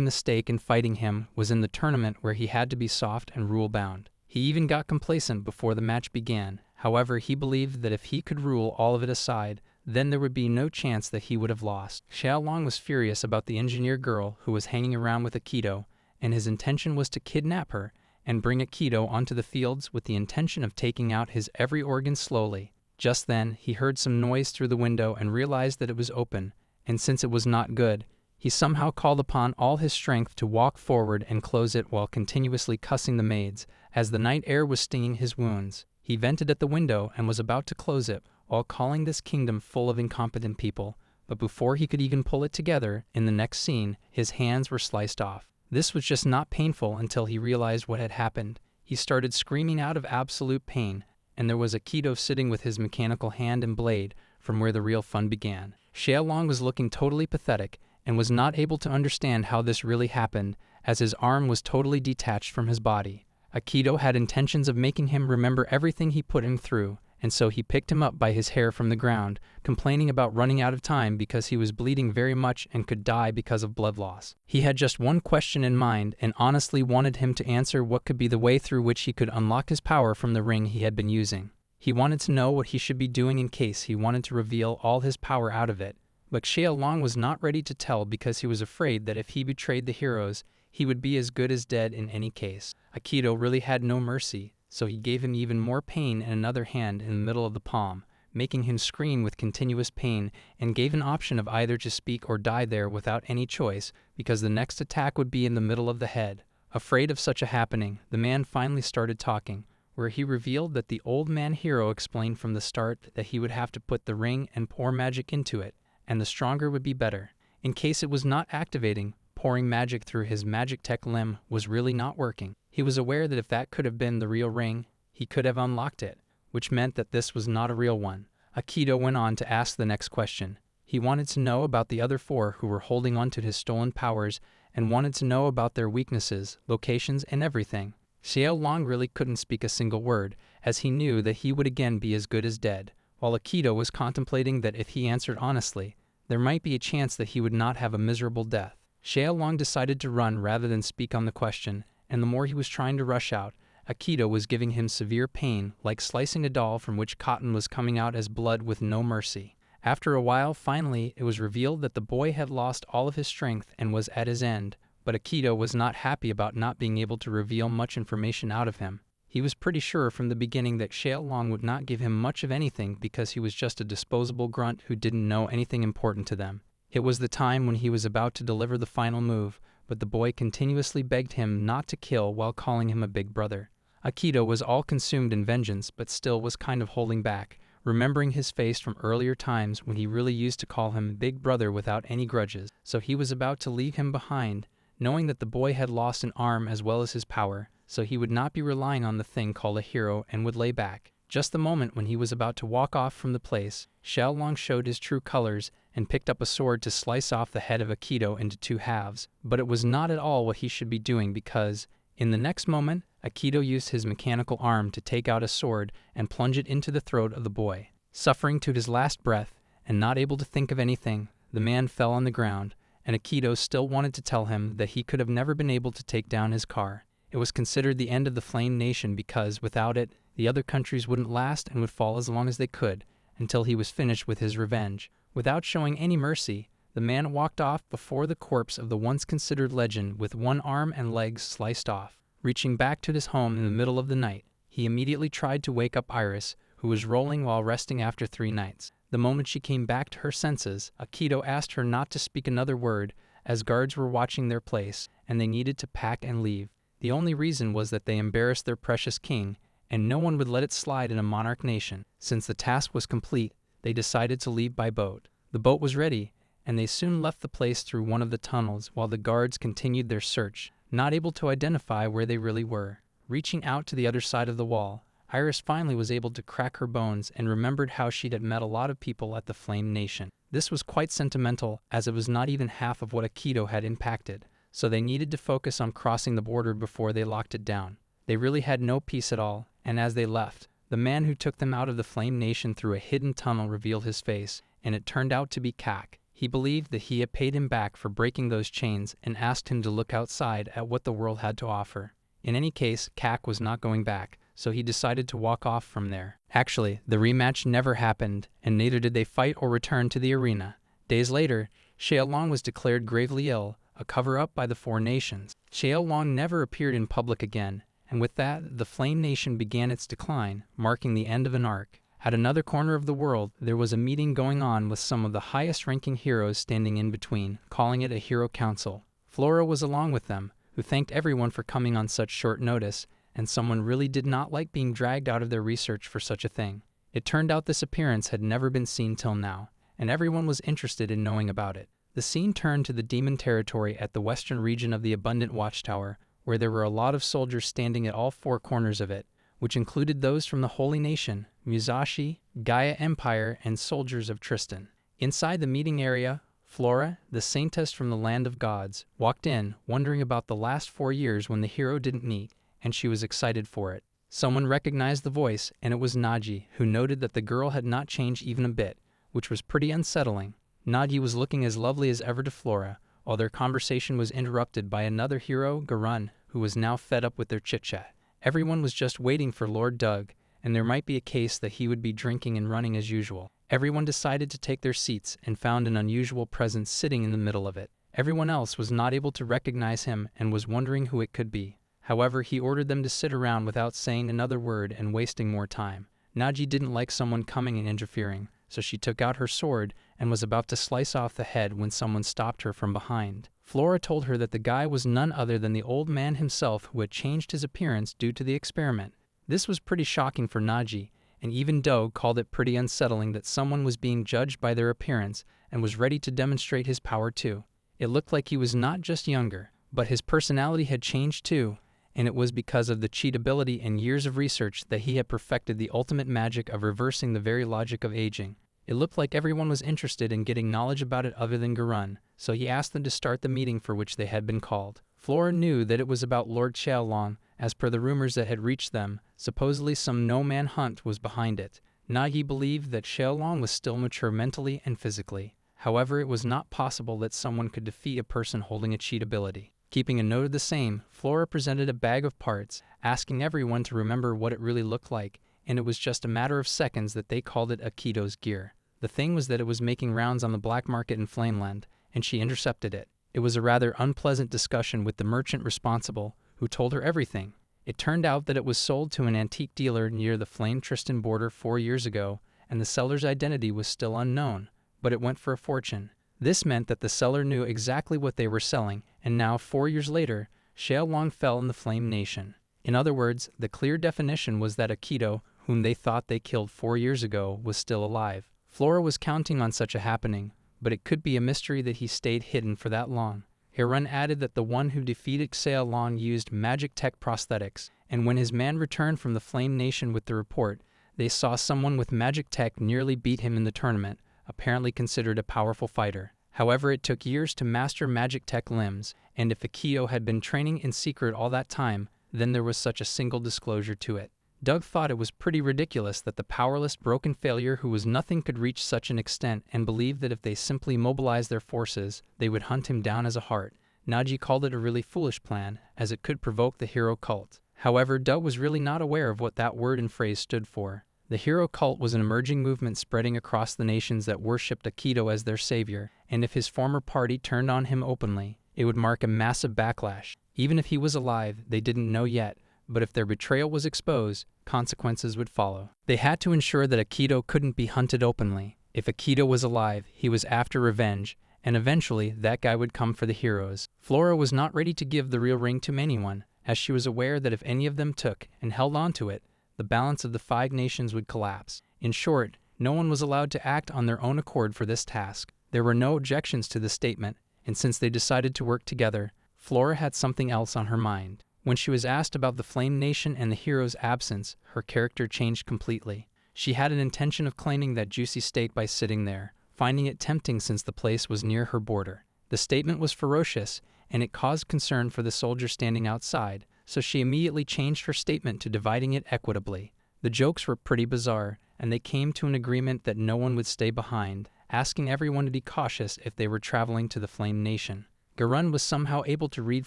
mistake in fighting him was in the tournament where he had to be soft and rule-bound. He even got complacent before the match began. However, he believed that if he could rule all of it aside, then there would be no chance that he would have lost. Xiaolong was furious about the engineer girl who was hanging around with Aikido, and his intention was to kidnap her and bring Aikido onto the fields with the intention of taking out his every organ slowly. Just then, he heard some noise through the window and realized that it was open, and since it was not good, he somehow called upon all his strength to walk forward and close it while continuously cussing the maids, as the night air was stinging his wounds. He vented at the window and was about to close it, while calling this kingdom full of incompetent people, but before he could even pull it together, in the next scene, his hands were sliced off. This was just not painful until he realized what had happened. He started screaming out of absolute pain, and there was Aikido sitting with his mechanical hand and blade from where the real fun began. Xiaolong was looking totally pathetic and was not able to understand how this really happened, as his arm was totally detached from his body. Aikido had intentions of making him remember everything he put him through, and so he picked him up by his hair from the ground, complaining about running out of time because he was bleeding very much and could die because of blood loss. He had just one question in mind and honestly wanted him to answer what could be the way through which he could unlock his power from the ring he had been using. He wanted to know what he should be doing in case he wanted to reveal all his power out of it, but Xiaolong was not ready to tell because he was afraid that if he betrayed the heroes, he would be as good as dead in any case. Aikido really had no mercy, so he gave him even more pain and another hand in the middle of the palm, making him scream with continuous pain, and gave an option of either to speak or die there without any choice, because the next attack would be in the middle of the head. Afraid of such a happening, the man finally started talking, where he revealed that the old man hero explained from the start that he would have to put the ring and pour magic into it, and the stronger would be better. In case it was not activating, pouring magic through his magic tech limb was really not working. He was aware that if that could have been the real ring, he could have unlocked it, which meant that this was not a real one. Aikido went on to ask the next question. He wanted to know about the other four who were holding on to his stolen powers and wanted to know about their weaknesses, locations, and everything. Xiaolong really couldn't speak a single word, as he knew that he would again be as good as dead, while Aikido was contemplating that if he answered honestly, there might be a chance that he would not have a miserable death. Xiaolong decided to run rather than speak on the question, and the more he was trying to rush out, Aikido was giving him severe pain, like slicing a doll from which cotton was coming out as blood with no mercy. After a while, finally, it was revealed that the boy had lost all of his strength and was at his end, but Aikido was not happy about not being able to reveal much information out of him. He was pretty sure from the beginning that Xiaolong would not give him much of anything because he was just a disposable grunt who didn't know anything important to them. It was the time when he was about to deliver the final move, but the boy continuously begged him not to kill while calling him a big brother. Aikido was all consumed in vengeance, but still was kind of holding back, remembering his face from earlier times when he really used to call him big brother without any grudges. So he was about to leave him behind, knowing that the boy had lost an arm as well as his power, so he would not be relying on the thing called a hero and would lay back. Just the moment when he was about to walk off from the place, Xiaolong showed his true colors and picked up a sword to slice off the head of Aikido into two halves, but it was not at all what he should be doing because, in the next moment, Aikido used his mechanical arm to take out a sword and plunge it into the throat of the boy. Suffering to his last breath and not able to think of anything, the man fell on the ground, and Aikido still wanted to tell him that he could have never been able to take down his car. It was considered the end of the Flame Nation because, without it, the other countries wouldn't last and would fall as long as they could, until he was finished with his revenge. Without showing any mercy, the man walked off before the corpse of the once considered legend with one arm and legs sliced off. Reaching back to his home in the middle of the night, he immediately tried to wake up Iris, who was rolling while resting after 3 nights. The moment she came back to her senses, Aikido asked her not to speak another word, as guards were watching their place, and they needed to pack and leave. The only reason was that they embarrassed their precious king, and no one would let it slide in a monarch nation. Since the task was complete, they decided to leave by boat. The boat was ready, and they soon left the place through one of the tunnels while the guards continued their search, not able to identify where they really were. Reaching out to the other side of the wall, Iris finally was able to crack her bones and remembered how she'd met a lot of people at the Flame Nation. This was quite sentimental, as it was not even half of what Akito had impacted, so they needed to focus on crossing the border before they locked it down. They really had no peace at all, and as they left, the man who took them out of the Flame Nation through a hidden tunnel revealed his face, and it turned out to be Kak. He believed that he had paid him back for breaking those chains and asked him to look outside at what the world had to offer. In any case, Kak was not going back, so he decided to walk off from there. Actually, the rematch never happened, and neither did they fight or return to the arena. Days later, Xiaolong was declared gravely ill, a cover-up by the Four Nations. Xiaolong never appeared in public again, and with that, the Flame Nation began its decline, marking the end of an arc. At another corner of the world, there was a meeting going on with some of the highest-ranking heroes standing in between, calling it a hero council. Flora was along with them, who thanked everyone for coming on such short notice, and someone really did not like being dragged out of their research for such a thing. It turned out this appearance had never been seen till now, and everyone was interested in knowing about it. The scene turned to the demon territory at the western region of the Abundant Watchtower, where there were a lot of soldiers standing at all four corners of it, which included those from the Holy Nation, Musashi, Gaia Empire, and soldiers of Tristan. Inside the meeting area, Flora, the saintess from the land of gods, walked in, wondering about the last 4 years when the hero didn't meet, and she was excited for it. Someone recognized the voice, and it was Naji, who noted that the girl had not changed even a bit, which was pretty unsettling. Naji was looking as lovely as ever to Flora, while their conversation was interrupted by another hero, Garun, who was now fed up with their chit-chat. Everyone was just waiting for Lord Doug, and there might be a case that he would be drinking and running as usual. Everyone decided to take their seats and found an unusual presence sitting in the middle of it. Everyone else was not able to recognize him and was wondering who it could be. However, he ordered them to sit around without saying another word and wasting more time. Naji didn't like someone coming and interfering, so she took out her sword and was about to slice off the head when someone stopped her from behind. Flora told her that the guy was none other than the old man himself who had changed his appearance due to the experiment. This was pretty shocking for Naji, and even Doe called it pretty unsettling that someone was being judged by their appearance and was ready to demonstrate his power too. It looked like he was not just younger, but his personality had changed too, and it was because of the cheat ability and years of research that he had perfected the ultimate magic of reversing the very logic of aging. It looked like everyone was interested in getting knowledge about it other than Garun, so he asked them to start the meeting for which they had been called. Flora knew that it was about Lord Xiaolong, as per the rumors that had reached them. Supposedly some no-man hunt was behind it. Nagi believed that Xiaolong was still mature mentally and physically. However, it was not possible that someone could defeat a person holding a cheat ability. Keeping a note of the same, Flora presented a bag of parts, asking everyone to remember what it really looked like, and it was just a matter of seconds that they called it Akito's gear. The thing was that it was making rounds on the black market in Flameland, and she intercepted it. It was a rather unpleasant discussion with the merchant responsible, who told her everything. It turned out that it was sold to an antique dealer near the Flame Tristan border 4 years ago, and the seller's identity was still unknown, but it went for a fortune. This meant that the seller knew exactly what they were selling, and now, 4 years later, Xiaolong fell in the Flame Nation. In other words, the clear definition was that Akito, whom they thought they killed 4 years ago, was still alive. Flora was counting on such a happening, but it could be a mystery that he stayed hidden for that long. Harun added that the one who defeated Xiaolong used magic tech prosthetics, and when his man returned from the Flame Nation with the report, they saw someone with magic tech nearly beat him in the tournament, apparently considered a powerful fighter. However, it took years to master magic tech limbs, and if Akio had been training in secret all that time, then there was such a single disclosure to it. Doug thought it was pretty ridiculous that the powerless, broken failure who was nothing could reach such an extent, and believed that if they simply mobilized their forces, they would hunt him down as a heart. Naji called it a really foolish plan, as it could provoke the hero cult. However, Doug was really not aware of what that word and phrase stood for. The hero cult was an emerging movement spreading across the nations that worshipped Akito as their savior, and if his former party turned on him openly, it would mark a massive backlash. Even if he was alive, they didn't know yet, but if their betrayal was exposed, consequences would follow. They had to ensure that Akito couldn't be hunted openly. If Akito was alive, he was after revenge, and eventually that guy would come for the heroes. Flora was not ready to give the real ring to anyone, as she was aware that if any of them took and held on to it, the balance of the 5 nations would collapse. In short, No one was allowed to act on their own accord for this task. There were no objections to this statement, and since they decided to work together, Flora had something else on her mind. When she was asked about the Flame Nation and the hero's absence, her character changed completely. She had an intention of claiming that juicy state by sitting there, finding it tempting since the place was near her border. The statement was ferocious, and it caused concern for the soldier standing outside, so she immediately changed her statement to dividing it equitably. The jokes were pretty bizarre, and they came to an agreement that no one would stay behind, asking everyone to be cautious if they were traveling to the Flame Nation. Garun was somehow able to read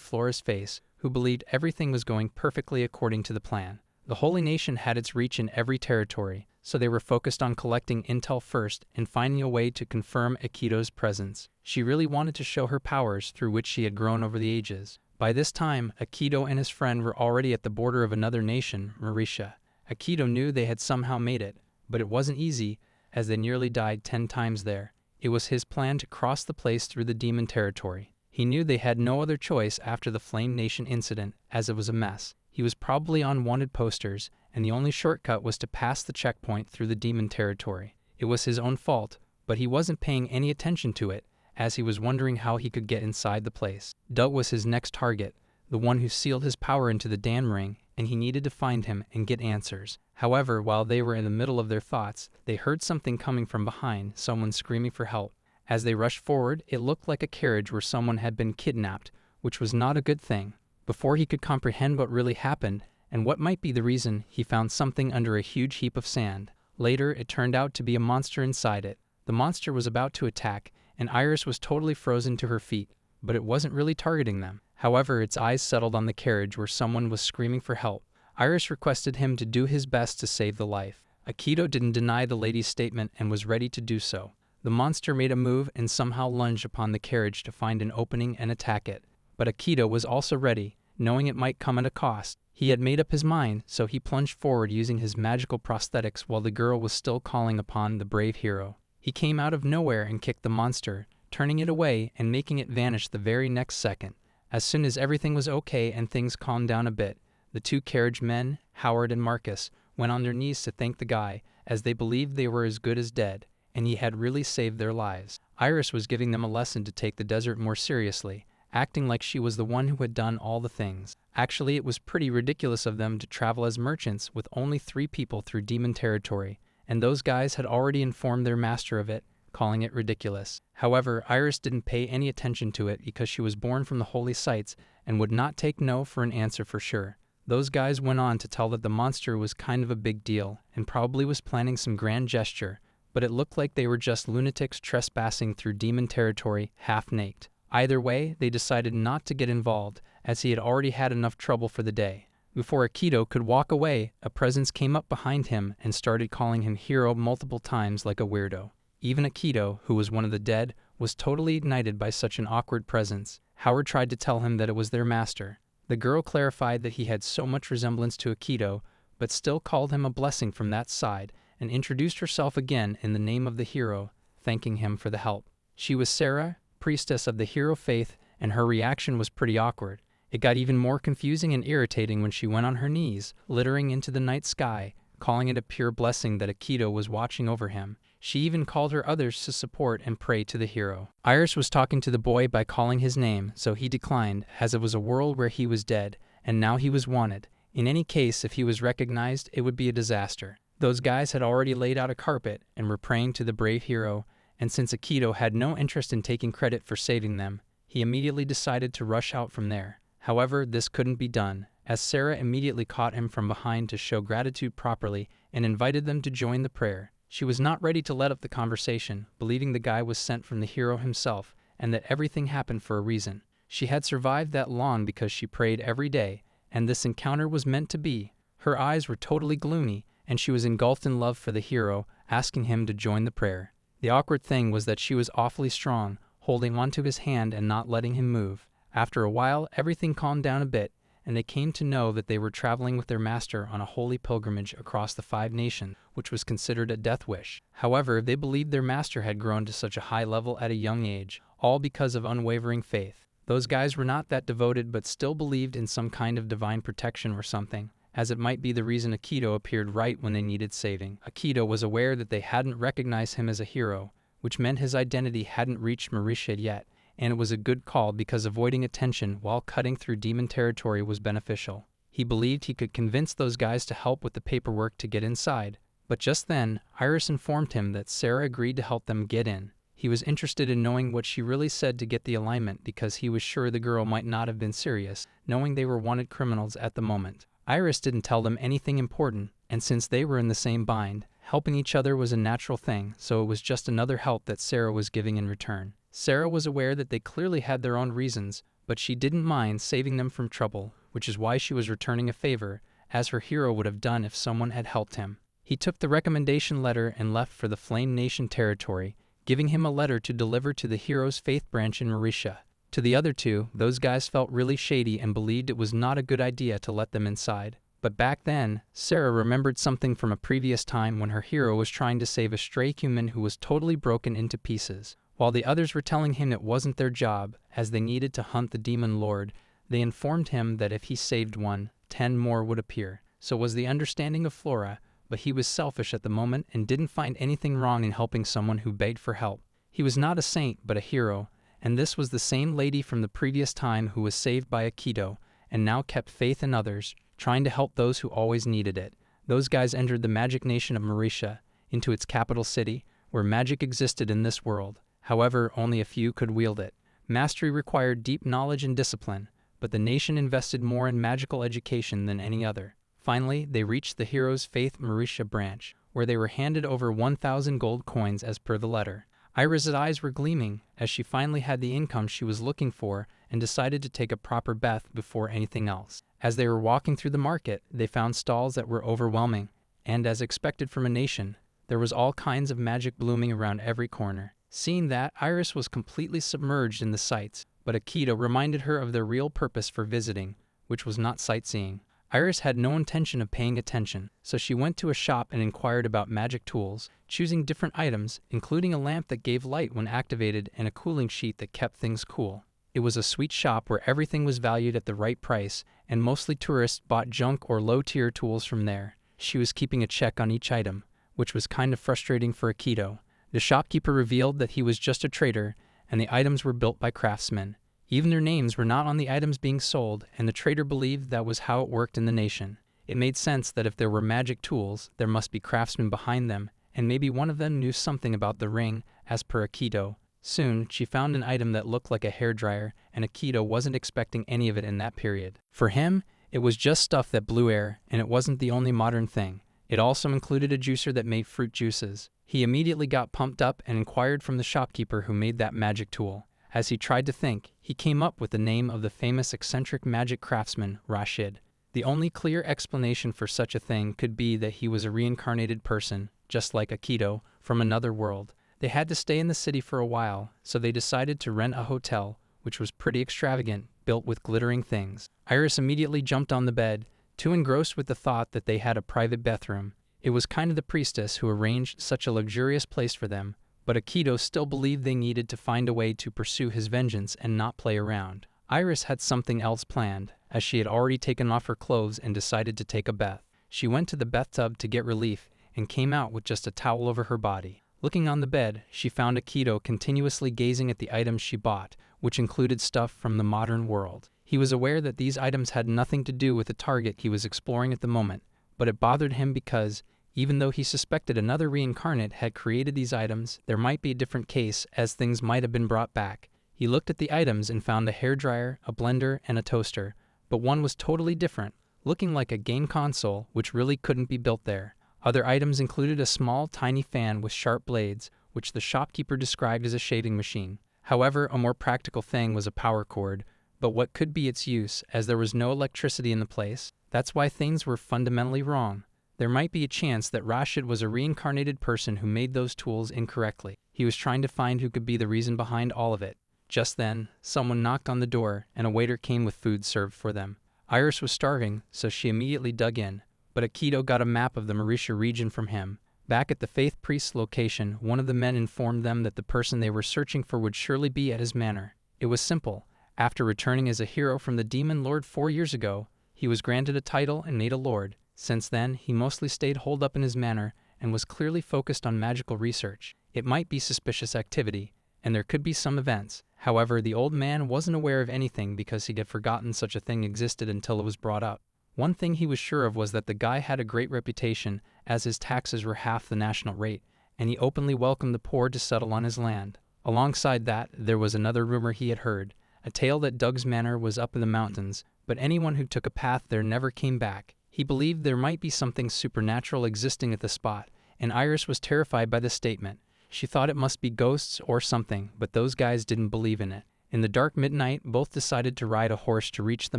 Flora's face, who believed everything was going perfectly according to the plan. The Holy Nation had its reach in every territory, so they were focused on collecting intel first and finding a way to confirm Akito's presence. She really wanted to show her powers through which she had grown over the ages. By this time, Akito and his friend were already at the border of another nation, Marisha. Akito knew they had somehow made it, but it wasn't easy, as they nearly died 10 times there. It was his plan to cross the place through the demon territory. He knew they had no other choice after the Flame Nation incident, as it was a mess. He was probably on wanted posters, and the only shortcut was to pass the checkpoint through the demon territory. It was his own fault, but he wasn't paying any attention to it, as he was wondering how he could get inside the place. Dut was his next target, the one who sealed his power into the Dan ring, and he needed to find him and get answers. However, while they were in the middle of their thoughts, they heard something coming from behind, someone screaming for help. As they rushed forward, it looked like a carriage where someone had been kidnapped, which was not a good thing. Before he could comprehend what really happened, and what might be the reason, he found something under a huge heap of sand. Later, it turned out to be a monster inside it. The monster was about to attack, and Iris was totally frozen to her feet, but it wasn't really targeting them. However, its eyes settled on the carriage where someone was screaming for help. Iris requested him to do his best to save the life. Akito didn't deny the lady's statement and was ready to do so. The monster made a move and somehow lunged upon the carriage to find an opening and attack it. But Akito was also ready, knowing it might come at a cost. He had made up his mind, so he plunged forward using his magical prosthetics while the girl was still calling upon the brave hero. He came out of nowhere and kicked the monster, turning it away and making it vanish the very next second. As soon as everything was okay and things calmed down a bit, the 2 carriage men, Howard and Marcus, went on their knees to thank the guy, as they believed they were as good as dead, and he had really saved their lives. Iris was giving them a lesson to take the desert more seriously, acting like she was the one who had done all the things. Actually, it was pretty ridiculous of them to travel as merchants with only 3 people through demon territory, and those guys had already informed their master of it, calling it ridiculous. However, Iris didn't pay any attention to it because she was born from the holy sites and would not take no for an answer for sure. Those guys went on to tell that the monster was kind of a big deal and probably was planning some grand gesture, but it looked like they were just lunatics trespassing through demon territory half-naked. Either way, they decided not to get involved, as he had already had enough trouble for the day. Before Akito could walk away, a presence came up behind him and started calling him hero multiple times like a weirdo. Even Akito, who was one of the dead, was totally ignited by such an awkward presence. Howard tried to tell him that it was their master. The girl clarified that he had so much resemblance to Akito, but still called him a blessing from that side, and introduced herself again in the name of the hero, thanking him for the help. She was Sarah, priestess of the hero faith, and her reaction was pretty awkward. It got even more confusing and irritating when she went on her knees, littering into the night sky, calling it a pure blessing that Akito was watching over him. She even called her others to support and pray to the hero. Iris was talking to the boy by calling his name, so he declined, as it was a world where he was dead, and now he was wanted. In any case, if he was recognized, it would be a disaster. Those guys had already laid out a carpet and were praying to the brave hero, and since Akito had no interest in taking credit for saving them, he immediately decided to rush out from there. However, this couldn't be done, as Sarah immediately caught him from behind to show gratitude properly and invited them to join the prayer. She was not ready to let up the conversation, believing the guy was sent from the hero himself and that everything happened for a reason. She had survived that long because she prayed every day, and this encounter was meant to be. Her eyes were totally gloomy, and she was engulfed in love for the hero, asking him to join the prayer. The awkward thing was that she was awfully strong, holding onto his hand and not letting him move. After a while, everything calmed down a bit, and they came to know that they were traveling with their master on a holy pilgrimage across the 5 nations, which was considered a death wish. However, they believed their master had grown to such a high level at a young age, all because of unwavering faith. Those guys were not that devoted but still believed in some kind of divine protection or something, as it might be the reason Akito appeared right when they needed saving. Akito was aware that they hadn't recognized him as a hero, which meant his identity hadn't reached Marisha yet, and it was a good call because avoiding attention while cutting through demon territory was beneficial. He believed he could convince those guys to help with the paperwork to get inside, but just then, Iris informed him that Sarah agreed to help them get in. He was interested in knowing what she really said to get the alignment because he was sure the girl might not have been serious, knowing they were wanted criminals at the moment. Iris didn't tell them anything important, and since they were in the same bind, helping each other was a natural thing, so it was just another help that Sarah was giving in return. Sarah was aware that they clearly had their own reasons, but she didn't mind saving them from trouble, which is why she was returning a favor, as her hero would have done if someone had helped him. He took the recommendation letter and left for the Flame Nation territory, giving him a letter to deliver to the hero's faith branch in Marisha. To the other two, those guys felt really shady and believed it was not a good idea to let them inside. But back then, Sarah remembered something from a previous time when her hero was trying to save a stray human who was totally broken into pieces. While the others were telling him it wasn't their job, as they needed to hunt the demon lord, they informed him that if he saved one, 10 more would appear. So was the understanding of Flora, but he was selfish at the moment and didn't find anything wrong in helping someone who begged for help. He was not a saint but a hero, and this was the same lady from the previous time who was saved by Akito, and now kept faith in others, trying to help those who always needed it. Those guys entered the magic nation of Marisha, into its capital city, where magic existed in this world. However, only a few could wield it. Mastery required deep knowledge and discipline, but the nation invested more in magical education than any other. Finally, they reached the hero's faith Marisha branch, where they were handed over 1,000 gold coins as per the letter. Iris' eyes were gleaming as she finally had the income she was looking for and decided to take a proper bath before anything else. As they were walking through the market, they found stalls that were overwhelming, and as expected from a nation, there was all kinds of magic blooming around every corner. Seeing that, Iris was completely submerged in the sights, but Akito reminded her of their real purpose for visiting, which was not sightseeing. Iris had no intention of paying attention, so she went to a shop and inquired about magic tools, choosing different items, including a lamp that gave light when activated and a cooling sheet that kept things cool. It was a sweet shop where everything was valued at the right price, and mostly tourists bought junk or low-tier tools from there. She was keeping a check on each item, which was kind of frustrating for Akito. The shopkeeper revealed that he was just a trader, and the items were built by craftsmen. Even their names were not on the items being sold, and the trader believed that was how it worked in the nation. It made sense that if there were magic tools, there must be craftsmen behind them, and maybe one of them knew something about the ring, as per Akito. Soon, she found an item that looked like a hairdryer, and Akito wasn't expecting any of it in that period. For him, it was just stuff that blew air, and it wasn't the only modern thing. It also included a juicer that made fruit juices. He immediately got pumped up and inquired from the shopkeeper who made that magic tool. As he tried to think, he came up with the name of the famous eccentric magic craftsman, Rashid. The only clear explanation for such a thing could be that he was a reincarnated person, just like Akito, from another world. They had to stay in the city for a while, so they decided to rent a hotel, which was pretty extravagant, built with glittering things. Iris immediately jumped on the bed, too engrossed with the thought that they had a private bathroom. It was kind of the priestess who arranged such a luxurious place for them, but Akito still believed they needed to find a way to pursue his vengeance and not play around. Iris had something else planned, as she had already taken off her clothes and decided to take a bath. She went to the bathtub to get relief and came out with just a towel over her body. Looking on the bed, she found Akito continuously gazing at the items she bought, which included stuff from the modern world. He was aware that these items had nothing to do with the target he was exploring at the moment, but it bothered him because, even though he suspected another reincarnate had created these items, there might be a different case as things might have been brought back. He looked at the items and found a hairdryer, a blender, and a toaster, but one was totally different, looking like a game console which really couldn't be built there. Other items included a small, tiny fan with sharp blades, which the shopkeeper described as a shaving machine. However, a more practical thing was a power cord, but what could be its use, as there was no electricity in the place? That's why things were fundamentally wrong. There might be a chance that Rashid was a reincarnated person who made those tools incorrectly. He was trying to find who could be the reason behind all of it. Just then, someone knocked on the door, and a waiter came with food served for them. Iris was starving, so she immediately dug in, but Akito got a map of the Marisha region from him. Back at the Faith Priest's location, one of the men informed them that the person they were searching for would surely be at his manor. It was simple. After returning as a hero from the Demon Lord 4 years ago, He was granted a title and made a lord. Since then, he mostly stayed holed up in his manor and was clearly focused on magical research. It might be suspicious activity, and there could be some events. However, the old man wasn't aware of anything because he had forgotten such a thing existed until it was brought up. One thing he was sure of was that the guy had a great reputation, as his taxes were half the national rate, and he openly welcomed the poor to settle on his land. Alongside that, there was another rumor he had heard, a tale that Doug's manor was up in the mountains, but anyone who took a path there never came back. He believed there might be something supernatural existing at the spot, and Iris was terrified by the statement. She thought it must be ghosts or something, but those guys didn't believe in it. In the dark midnight, both decided to ride a horse to reach the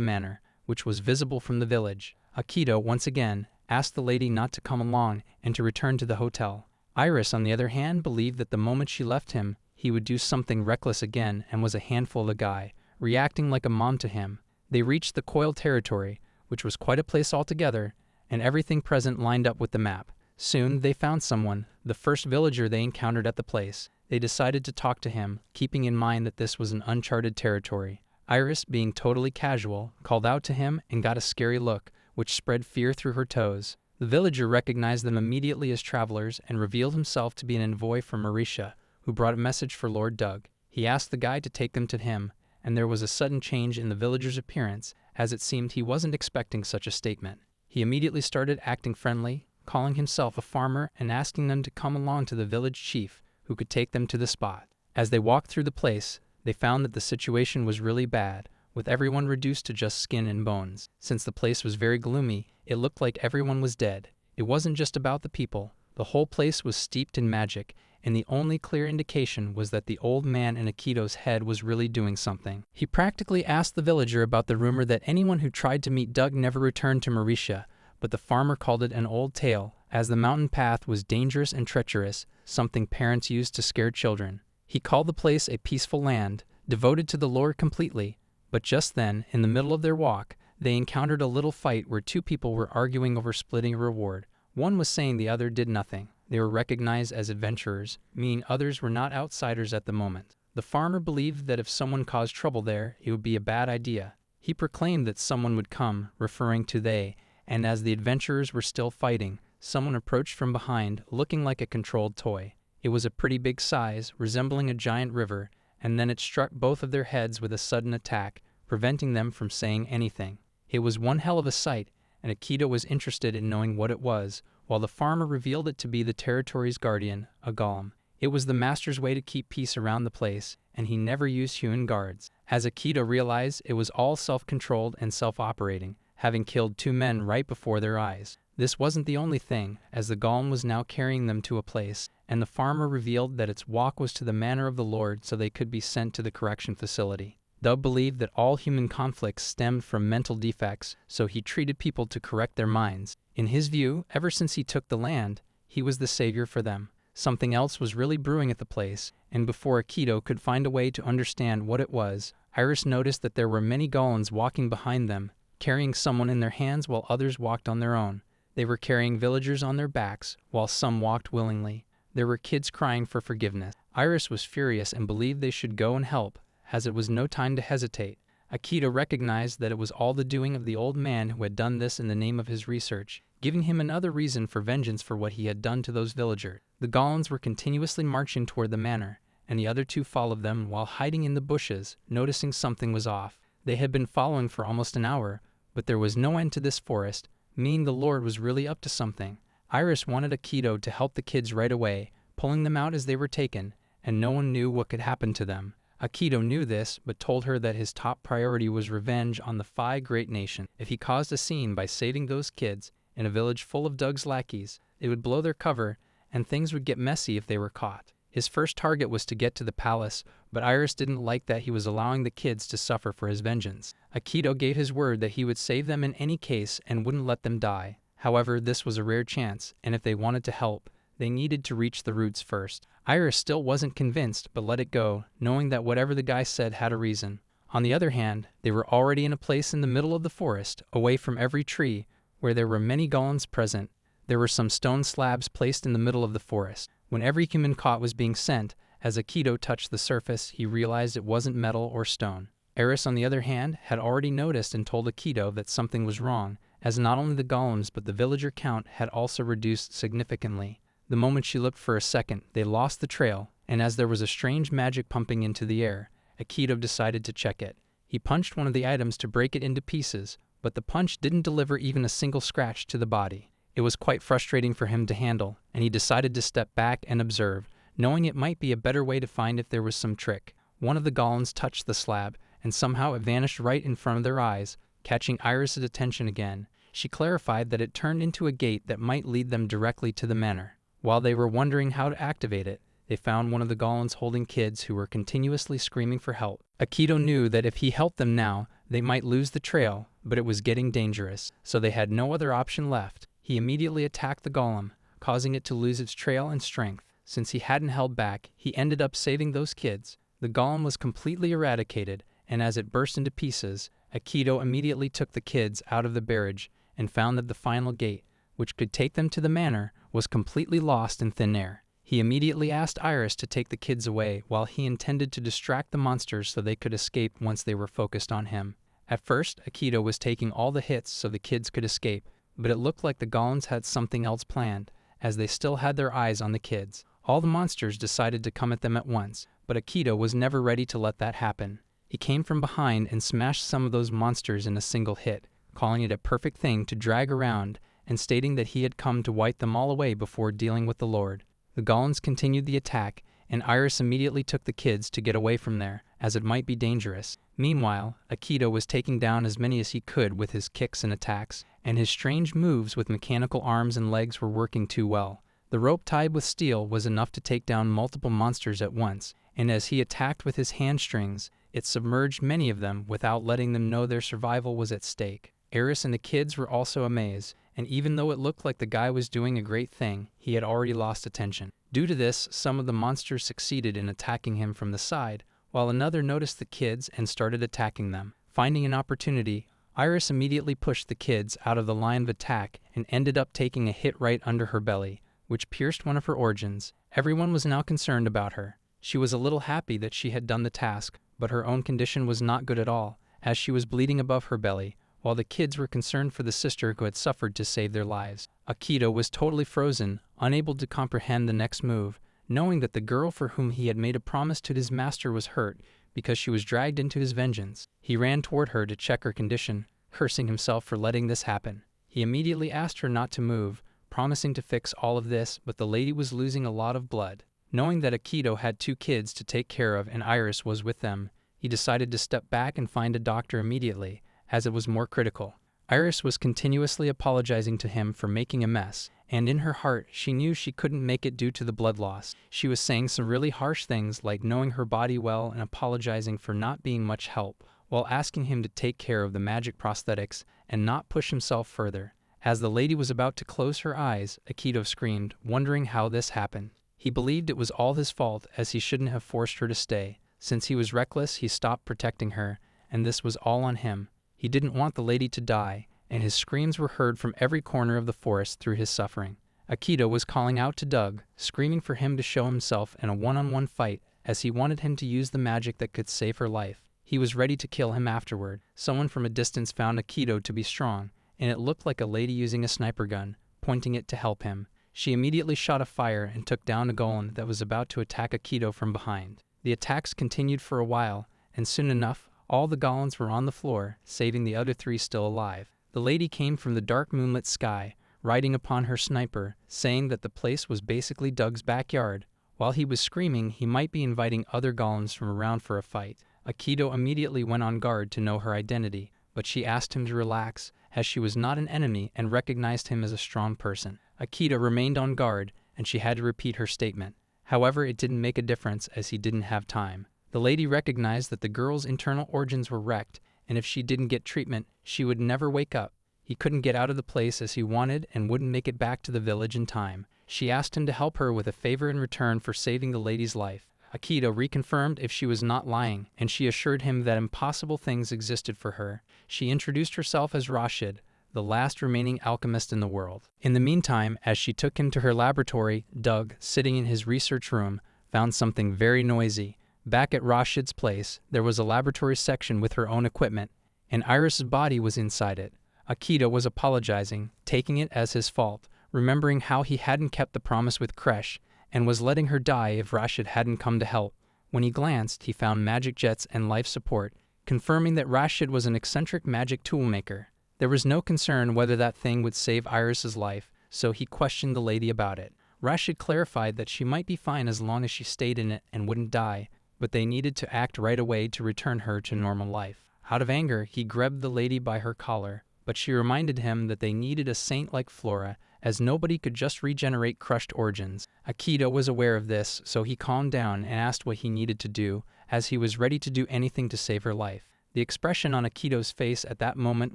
manor, which was visible from the village. Akito, once again, asked the lady not to come along and to return to the hotel. Iris, on the other hand, believed that the moment she left him, he would do something reckless again and was a handful of a guy, reacting like a mom to him. They reached the Coil territory, which was quite a place altogether, and everything present lined up with the map. Soon they found someone, the first villager they encountered at the place. They decided to talk to him, keeping in mind that this was an uncharted territory. Iris, being totally casual, called out to him and got a scary look, which spread fear through her toes. The villager recognized them immediately as travelers and revealed himself to be an envoy from Mauritia, who brought a message for Lord Doug. He asked the guy to take them to him, and there was a sudden change in the villager's appearance, as it seemed he wasn't expecting such a statement. He immediately started acting friendly, calling himself a farmer and asking them to come along to the village chief, who could take them to the spot. As they walked through the place, they found that the situation was really bad, with everyone reduced to just skin and bones. Since the place was very gloomy, it looked like everyone was dead. It wasn't just about the people. The whole place was steeped in magic, and the only clear indication was that the old man in Akito's head was really doing something. He practically asked the villager about the rumor that anyone who tried to meet Doug never returned to Mauritia, but the farmer called it an old tale, as the mountain path was dangerous and treacherous, something parents used to scare children. He called the place a peaceful land, devoted to the Lord completely, but just then, in the middle of their walk, they encountered a little fight where two people were arguing over splitting a reward. One was saying the other did nothing. They were recognized as adventurers, meaning others were not outsiders at the moment. The farmer believed that if someone caused trouble there, it would be a bad idea. He proclaimed that someone would come, referring to they, and as the adventurers were still fighting, someone approached from behind, looking like a controlled toy. It was a pretty big size, resembling a giant river, and then it struck both of their heads with a sudden attack, preventing them from saying anything. It was one hell of a sight, and Akito was interested in knowing what it was, while the farmer revealed it to be the territory's guardian, a golem. It was the master's way to keep peace around the place, and he never used human guards. As Akito realized, it was all self-controlled and self-operating, having killed two men right before their eyes. This wasn't the only thing, as the golem was now carrying them to a place, and the farmer revealed that its walk was to the manor of the Lord so they could be sent to the correction facility. Doug believed that all human conflicts stemmed from mental defects, so he treated people to correct their minds. In his view, ever since he took the land, he was the savior for them. Something else was really brewing at the place, and before Akito could find a way to understand what it was, Iris noticed that there were many golems walking behind them, carrying someone in their hands while others walked on their own. They were carrying villagers on their backs, while some walked willingly. There were kids crying for forgiveness. Iris was furious and believed they should go and help, as it was no time to hesitate. Akito recognized that it was all the doing of the old man who had done this in the name of his research, giving him another reason for vengeance for what he had done to those villagers. The golems were continuously marching toward the manor, and the other two followed them while hiding in the bushes, noticing something was off. They had been following for almost an hour, but there was no end to this forest, meaning the Lord was really up to something. Iris wanted Akito to help the kids right away, pulling them out as they were taken, and no one knew what could happen to them. Akito knew this, but told her that his top priority was revenge on the 5 great nations. If he caused a scene by saving those kids in a village full of Doug's lackeys, it would blow their cover, and things would get messy if they were caught. His first target was to get to the palace, but Iris didn't like that he was allowing the kids to suffer for his vengeance. Akito gave his word that he would save them in any case and wouldn't let them die. However, this was a rare chance, and if they wanted to help, they needed to reach the roots first. Iris still wasn't convinced, but let it go, knowing that whatever the guy said had a reason. On the other hand, they were already in a place in the middle of the forest, away from every tree, where there were many golems present. There were some stone slabs placed in the middle of the forest. When every human caught was being sent, as Akito touched the surface, he realized it wasn't metal or stone. Eris, on the other hand, had already noticed and told Akito that something was wrong, as not only the golems but the villager count had also reduced significantly. The moment she looked for a second, they lost the trail, and as there was a strange magic pumping into the air, Akito decided to check it. He punched one of the items to break it into pieces, but the punch didn't deliver even a single scratch to the body. It was quite frustrating for him to handle, and he decided to step back and observe, knowing it might be a better way to find if there was some trick. One of the golems touched the slab, and somehow it vanished right in front of their eyes, catching Iris's attention again. She clarified that it turned into a gate that might lead them directly to the manor. While they were wondering how to activate it, they found one of the golems holding kids who were continuously screaming for help. Akito knew that if he helped them now, they might lose the trail, but it was getting dangerous, so they had no other option left. He immediately attacked the golem, causing it to lose its trail and strength. Since he hadn't held back, he ended up saving those kids. The golem was completely eradicated, and as it burst into pieces, Akito immediately took the kids out of the barrage and found that the final gate, which could take them to the manor, was completely lost in thin air. He immediately asked Iris to take the kids away while he intended to distract the monsters so they could escape once they were focused on him. At first, Akito was taking all the hits so the kids could escape, but it looked like the golems had something else planned, as they still had their eyes on the kids. All the monsters decided to come at them at once, but Akito was never ready to let that happen. He came from behind and smashed some of those monsters in a single hit, calling it a perfect thing to drag around and stating that he had come to wipe them all away before dealing with the Lord. The golems continued the attack, and Iris immediately took the kids to get away from there, as it might be dangerous. Meanwhile, Akito was taking down as many as he could with his kicks and attacks, and his strange moves with mechanical arms and legs were working too well. The rope tied with steel was enough to take down multiple monsters at once, and as he attacked with his hamstrings, it submerged many of them without letting them know their survival was at stake. Eris and the kids were also amazed, and even though it looked like the guy was doing a great thing, he had already lost attention. Due to this, some of the monsters succeeded in attacking him from the side, while another noticed the kids and started attacking them. Finding an opportunity, Iris immediately pushed the kids out of the line of attack and ended up taking a hit right under her belly, which pierced one of her organs. Everyone was now concerned about her. She was a little happy that she had done the task, but her own condition was not good at all, as she was bleeding above her belly, while the kids were concerned for the sister who had suffered to save their lives. Akito was totally frozen, unable to comprehend the next move, knowing that the girl for whom he had made a promise to his master was hurt because she was dragged into his vengeance. He ran toward her to check her condition, cursing himself for letting this happen. He immediately asked her not to move, promising to fix all of this, but the lady was losing a lot of blood. Knowing that Akito had 2 kids to take care of and Iris was with them, he decided to step back and find a doctor immediately, as it was more critical. Iris was continuously apologizing to him for making a mess, and in her heart she knew she couldn't make it due to the blood loss. She was saying some really harsh things like knowing her body well and apologizing for not being much help, while asking him to take care of the magic prosthetics and not push himself further. As the lady was about to close her eyes, Akito screamed, wondering how this happened. He believed it was all his fault, as he shouldn't have forced her to stay. Since he was reckless, he stopped protecting her, and this was all on him. He didn't want the lady to die, and his screams were heard from every corner of the forest through his suffering. Akito was calling out to Doug, screaming for him to show himself in a one-on-one fight, as he wanted him to use the magic that could save her life. He was ready to kill him afterward. Someone from a distance found Akito to be strong, and it looked like a lady using a sniper gun, pointing it to help him. She immediately shot a fire and took down a golem that was about to attack Akito from behind. The attacks continued for a while, and soon enough, all the golems were on the floor, saving the other 3 still alive. The lady came from the dark moonlit sky, riding upon her sniper, saying that the place was basically Doug's backyard. While he was screaming, he might be inviting other golems from around for a fight. Akito immediately went on guard to know her identity, but she asked him to relax, as she was not an enemy and recognized him as a strong person. Akito remained on guard, and she had to repeat her statement. However, it didn't make a difference, as he didn't have time. The lady recognized that the girl's internal organs were wrecked, and if she didn't get treatment, she would never wake up. He couldn't get out of the place as he wanted and wouldn't make it back to the village in time. She asked him to help her with a favor in return for saving the lady's life. Akito reconfirmed if she was not lying, and she assured him that impossible things existed for her. She introduced herself as Rashid, the last remaining alchemist in the world. In the meantime, as she took him to her laboratory, Doug, sitting in his research room, found something very noisy, Back at Rashid's place, there was a laboratory section with her own equipment, and Iris's body was inside it. Akito was apologizing, taking it as his fault, remembering how he hadn't kept the promise with Kresh, and was letting her die if Rashid hadn't come to help. When he glanced, he found magic jets and life support, confirming that Rashid was an eccentric magic toolmaker. There was no concern whether that thing would save Iris's life, so he questioned the lady about it. Rashid clarified that she might be fine as long as she stayed in it and wouldn't die, but they needed to act right away to return her to normal life. Out of anger, he grabbed the lady by her collar, but she reminded him that they needed a saint like Flora, as nobody could just regenerate crushed organs. Akito was aware of this, so he calmed down and asked what he needed to do, as he was ready to do anything to save her life. The expression on Akito's face at that moment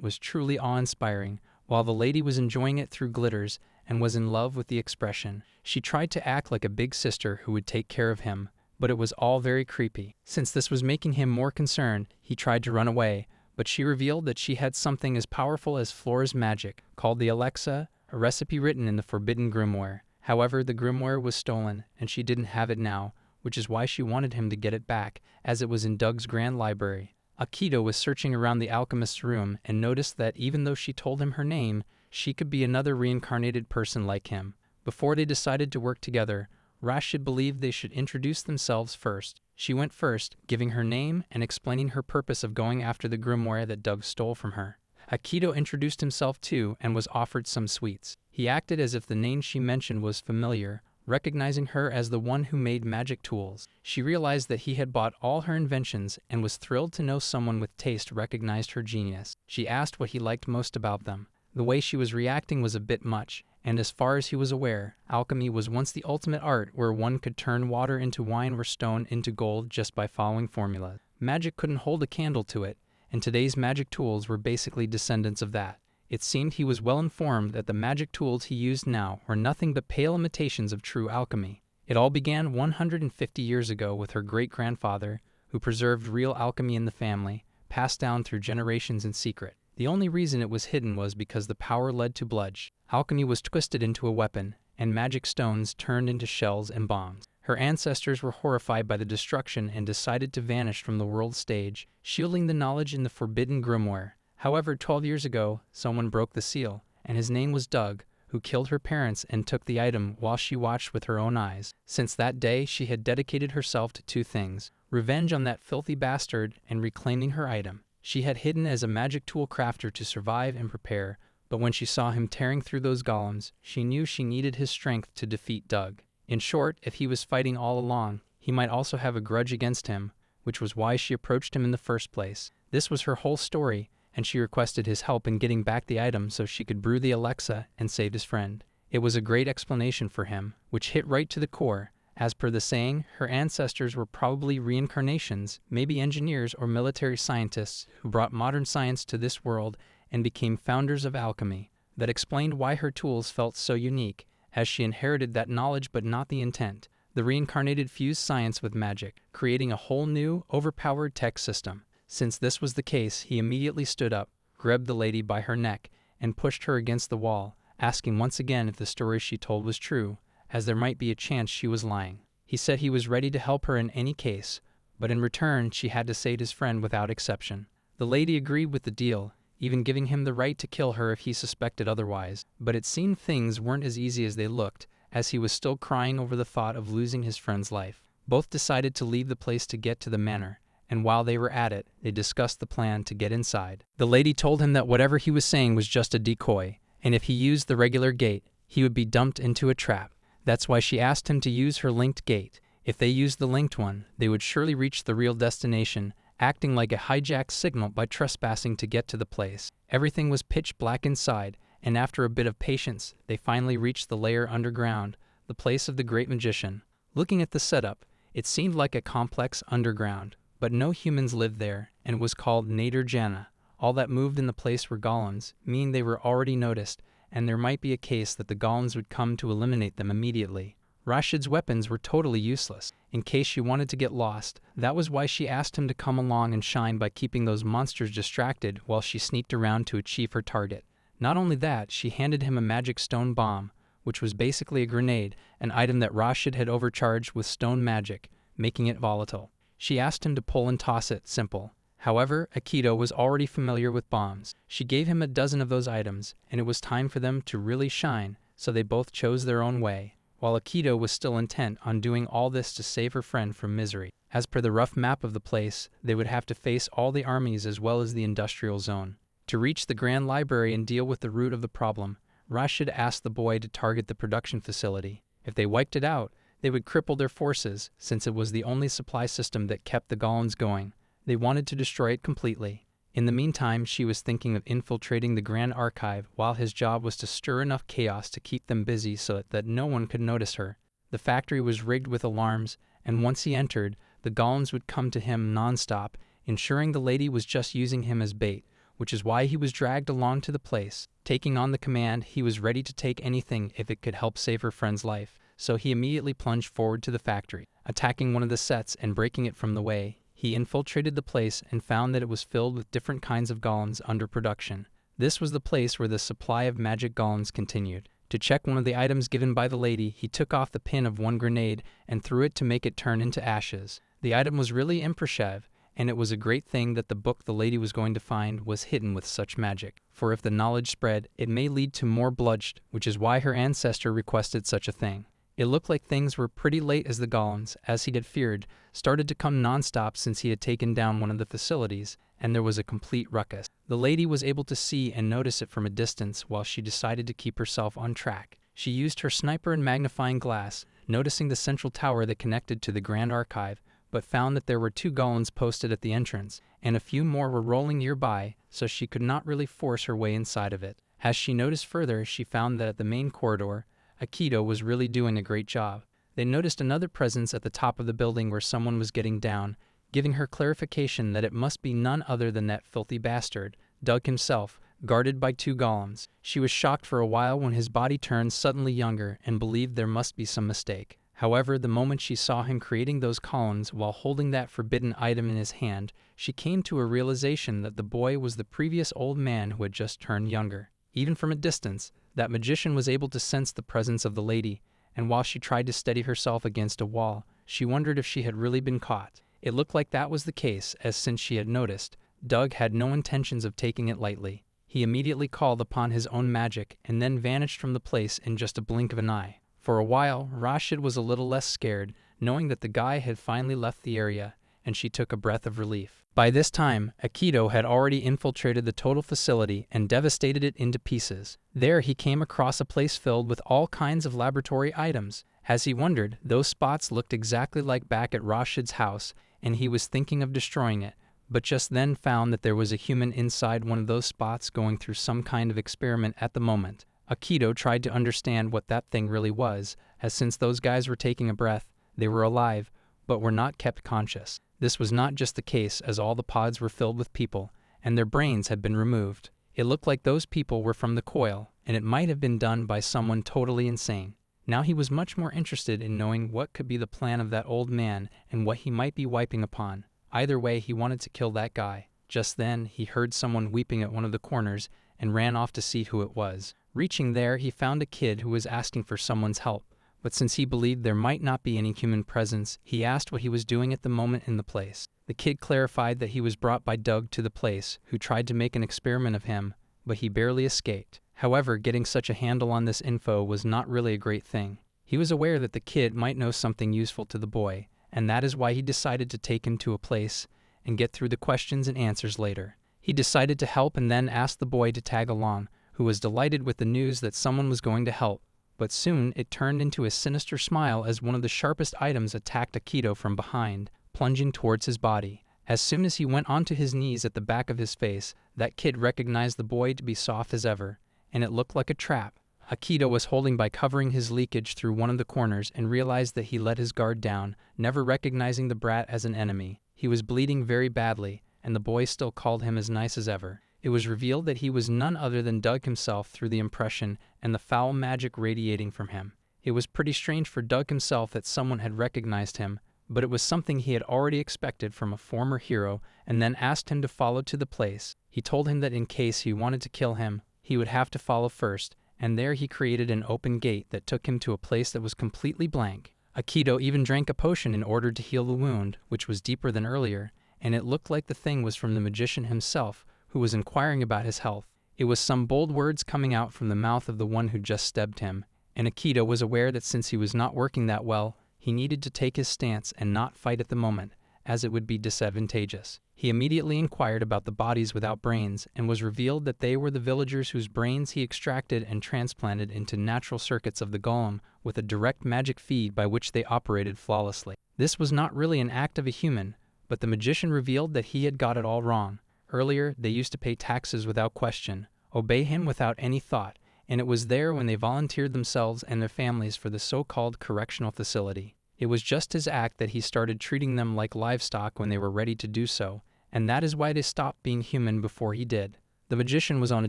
was truly awe-inspiring, while the lady was enjoying it through glitters and was in love with the expression. She tried to act like a big sister who would take care of him, but it was all very creepy. Since this was making him more concerned, he tried to run away, but she revealed that she had something as powerful as Flora's magic, called the Alexa, a recipe written in the forbidden grimoire. However, the grimoire was stolen, and she didn't have it now, which is why she wanted him to get it back, as it was in Doug's grand library. Akito was searching around the alchemist's room and noticed that even though she told him her name, she could be another reincarnated person like him. Before they decided to work together, Rashid believed they should introduce themselves first. She went first, giving her name and explaining her purpose of going after the grimoire that Doug stole from her. Akito introduced himself too and was offered some sweets. He acted as if the name she mentioned was familiar, recognizing her as the one who made magic tools. She realized that he had bought all her inventions and was thrilled to know someone with taste recognized her genius. She asked what he liked most about them. The way she was reacting was a bit much, and as far as he was aware, alchemy was once the ultimate art where one could turn water into wine or stone into gold just by following formulas. Magic couldn't hold a candle to it, and today's magic tools were basically descendants of that. It seemed he was well informed that the magic tools he used now were nothing but pale imitations of true alchemy. It all began 150 years ago with her great-grandfather, who preserved real alchemy in the family, passed down through generations in secret. The only reason it was hidden was because the power led to bloodshed. Alchemy was twisted into a weapon, and magic stones turned into shells and bombs. Her ancestors were horrified by the destruction and decided to vanish from the world stage, shielding the knowledge in the forbidden grimoire. However, 12 years ago, someone broke the seal, and his name was Doug, who killed her parents and took the item while she watched with her own eyes. Since that day, she had dedicated herself to two things: revenge on that filthy bastard and reclaiming her item. She had hidden as a magic tool crafter to survive and prepare, but when she saw him tearing through those golems, she knew she needed his strength to defeat Doug. In short, if he was fighting all along, he might also have a grudge against him, which was why she approached him in the first place. This was her whole story, and she requested his help in getting back the item so she could brew the Alexa and save his friend. It was a great explanation for him, which hit right to the core. As per the saying, her ancestors were probably reincarnations, maybe engineers or military scientists who brought modern science to this world and became founders of alchemy. That explained why her tools felt so unique, as she inherited that knowledge but not the intent. The reincarnated fused science with magic, creating a whole new, overpowered tech system. Since this was the case, he immediately stood up, grabbed the lady by her neck, and pushed her against the wall, asking once again if the story she told was true, as there might be a chance she was lying. He said he was ready to help her in any case, but in return she had to save his friend without exception. The lady agreed with the deal, even giving him the right to kill her if he suspected otherwise, but it seemed things weren't as easy as they looked, as he was still crying over the thought of losing his friend's life. Both decided to leave the place to get to the manor, and while they were at it, they discussed the plan to get inside. The lady told him that whatever he was saying was just a decoy, and if he used the regular gate, he would be dumped into a trap. That's why she asked him to use her linked gate. If they used the linked one, they would surely reach the real destination, acting like a hijacked signal by trespassing to get to the place. Everything was pitch black inside, and after a bit of patience, they finally reached the lair underground, the place of the great magician. Looking at the setup, it seemed like a complex underground, but no humans lived there, and it was called Nader Jana. All that moved in the place were golems, meaning they were already noticed, and there might be a case that the golems would come to eliminate them immediately. Rashid's weapons were totally useless, in case she wanted to get lost. That was why she asked him to come along and shine by keeping those monsters distracted while she sneaked around to achieve her target. Not only that, she handed him a magic stone bomb, which was basically a grenade, an item that Rashid had overcharged with stone magic, making it volatile. She asked him to pull and toss it, simple. However, Akito was already familiar with bombs. She gave him a dozen of those items, and it was time for them to really shine, so they both chose their own way, while Akito was still intent on doing all this to save her friend from misery. As per the rough map of the place, they would have to face all the armies as well as the industrial zone. To reach the Grand Library and deal with the root of the problem, Rashid asked the boy to target the production facility. If they wiped it out, they would cripple their forces, since it was the only supply system that kept the Golems going. They wanted to destroy it completely. In the meantime, she was thinking of infiltrating the Grand Archive, while his job was to stir enough chaos to keep them busy so that no one could notice her. The factory was rigged with alarms, and once he entered, the Golems would come to him non-stop, ensuring the lady was just using him as bait, which is why he was dragged along to the place. Taking on the command, he was ready to take anything if it could help save her friend's life, so he immediately plunged forward to the factory. Attacking one of the sets and breaking it from the way, he infiltrated the place and found that it was filled with different kinds of golems under production. This was the place where the supply of magic golems continued. To check one of the items given by the lady, he took off the pin of one grenade and threw it to make it turn into ashes. The item was really impressive, and it was a great thing that the book the lady was going to find was hidden with such magic, for if the knowledge spread, it may lead to more bloodshed, which is why her ancestor requested such a thing. It looked like things were pretty late as the golems, as he had feared, started to come non-stop since he had taken down one of the facilities, and there was a complete ruckus. The lady was able to see and notice it from a distance while she decided to keep herself on track. She used her sniper and magnifying glass, noticing the central tower that connected to the Grand Archive, but found that there were 2 golems posted at the entrance, and a few more were rolling nearby, so she could not really force her way inside of it. As she noticed further, she found that at the main corridor, Akito was really doing a great job. They noticed another presence at the top of the building where someone was getting down, giving her clarification that it must be none other than that filthy bastard, Doug himself, guarded by 2 golems. She was shocked for a while when his body turned suddenly younger and believed there must be some mistake. However, the moment she saw him creating those columns while holding that forbidden item in his hand, she came to a realization that the boy was the previous old man who had just turned younger. Even from a distance, that magician was able to sense the presence of the lady, and while she tried to steady herself against a wall, she wondered if she had really been caught. It looked like that was the case, as since she had noticed, Doug had no intentions of taking it lightly. He immediately called upon his own magic and then vanished from the place in just a blink of an eye. For a while, Rashid was a little less scared, knowing that the guy had finally left the area, and she took a breath of relief. By this time, Akito had already infiltrated the total facility and devastated it into pieces. There he came across a place filled with all kinds of laboratory items. As he wondered, those spots looked exactly like back at Rashid's house, and he was thinking of destroying it, but just then found that there was a human inside one of those spots going through some kind of experiment at the moment. Akito tried to understand what that thing really was, as since those guys were taking a breath, they were alive, but were not kept conscious. This was not just the case, as all the pods were filled with people, and their brains had been removed. It looked like those people were from the coil, and it might have been done by someone totally insane. Now he was much more interested in knowing what could be the plan of that old man and what he might be wiping upon. Either way, he wanted to kill that guy. Just then, he heard someone weeping at one of the corners and ran off to see who it was. Reaching there, he found a kid who was asking for someone's help. But since he believed there might not be any human presence, he asked what he was doing at the moment in the place. The kid clarified that he was brought by Doug to the place, who tried to make an experiment of him, but he barely escaped. However, getting such a handle on this info was not really a great thing. He was aware that the kid might know something useful to the boy, and that is why he decided to take him to a place and get through the questions and answers later. He decided to help and then asked the boy to tag along, who was delighted with the news that someone was going to help. But soon it turned into a sinister smile as one of the sharpest items attacked Akito from behind, plunging towards his body. As soon as he went onto his knees at the back of his face, that kid recognized the boy to be soft as ever, and it looked like a trap. Akito was holding by covering his leakage through one of the corners and realized that he let his guard down, never recognizing the brat as an enemy. He was bleeding very badly, and the boy still called him as nice as ever. It was revealed that he was none other than Doug himself through the impression and the foul magic radiating from him. It was pretty strange for Doug himself that someone had recognized him, but it was something he had already expected from a former hero, and then asked him to follow to the place. He told him that in case he wanted to kill him, he would have to follow first, and there he created an open gate that took him to a place that was completely blank. Aikido even drank a potion in order to heal the wound, which was deeper than earlier, and it looked like the thing was from the magician himself, who was inquiring about his health. It was some bold words coming out from the mouth of the one who just stabbed him, and Aikido was aware that since he was not working that well, he needed to take his stance and not fight at the moment, as it would be disadvantageous. He immediately inquired about the bodies without brains, and was revealed that they were the villagers whose brains he extracted and transplanted into natural circuits of the golem with a direct magic feed by which they operated flawlessly. This was not really an act of a human, but the magician revealed that he had got it all wrong. Earlier, they used to pay taxes without question, obey him without any thought, and it was there when they volunteered themselves and their families for the so-called correctional facility. It was just his act that he started treating them like livestock when they were ready to do so, and that is why they stopped being human before he did. The magician was on a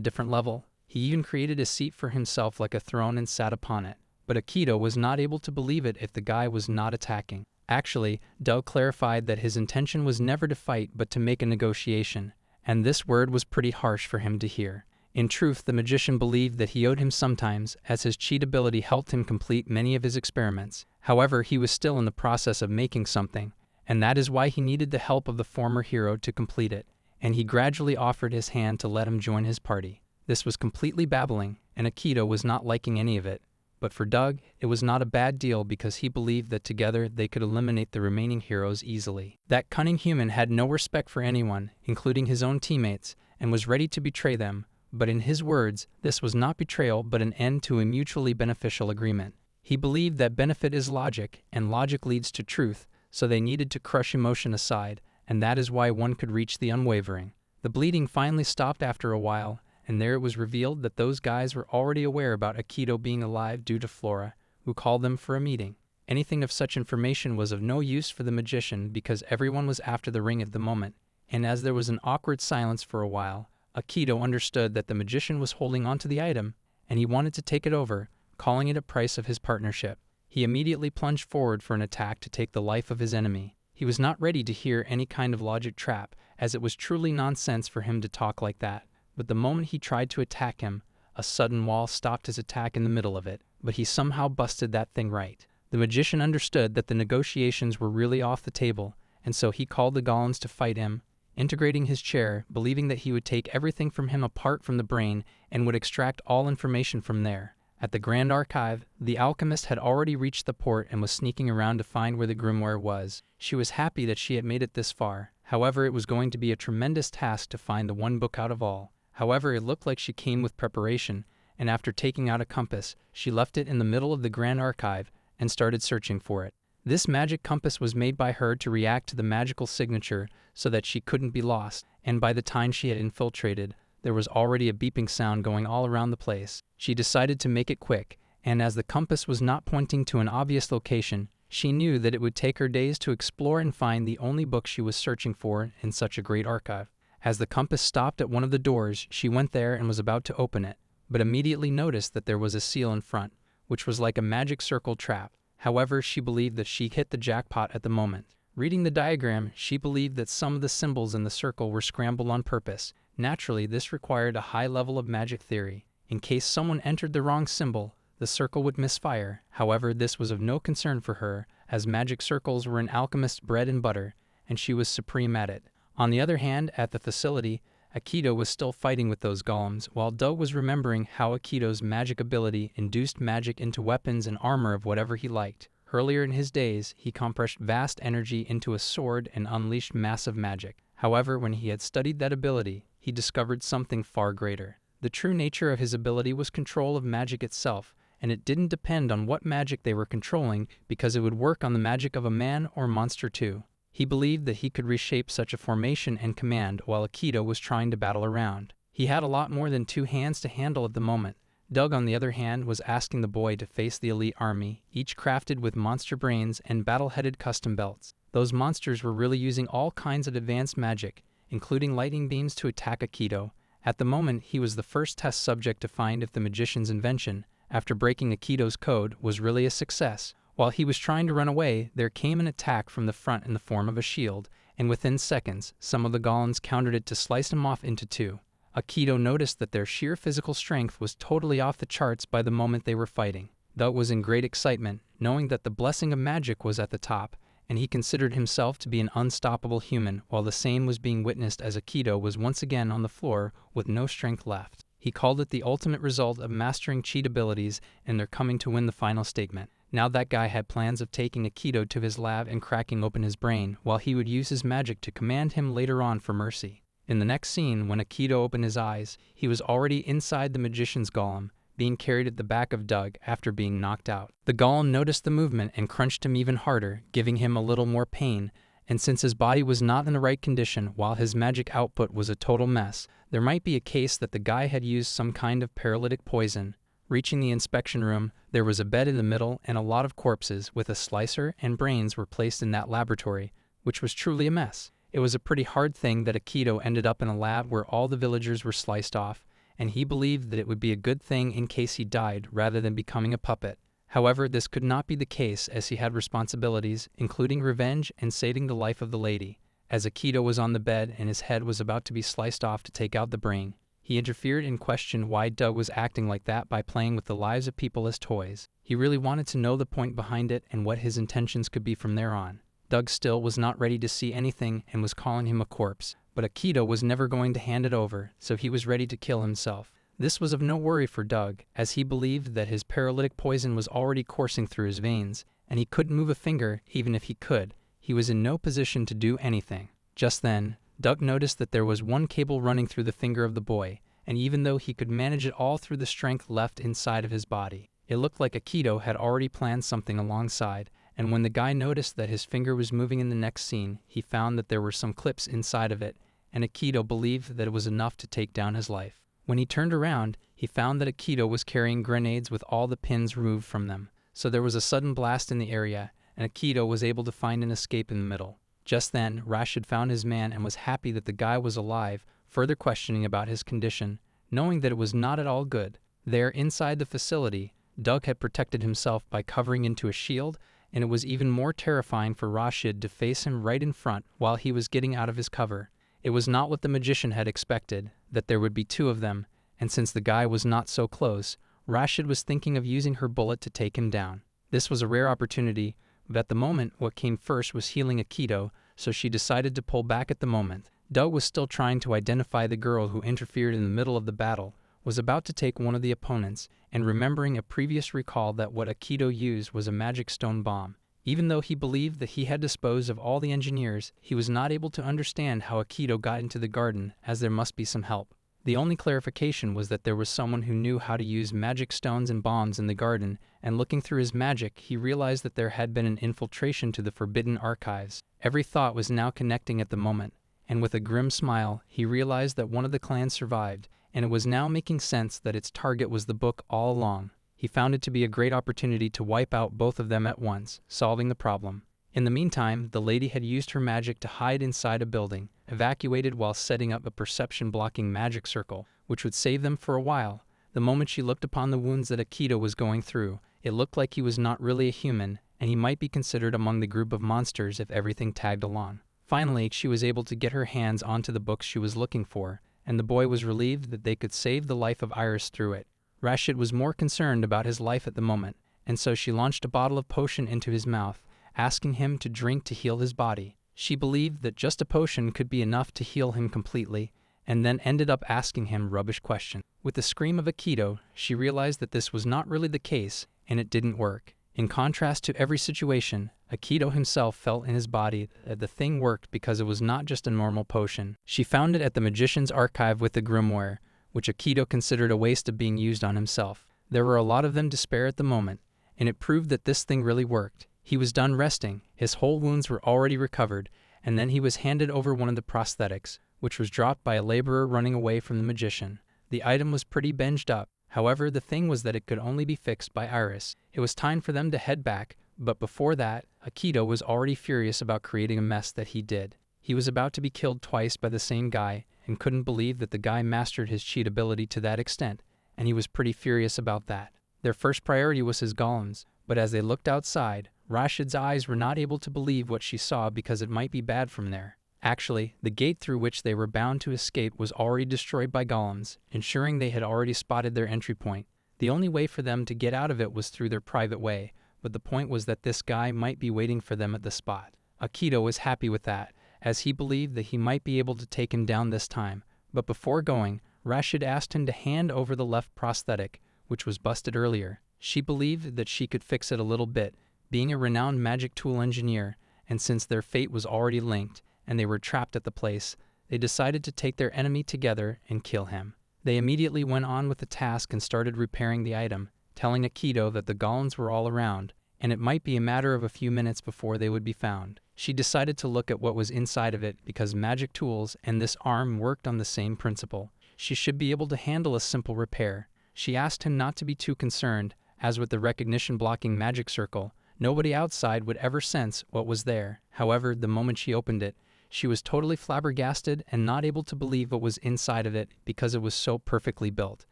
different level. He even created a seat for himself like a throne and sat upon it. But Aikido was not able to believe it if the guy was not attacking. Actually, Doug clarified that his intention was never to fight but to make a negotiation, and this word was pretty harsh for him to hear. In truth, the magician believed that he owed him sometimes, as his cheat ability helped him complete many of his experiments. However, he was still in the process of making something, and that is why he needed the help of the former hero to complete it, and he gradually offered his hand to let him join his party. This was completely babbling, and Aikido was not liking any of it. But for Doug, it was not a bad deal because he believed that together they could eliminate the remaining heroes easily. That cunning human had no respect for anyone, including his own teammates, and was ready to betray them. But in his words, this was not betrayal but an end to a mutually beneficial agreement. He believed that benefit is logic, and logic leads to truth, so they needed to crush emotion aside, and that is why one could reach the unwavering. The bleeding finally stopped after a while, and there it was revealed that those guys were already aware about Aikido being alive due to Flora, who called them for a meeting. Anything of such information was of no use for the magician because everyone was after the ring at the moment, and as there was an awkward silence for a while, Aikido understood that the magician was holding onto the item, and he wanted to take it over, calling it a price of his partnership. He immediately plunged forward for an attack to take the life of his enemy. He was not ready to hear any kind of logic trap, as it was truly nonsense for him to talk like that. But the moment he tried to attack him, a sudden wall stopped his attack in the middle of it, but he somehow busted that thing right. The magician understood that the negotiations were really off the table, and so he called the golems to fight him, integrating his chair, believing that he would take everything from him apart from the brain and would extract all information from there. At the Grand Archive, the alchemist had already reached the port and was sneaking around to find where the grimoire was. She was happy that she had made it this far. However, it was going to be a tremendous task to find the one book out of all. However, it looked like she came with preparation, and after taking out a compass, she left it in the middle of the Grand Archive and started searching for it. This magic compass was made by her to react to the magical signature so that she couldn't be lost, and by the time she had infiltrated, there was already a beeping sound going all around the place. She decided to make it quick, and as the compass was not pointing to an obvious location, she knew that it would take her days to explore and find the only book she was searching for in such a great archive. As the compass stopped at one of the doors, she went there and was about to open it, but immediately noticed that there was a seal in front, which was like a magic circle trap. However, she believed that she hit the jackpot at the moment. Reading the diagram, she believed that some of the symbols in the circle were scrambled on purpose. Naturally, this required a high level of magic theory. In case someone entered the wrong symbol, the circle would misfire. However, this was of no concern for her, as magic circles were an alchemist's bread and butter, and she was supreme at it. On the other hand, at the facility, Aikido was still fighting with those golems, while Doug was remembering how Aikido's magic ability induced magic into weapons and armor of whatever he liked. Earlier in his days, he compressed vast energy into a sword and unleashed massive magic. However, when he had studied that ability, he discovered something far greater. The true nature of his ability was control of magic itself, and it didn't depend on what magic they were controlling because it would work on the magic of a man or monster too. He believed that he could reshape such a formation and command while Aikido was trying to battle around. He had a lot more than 2 hands to handle at the moment. Doug, on the other hand, was asking the boy to face the elite army, each crafted with monster brains and battle-headed custom belts. Those monsters were really using all kinds of advanced magic, including lightning beams to attack Aikido. At the moment, he was the first test subject to find if the magician's invention, after breaking Aikido's code, was really a success. While he was trying to run away, there came an attack from the front in the form of a shield, and within seconds, some of the golems countered it to slice him off into 2. Aikido noticed that their sheer physical strength was totally off the charts by the moment they were fighting. Doug was in great excitement, knowing that the blessing of magic was at the top, and he considered himself to be an unstoppable human, while the same was being witnessed as Aikido was once again on the floor with no strength left. He called it the ultimate result of mastering cheat abilities and their coming to win the final statement. Now that guy had plans of taking Aikido to his lab and cracking open his brain, while he would use his magic to command him later on for mercy. In the next scene, when Aikido opened his eyes, he was already inside the magician's golem, being carried at the back of Doug after being knocked out. The golem noticed the movement and crunched him even harder, giving him a little more pain, and since his body was not in the right condition while his magic output was a total mess, there might be a case that the guy had used some kind of paralytic poison. Reaching the inspection room, there was a bed in the middle and a lot of corpses with a slicer and brains were placed in that laboratory, which was truly a mess. It was a pretty hard thing that Aikido ended up in a lab where all the villagers were sliced off, and he believed that it would be a good thing in case he died rather than becoming a puppet. However, this could not be the case as he had responsibilities, including revenge and saving the life of the lady. As Aikido was on the bed and his head was about to be sliced off to take out the brain, he interfered and questioned why Doug was acting like that by playing with the lives of people as toys. He really wanted to know the point behind it and what his intentions could be from there on. Doug still was not ready to see anything and was calling him a corpse, but Aikido was never going to hand it over, so he was ready to kill himself. This was of no worry for Doug, as he believed that his paralytic poison was already coursing through his veins, and he couldn't move a finger even if he could. He was in no position to do anything. Just then, Doug noticed that there was one cable running through the finger of the boy, and even though he could manage it all through the strength left inside of his body, it looked like Aikido had already planned something alongside, and when the guy noticed that his finger was moving in the next scene, he found that there were some clips inside of it, and Aikido believed that it was enough to take down his life. When he turned around, he found that Aikido was carrying grenades with all the pins removed from them, so there was a sudden blast in the area, and Aikido was able to find an escape in the middle. Just then, Rashid found his man and was happy that the guy was alive, further questioning about his condition, knowing that it was not at all good. There, inside the facility, Doug had protected himself by covering into a shield, and it was even more terrifying for Rashid to face him right in front while he was getting out of his cover. It was not what the magician had expected, that there would be two of them, and since the guy was not so close, Rashid was thinking of using her bullet to take him down. This was a rare opportunity, but at the moment what came first was healing Aikido, so she decided to pull back at the moment. Doug was still trying to identify the girl who interfered in the middle of the battle, was about to take one of the opponents, and remembering a previous recall that what Aikido used was a magic stone bomb. Even though he believed that he had disposed of all the engineers, he was not able to understand how Aikido got into the garden, as there must be some help. The only clarification was that there was someone who knew how to use magic stones and bombs in the garden, and looking through his magic, he realized that there had been an infiltration to the forbidden archives. Every thought was now connecting at the moment, and with a grim smile, he realized that one of the clans survived, and it was now making sense that its target was the book all along. He found it to be a great opportunity to wipe out both of them at once, solving the problem. In the meantime, the lady had used her magic to hide inside a building, evacuated while setting up a perception-blocking magic circle, which would save them for a while. The moment she looked upon the wounds that Aikido was going through, it looked like he was not really a human, and he might be considered among the group of monsters if everything tagged along. Finally, she was able to get her hands onto the books she was looking for, and the boy was relieved that they could save the life of Iris through it. Rashid was more concerned about his life at the moment, and so she launched a bottle of potion into his mouth, asking him to drink to heal his body. She believed that just a potion could be enough to heal him completely, and then ended up asking him rubbish questions. With the scream of Aikido, she realized that this was not really the case, and it didn't work. In contrast to every situation, Aikido himself felt in his body that the thing worked because it was not just a normal potion. She found it at the magician's archive with the grimoire, which Aikido considered a waste of being used on himself. There were a lot of them to spare at the moment, and it proved that this thing really worked. He was done resting, his whole wounds were already recovered, and then he was handed over one of the prosthetics, which was dropped by a laborer running away from the magician. The item was pretty banged up, however the thing was that it could only be fixed by Iris. It was time for them to head back, but before that, Aikido was already furious about creating a mess that he did. He was about to be killed twice by the same guy, and couldn't believe that the guy mastered his cheat ability to that extent, and he was pretty furious about that. Their first priority was his golems, but as they looked outside, Rashid's eyes were not able to believe what she saw because it might be bad from there. Actually, the gate through which they were bound to escape was already destroyed by golems, ensuring they had already spotted their entry point. The only way for them to get out of it was through their private way, but the point was that this guy might be waiting for them at the spot. Akito was happy with that, as he believed that he might be able to take him down this time. But before going, Rashid asked him to hand over the left prosthetic, which was busted earlier. She believed that she could fix it a little bit, being a renowned magic tool engineer, and since their fate was already linked, and they were trapped at the place, they decided to take their enemy together and kill him. They immediately went on with the task and started repairing the item, telling Akito that the golems were all around, and it might be a matter of a few minutes before they would be found. She decided to look at what was inside of it because magic tools and this arm worked on the same principle. She should be able to handle a simple repair. She asked him not to be too concerned, as with the recognition-blocking magic circle, nobody outside would ever sense what was there. However, the moment she opened it, she was totally flabbergasted and not able to believe what was inside of it because it was so perfectly built.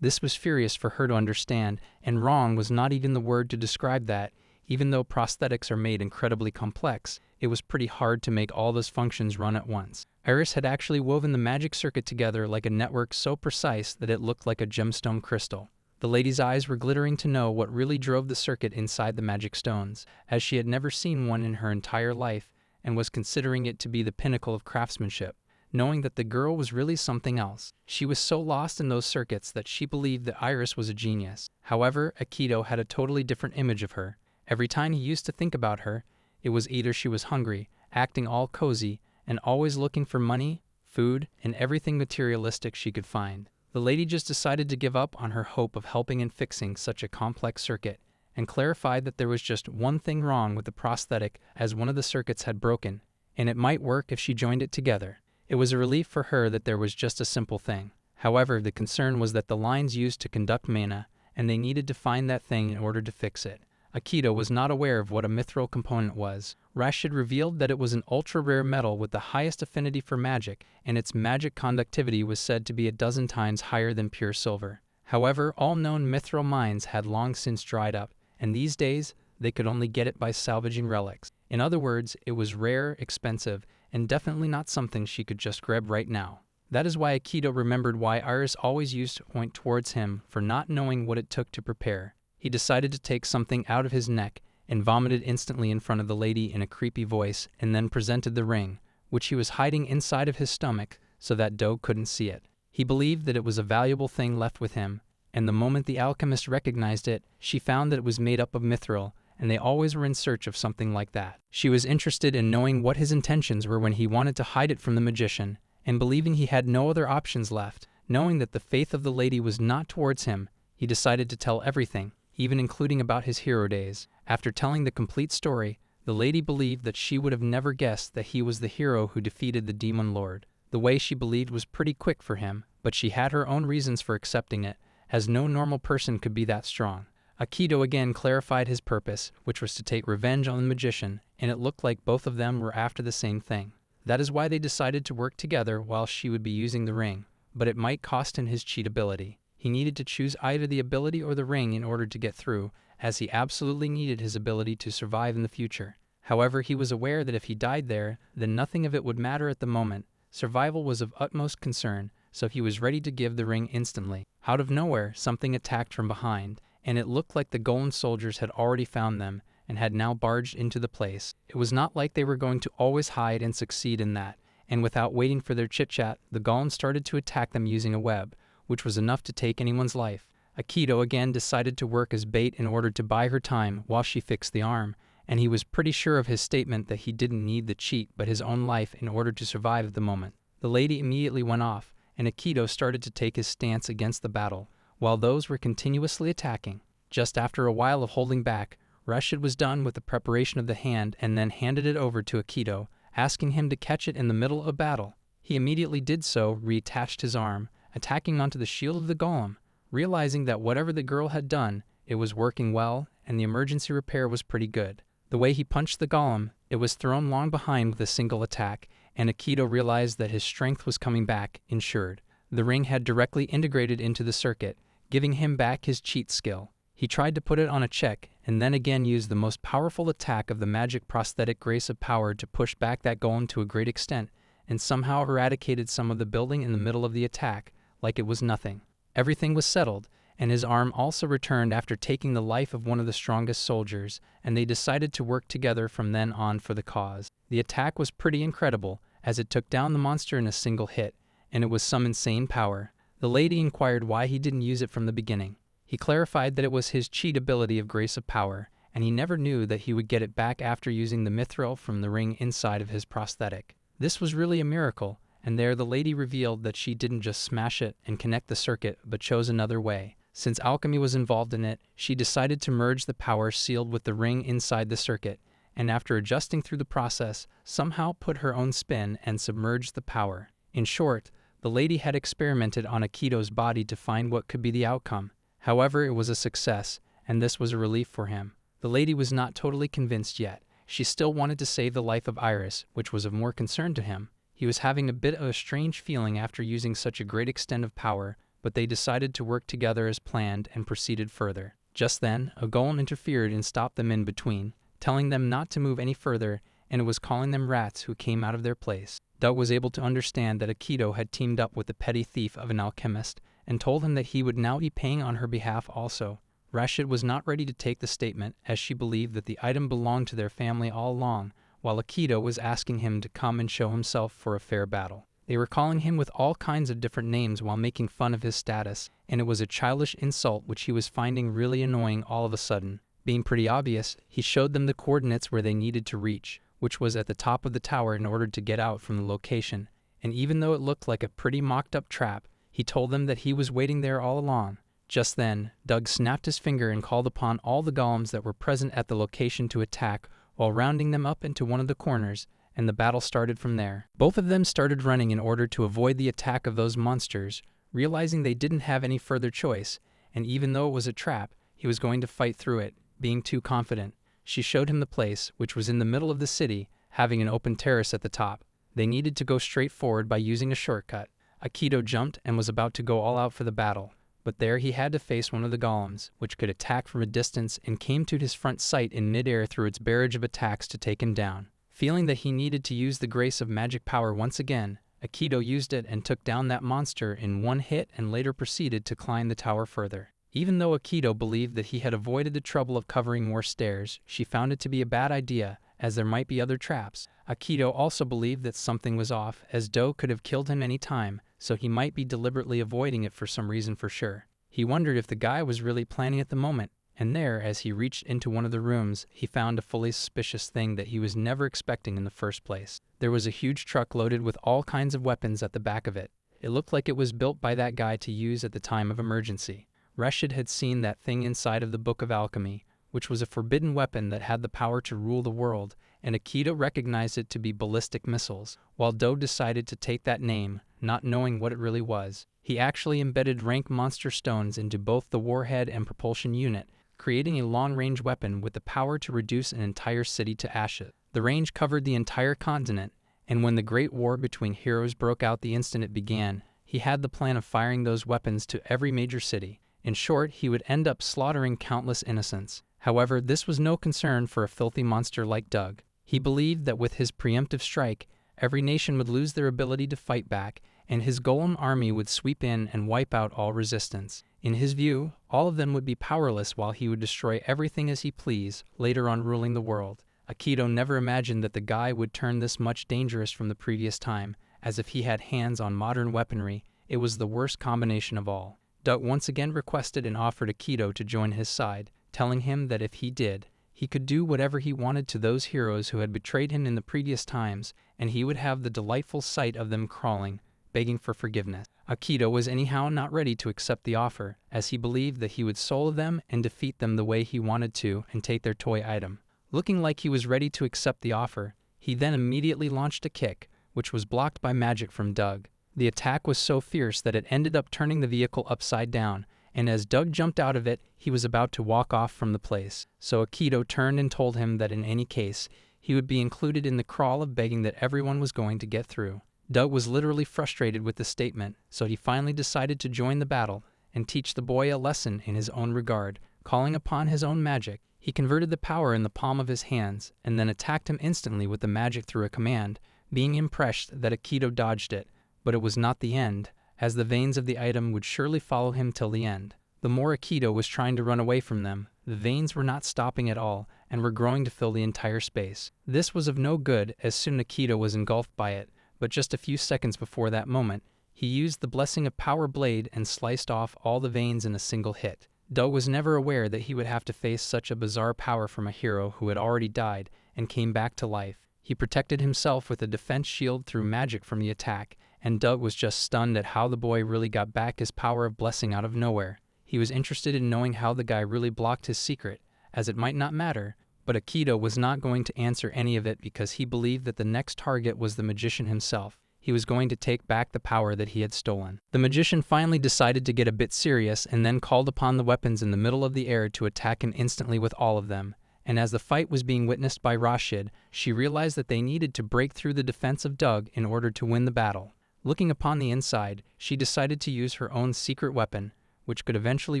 This was furious for her to understand, and wrong was not even the word to describe that. Even though prosthetics are made incredibly complex, it was pretty hard to make all those functions run at once. Iris had actually woven the magic circuit together like a network so precise that it looked like a gemstone crystal. The lady's eyes were glittering to know what really drove the circuit inside the magic stones, as she had never seen one in her entire life and was considering it to be the pinnacle of craftsmanship, knowing that the girl was really something else. She was so lost in those circuits that she believed that Iris was a genius. However, Akito had a totally different image of her. Every time he used to think about her, it was either she was hungry, acting all cozy, and always looking for money, food, and everything materialistic she could find. The lady just decided to give up on her hope of helping and fixing such a complex circuit, and clarified that there was just one thing wrong with the prosthetic, as one of the circuits had broken, and it might work if she joined it together. It was a relief for her that there was just a simple thing. However, the concern was that the lines used to conduct mana, and they needed to find that thing in order to fix it. Akito was not aware of what a mithril component was. Rashid revealed that it was an ultra-rare metal with the highest affinity for magic, and its magic conductivity was said to be 12 times higher than pure silver. However, all known mithril mines had long since dried up, and these days, they could only get it by salvaging relics. In other words, it was rare, expensive, and definitely not something she could just grab right now. That is why Akito remembered why Iris always used to point towards him for not knowing what it took to prepare. He decided to take something out of his neck and vomited instantly in front of the lady in a creepy voice, and then presented the ring, which he was hiding inside of his stomach so that Do couldn't see it. He believed that it was a valuable thing left with him, and the moment the alchemist recognized it, she found that it was made up of mithril, and they always were in search of something like that. She was interested in knowing what his intentions were when he wanted to hide it from the magician, and believing he had no other options left, knowing that the faith of the lady was not towards him, he decided to tell everything, even including about his hero days. After telling the complete story, the lady believed that she would have never guessed that he was the hero who defeated the demon lord. The way she believed was pretty quick for him, but she had her own reasons for accepting it, as no normal person could be that strong. Akito again clarified his purpose, which was to take revenge on the magician, and it looked like both of them were after the same thing. That is why they decided to work together while she would be using the ring, but it might cost him his cheat ability. He needed to choose either the ability or the ring in order to get through, as he absolutely needed his ability to survive in the future. However, he was aware that if he died there, then nothing of it would matter at the moment. Survival was of utmost concern, so he was ready to give the ring instantly. Out of nowhere, something attacked from behind, and it looked like the golem soldiers had already found them, and had now barged into the place. It was not like they were going to always hide and succeed in that, and without waiting for their chit-chat, the golems started to attack them using a web, which was enough to take anyone's life. Akito again decided to work as bait in order to buy her time while she fixed the arm, and he was pretty sure of his statement that he didn't need the cheat but his own life in order to survive at the moment. The lady immediately went off, and Akito started to take his stance against the battle, while those were continuously attacking. Just after a while of holding back, Rashid was done with the preparation of the hand and then handed it over to Akito, asking him to catch it in the middle of battle. He immediately did so, reattached his arm, attacking onto the shield of the golem, realizing that whatever the girl had done, it was working well, and the emergency repair was pretty good. The way he punched the golem, it was thrown long behind with a single attack, and Akito realized that his strength was coming back, ensured. The ring had directly integrated into the circuit, giving him back his cheat skill. He tried to put it on a check, and then again used the most powerful attack of the magic prosthetic grace of power to push back that golem to a great extent, and somehow eradicated some of the building in the middle of the attack, like it was nothing. Everything was settled, and his arm also returned after taking the life of one of the strongest soldiers, and they decided to work together from then on for the cause. The attack was pretty incredible, as it took down the monster in a single hit, and it was some insane power. The lady inquired why he didn't use it from the beginning. He clarified that it was his cheat ability of Grace of Power, and he never knew that he would get it back after using the mithril from the ring inside of his prosthetic. This was really a miracle, and there the lady revealed that she didn't just smash it and connect the circuit, but chose another way. Since alchemy was involved in it, she decided to merge the power sealed with the ring inside the circuit, and after adjusting through the process, somehow put her own spin and submerged the power. In short, the lady had experimented on Akito's body to find what could be the outcome. However, it was a success, and this was a relief for him. The lady was not totally convinced yet. She still wanted to save the life of Iris, which was of more concern to him. He was having a bit of a strange feeling after using such a great extent of power, but they decided to work together as planned and proceeded further. Just then, a golem interfered and stopped them in between, telling them not to move any further, and it was calling them rats who came out of their place. Doug was able to understand that Akito had teamed up with the petty thief of an alchemist, and told him that he would now be paying on her behalf also. Rashid was not ready to take the statement, as she believed that the item belonged to their family all along, while Akito was asking him to come and show himself for a fair battle. They were calling him with all kinds of different names while making fun of his status, and it was a childish insult which he was finding really annoying all of a sudden. Being pretty obvious, he showed them the coordinates where they needed to reach, which was at the top of the tower in order to get out from the location, and even though it looked like a pretty mocked-up trap, he told them that he was waiting there all along. Just then, Doug snapped his finger and called upon all the golems that were present at the location to attack, while rounding them up into one of the corners, and the battle started from there. Both of them started running in order to avoid the attack of those monsters, realizing they didn't have any further choice, and even though it was a trap, he was going to fight through it, being too confident. She showed him the place, which was in the middle of the city, having an open terrace at the top. They needed to go straight forward by using a shortcut. Akito jumped and was about to go all out for the battle, but there he had to face one of the golems, which could attack from a distance and came to his front sight in midair through its barrage of attacks to take him down. Feeling that he needed to use the grace of magic power once again, Akito used it and took down that monster in one hit and later proceeded to climb the tower further. Even though Akito believed that he had avoided the trouble of covering more stairs, she found it to be a bad idea, as there might be other traps. Akito also believed that something was off, as Do could have killed him any time, so he might be deliberately avoiding it for some reason for sure. He wondered if the guy was really planning at the moment, and there, as he reached into one of the rooms, he found a fully suspicious thing that he was never expecting in the first place. There was a huge truck loaded with all kinds of weapons at the back of it. It looked like it was built by that guy to use at the time of emergency. Rashid had seen that thing inside of the Book of Alchemy, which was a forbidden weapon that had the power to rule the world, and Akito recognized it to be ballistic missiles, while Do decided to take that name, not knowing what it really was. He actually embedded rank monster stones into both the warhead and propulsion unit, creating a long-range weapon with the power to reduce an entire city to ashes. The range covered the entire continent, and when the Great War between heroes broke out the instant it began, he had the plan of firing those weapons to every major city. In short, he would end up slaughtering countless innocents. However, this was no concern for a filthy monster like Doug. He believed that with his preemptive strike, every nation would lose their ability to fight back, and his golem army would sweep in and wipe out all resistance. In his view, all of them would be powerless while he would destroy everything as he pleased, later on ruling the world. Akito never imagined that the guy would turn this much dangerous from the previous time, as if he had hands on modern weaponry. It was the worst combination of all. Doug once again requested and offered Akito to join his side, telling him that if he did, he could do whatever he wanted to those heroes who had betrayed him in the previous times, and he would have the delightful sight of them crawling, begging for forgiveness. Akito was anyhow not ready to accept the offer, as he believed that he would solo them and defeat them the way he wanted to and take their toy item. Looking like he was ready to accept the offer, he then immediately launched a kick, which was blocked by magic from Doug. The attack was so fierce that it ended up turning the vehicle upside down, and as Doug jumped out of it, he was about to walk off from the place. So Akito turned and told him that in any case, he would be included in the crawl of begging that everyone was going to get through. Doug was literally frustrated with the statement, so he finally decided to join the battle and teach the boy a lesson in his own regard, calling upon his own magic. He converted the power in the palm of his hands, and then attacked him instantly with the magic through a command, being impressed that Akito dodged it. But it was not the end, as the veins of the item would surely follow him till the end. The more Akito was trying to run away from them, the veins were not stopping at all and were growing to fill the entire space. This was of no good as soon Akito was engulfed by it, but just a few seconds before that moment, he used the blessing of power blade and sliced off all the veins in a single hit. Doug was never aware that he would have to face such a bizarre power from a hero who had already died and came back to life. He protected himself with a defense shield through magic from the attack, and Doug was just stunned at how the boy really got back his power of blessing out of nowhere. He was interested in knowing how the guy really blocked his secret, as it might not matter, but Akito was not going to answer any of it because he believed that the next target was the magician himself. He was going to take back the power that he had stolen. The magician finally decided to get a bit serious and then called upon the weapons in the middle of the air to attack him instantly with all of them. And as the fight was being witnessed by Rashid, she realized that they needed to break through the defense of Doug in order to win the battle. Looking upon the inside, she decided to use her own secret weapon, which could eventually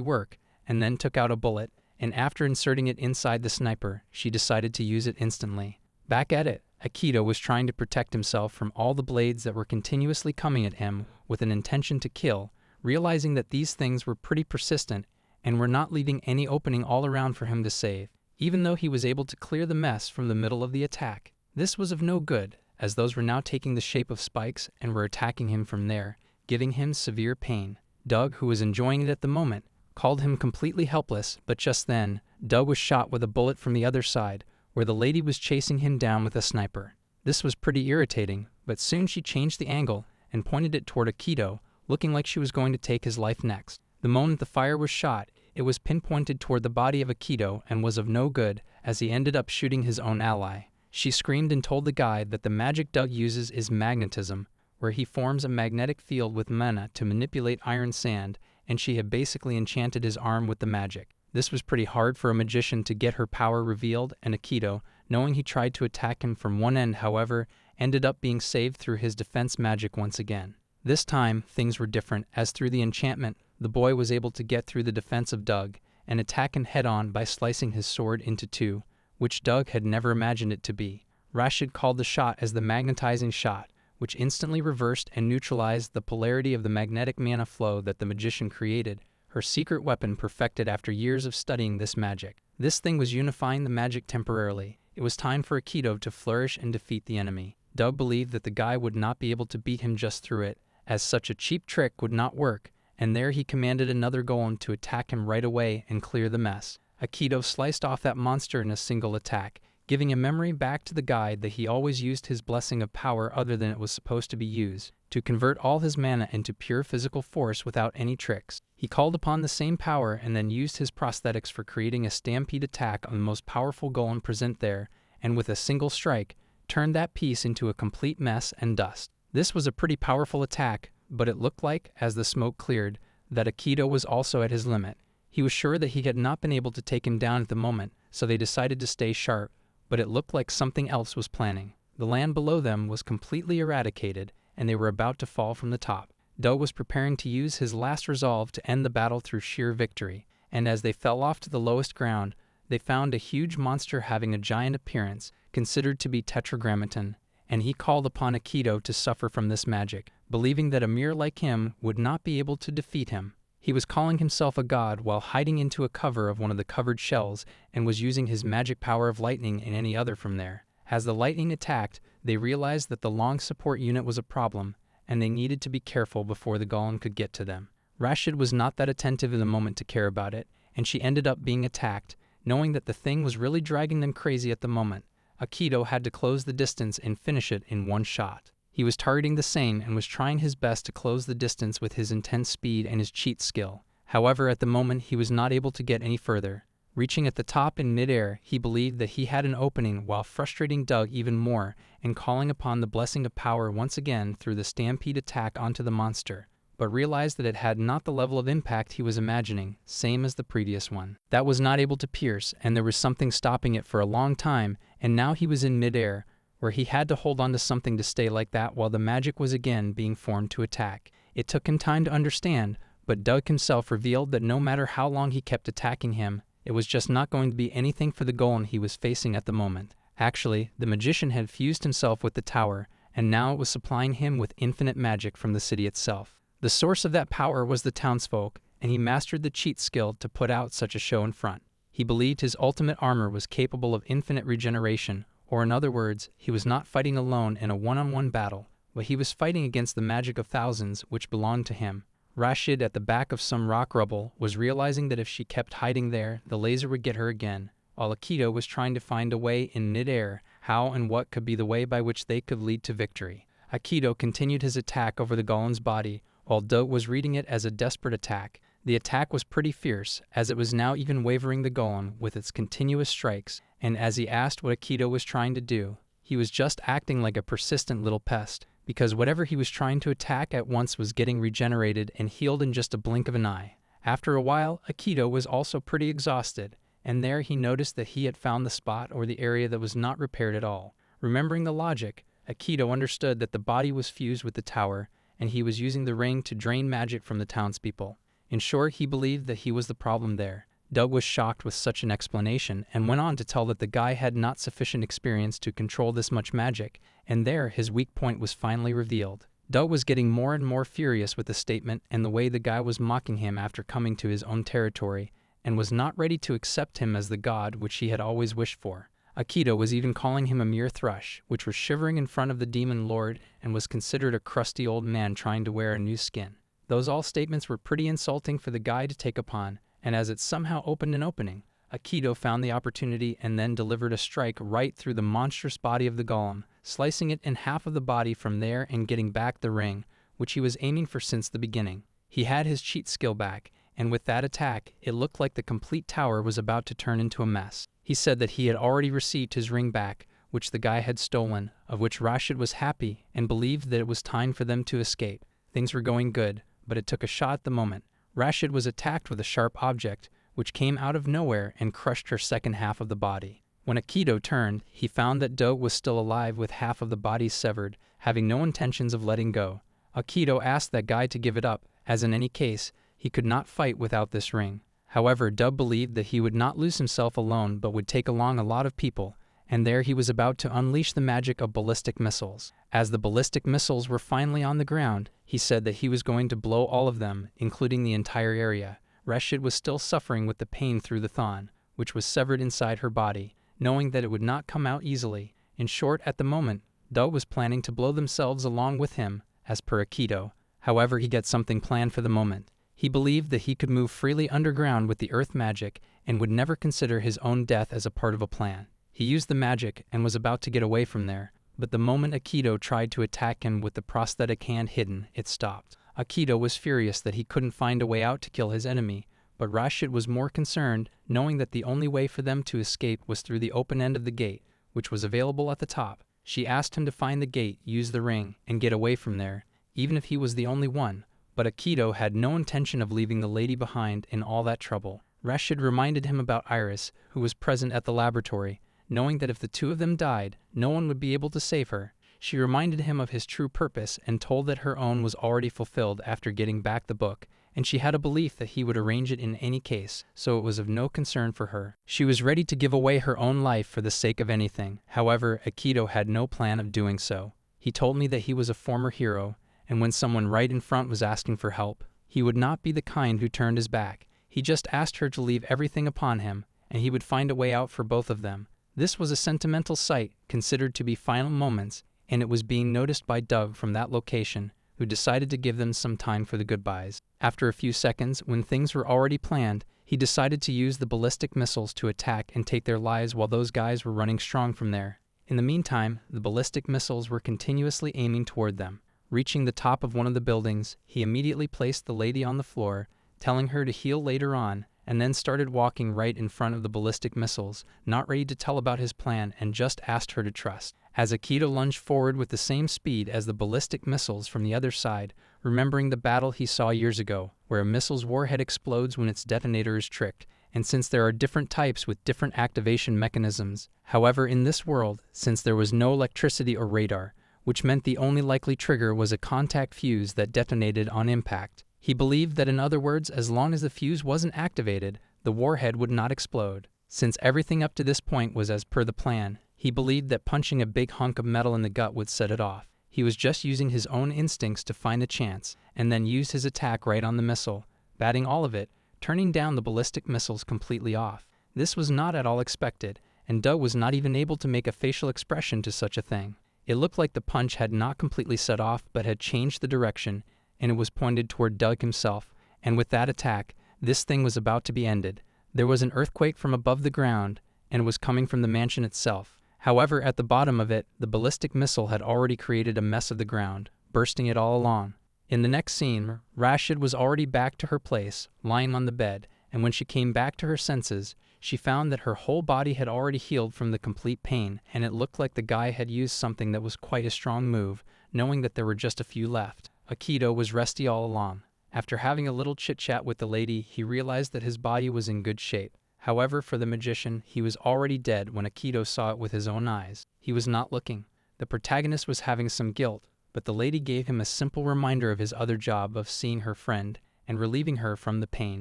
work, and then took out a bullet, and after inserting it inside the sniper, she decided to use it instantly. Back at it, Akito was trying to protect himself from all the blades that were continuously coming at him with an intention to kill, realizing that these things were pretty persistent and were not leaving any opening all around for him to save. Even though he was able to clear the mess from the middle of the attack, this was of no good, as those were now taking the shape of spikes and were attacking him from there, giving him severe pain. Doug, who was enjoying it at the moment, called him completely helpless, but just then, Doug was shot with a bullet from the other side, where the lady was chasing him down with a sniper. This was pretty irritating, but soon she changed the angle and pointed it toward Akito, looking like she was going to take his life next. The moment the fire was shot, it was pinpointed toward the body of Akito and was of no good, as he ended up shooting his own ally. She screamed and told the guide that the magic Doug uses is magnetism, where he forms a magnetic field with mana to manipulate iron sand, and she had basically enchanted his arm with the magic. This was pretty hard for a magician to get her power revealed, and Akito, knowing he tried to attack him from one end however, ended up being saved through his defense magic once again. This time, things were different, as through the enchantment, the boy was able to get through the defense of Doug and attack him head-on by slicing his sword into two, which Doug had never imagined it to be. Rashid called the shot as the magnetizing shot, which instantly reversed and neutralized the polarity of the magnetic mana flow that the magician created, her secret weapon perfected after years of studying this magic. This thing was unifying the magic temporarily. It was time for Akito to flourish and defeat the enemy. Doug believed that the guy would not be able to beat him just through it, as such a cheap trick would not work, and there he commanded another golem to attack him right away and clear the mess. Akito sliced off that monster in a single attack, giving a memory back to the guide that he always used his blessing of power other than it was supposed to be used, to convert all his mana into pure physical force without any tricks. He called upon the same power and then used his prosthetics for creating a stampede attack on the most powerful golem present there, and with a single strike, turned that piece into a complete mess and dust. This was a pretty powerful attack, but it looked like, as the smoke cleared, that Akito was also at his limit. He was sure that he had not been able to take him down at the moment, so they decided to stay sharp, but it looked like something else was planning. The land below them was completely eradicated, and they were about to fall from the top. Doug was preparing to use his last resolve to end the battle through sheer victory, and as they fell off to the lowest ground, they found a huge monster having a giant appearance, considered to be tetragrammaton, and he called upon Akito to suffer from this magic, believing that a mere like him would not be able to defeat him. He was calling himself a god while hiding into a cover of one of the covered shells and was using his magic power of lightning and any other from there. As the lightning attacked, they realized that the long support unit was a problem, and they needed to be careful before the golem could get to them. Rashid was not that attentive in the moment to care about it, and she ended up being attacked, knowing that the thing was really dragging them crazy at the moment. Akito had to close the distance and finish it in one shot. He was targeting the same and was trying his best to close the distance with his intense speed and his cheat skill. However, at the moment, he was not able to get any further. Reaching at the top in midair, he believed that he had an opening while frustrating Doug even more and calling upon the blessing of power once again through the stampede attack onto the monster, but realized that it had not the level of impact he was imagining, same as the previous one. That was not able to pierce, and there was something stopping it for a long time, and now he was in midair, where he had to hold on to something to stay like that while the magic was again being formed to attack. It took him time to understand, but Doug himself revealed that no matter how long he kept attacking him, it was just not going to be anything for the golem he was facing at the moment. Actually, the magician had fused himself with the tower, and now it was supplying him with infinite magic from the city itself. The source of that power was the townsfolk, and he mastered the cheat skill to put out such a show in front. He believed his ultimate armor was capable of infinite regeneration, or in other words, he was not fighting alone in a one-on-one battle, but he was fighting against the magic of thousands which belonged to him. Rashid, at the back of some rock rubble, was realizing that if she kept hiding there, the laser would get her again, while Akito was trying to find a way in mid-air, how and what could be the way by which they could lead to victory. Akito continued his attack over the golem's body, while Do was reading it as a desperate attack. The attack was pretty fierce, as it was now even wavering the golem with its continuous strikes, and as he asked what Akito was trying to do, he was just acting like a persistent little pest, because whatever he was trying to attack at once was getting regenerated and healed in just a blink of an eye. After a while, Akito was also pretty exhausted, and there he noticed that he had found the spot or the area that was not repaired at all. Remembering the logic, Akito understood that the body was fused with the tower, and he was using the ring to drain magic from the townspeople. In short, he believed that he was the problem there. Doug was shocked with such an explanation and went on to tell that the guy had not sufficient experience to control this much magic, and there his weak point was finally revealed. Doug was getting more and more furious with the statement and the way the guy was mocking him after coming to his own territory, and was not ready to accept him as the god which he had always wished for. Akito was even calling him a mere thrush, which was shivering in front of the demon lord and was considered a crusty old man trying to wear a new skin. Those all statements were pretty insulting for the guy to take upon, and as it somehow opened an opening, Akito found the opportunity and then delivered a strike right through the monstrous body of the golem, slicing it in half of the body from there and getting back the ring, which he was aiming for since the beginning. He had his cheat skill back, and with that attack, it looked like the complete tower was about to turn into a mess. He said that he had already received his ring back, which the guy had stolen, of which Rashid was happy and believed that it was time for them to escape. Things were going good, but it took a shot at the moment. Rashid was attacked with a sharp object, which came out of nowhere and crushed her second half of the body. When Akito turned, he found that Do was still alive with half of the body severed, having no intentions of letting go. Akito asked that guy to give it up, as in any case, he could not fight without this ring. However, Dub believed that he would not lose himself alone but would take along a lot of people, and there he was about to unleash the magic of ballistic missiles. As the ballistic missiles were finally on the ground, he said that he was going to blow all of them, including the entire area. Rashid was still suffering with the pain through the thorn, which was severed inside her body, knowing that it would not come out easily. In short, at the moment, Do was planning to blow themselves along with him, as per Akito. However, he got something planned for the moment. He believed that he could move freely underground with the earth magic and would never consider his own death as a part of a plan. He used the magic and was about to get away from there, but the moment Akito tried to attack him with the prosthetic hand hidden, it stopped. Akito was furious that he couldn't find a way out to kill his enemy, but Rashid was more concerned, knowing that the only way for them to escape was through the open end of the gate, which was available at the top. She asked him to find the gate, use the ring, and get away from there, even if he was the only one. But Akito had no intention of leaving the lady behind in all that trouble. Rashid reminded him about Iris, who was present at the laboratory, knowing that if the two of them died, no one would be able to save her. She reminded him of his true purpose and told that her own was already fulfilled after getting back the book, and she had a belief that he would arrange it in any case, so it was of no concern for her. She was ready to give away her own life for the sake of anything. However, Akito had no plan of doing so. He told me that he was a former hero, and when someone right in front was asking for help, he would not be the kind who turned his back. He just asked her to leave everything upon him, and he would find a way out for both of them. This was a sentimental sight, considered to be final moments, and it was being noticed by Doug from that location, who decided to give them some time for the goodbyes. After a few seconds, when things were already planned, he decided to use the ballistic missiles to attack and take their lives while those guys were running strong from there. In the meantime, the ballistic missiles were continuously aiming toward them. Reaching the top of one of the buildings, he immediately placed the lady on the floor, telling her to heal later on, and then started walking right in front of the ballistic missiles, not ready to tell about his plan, and just asked her to trust. As Akito lunged forward with the same speed as the ballistic missiles from the other side, remembering the battle he saw years ago, where a missile's warhead explodes when its detonator is tricked, and since there are different types with different activation mechanisms. However, in this world, since there was no electricity or radar, which meant the only likely trigger was a contact fuse that detonated on impact, he believed that in other words, as long as the fuse wasn't activated, the warhead would not explode. Since everything up to this point was as per the plan, he believed that punching a big hunk of metal in the gut would set it off. He was just using his own instincts to find a chance, and then used his attack right on the missile, batting all of it, turning down the ballistic missiles completely off. This was not at all expected, and Doug was not even able to make a facial expression to such a thing. It looked like the punch had not completely set off but had changed the direction, and it was pointed toward Doug himself, and with that attack, this thing was about to be ended. There was an earthquake from above the ground, and it was coming from the mansion itself. However, at the bottom of it, the ballistic missile had already created a mess of the ground, bursting it all along. In the next scene, Rashid was already back to her place, lying on the bed, and when she came back to her senses, she found that her whole body had already healed from the complete pain, and it looked like the guy had used something that was quite a strong move, knowing that there were just a few left. Akito was resty all along. After having a little chit-chat with the lady, he realized that his body was in good shape. However, for the magician, he was already dead when Akito saw it with his own eyes. He was not looking. The protagonist was having some guilt, but the lady gave him a simple reminder of his other job of seeing her friend and relieving her from the pain.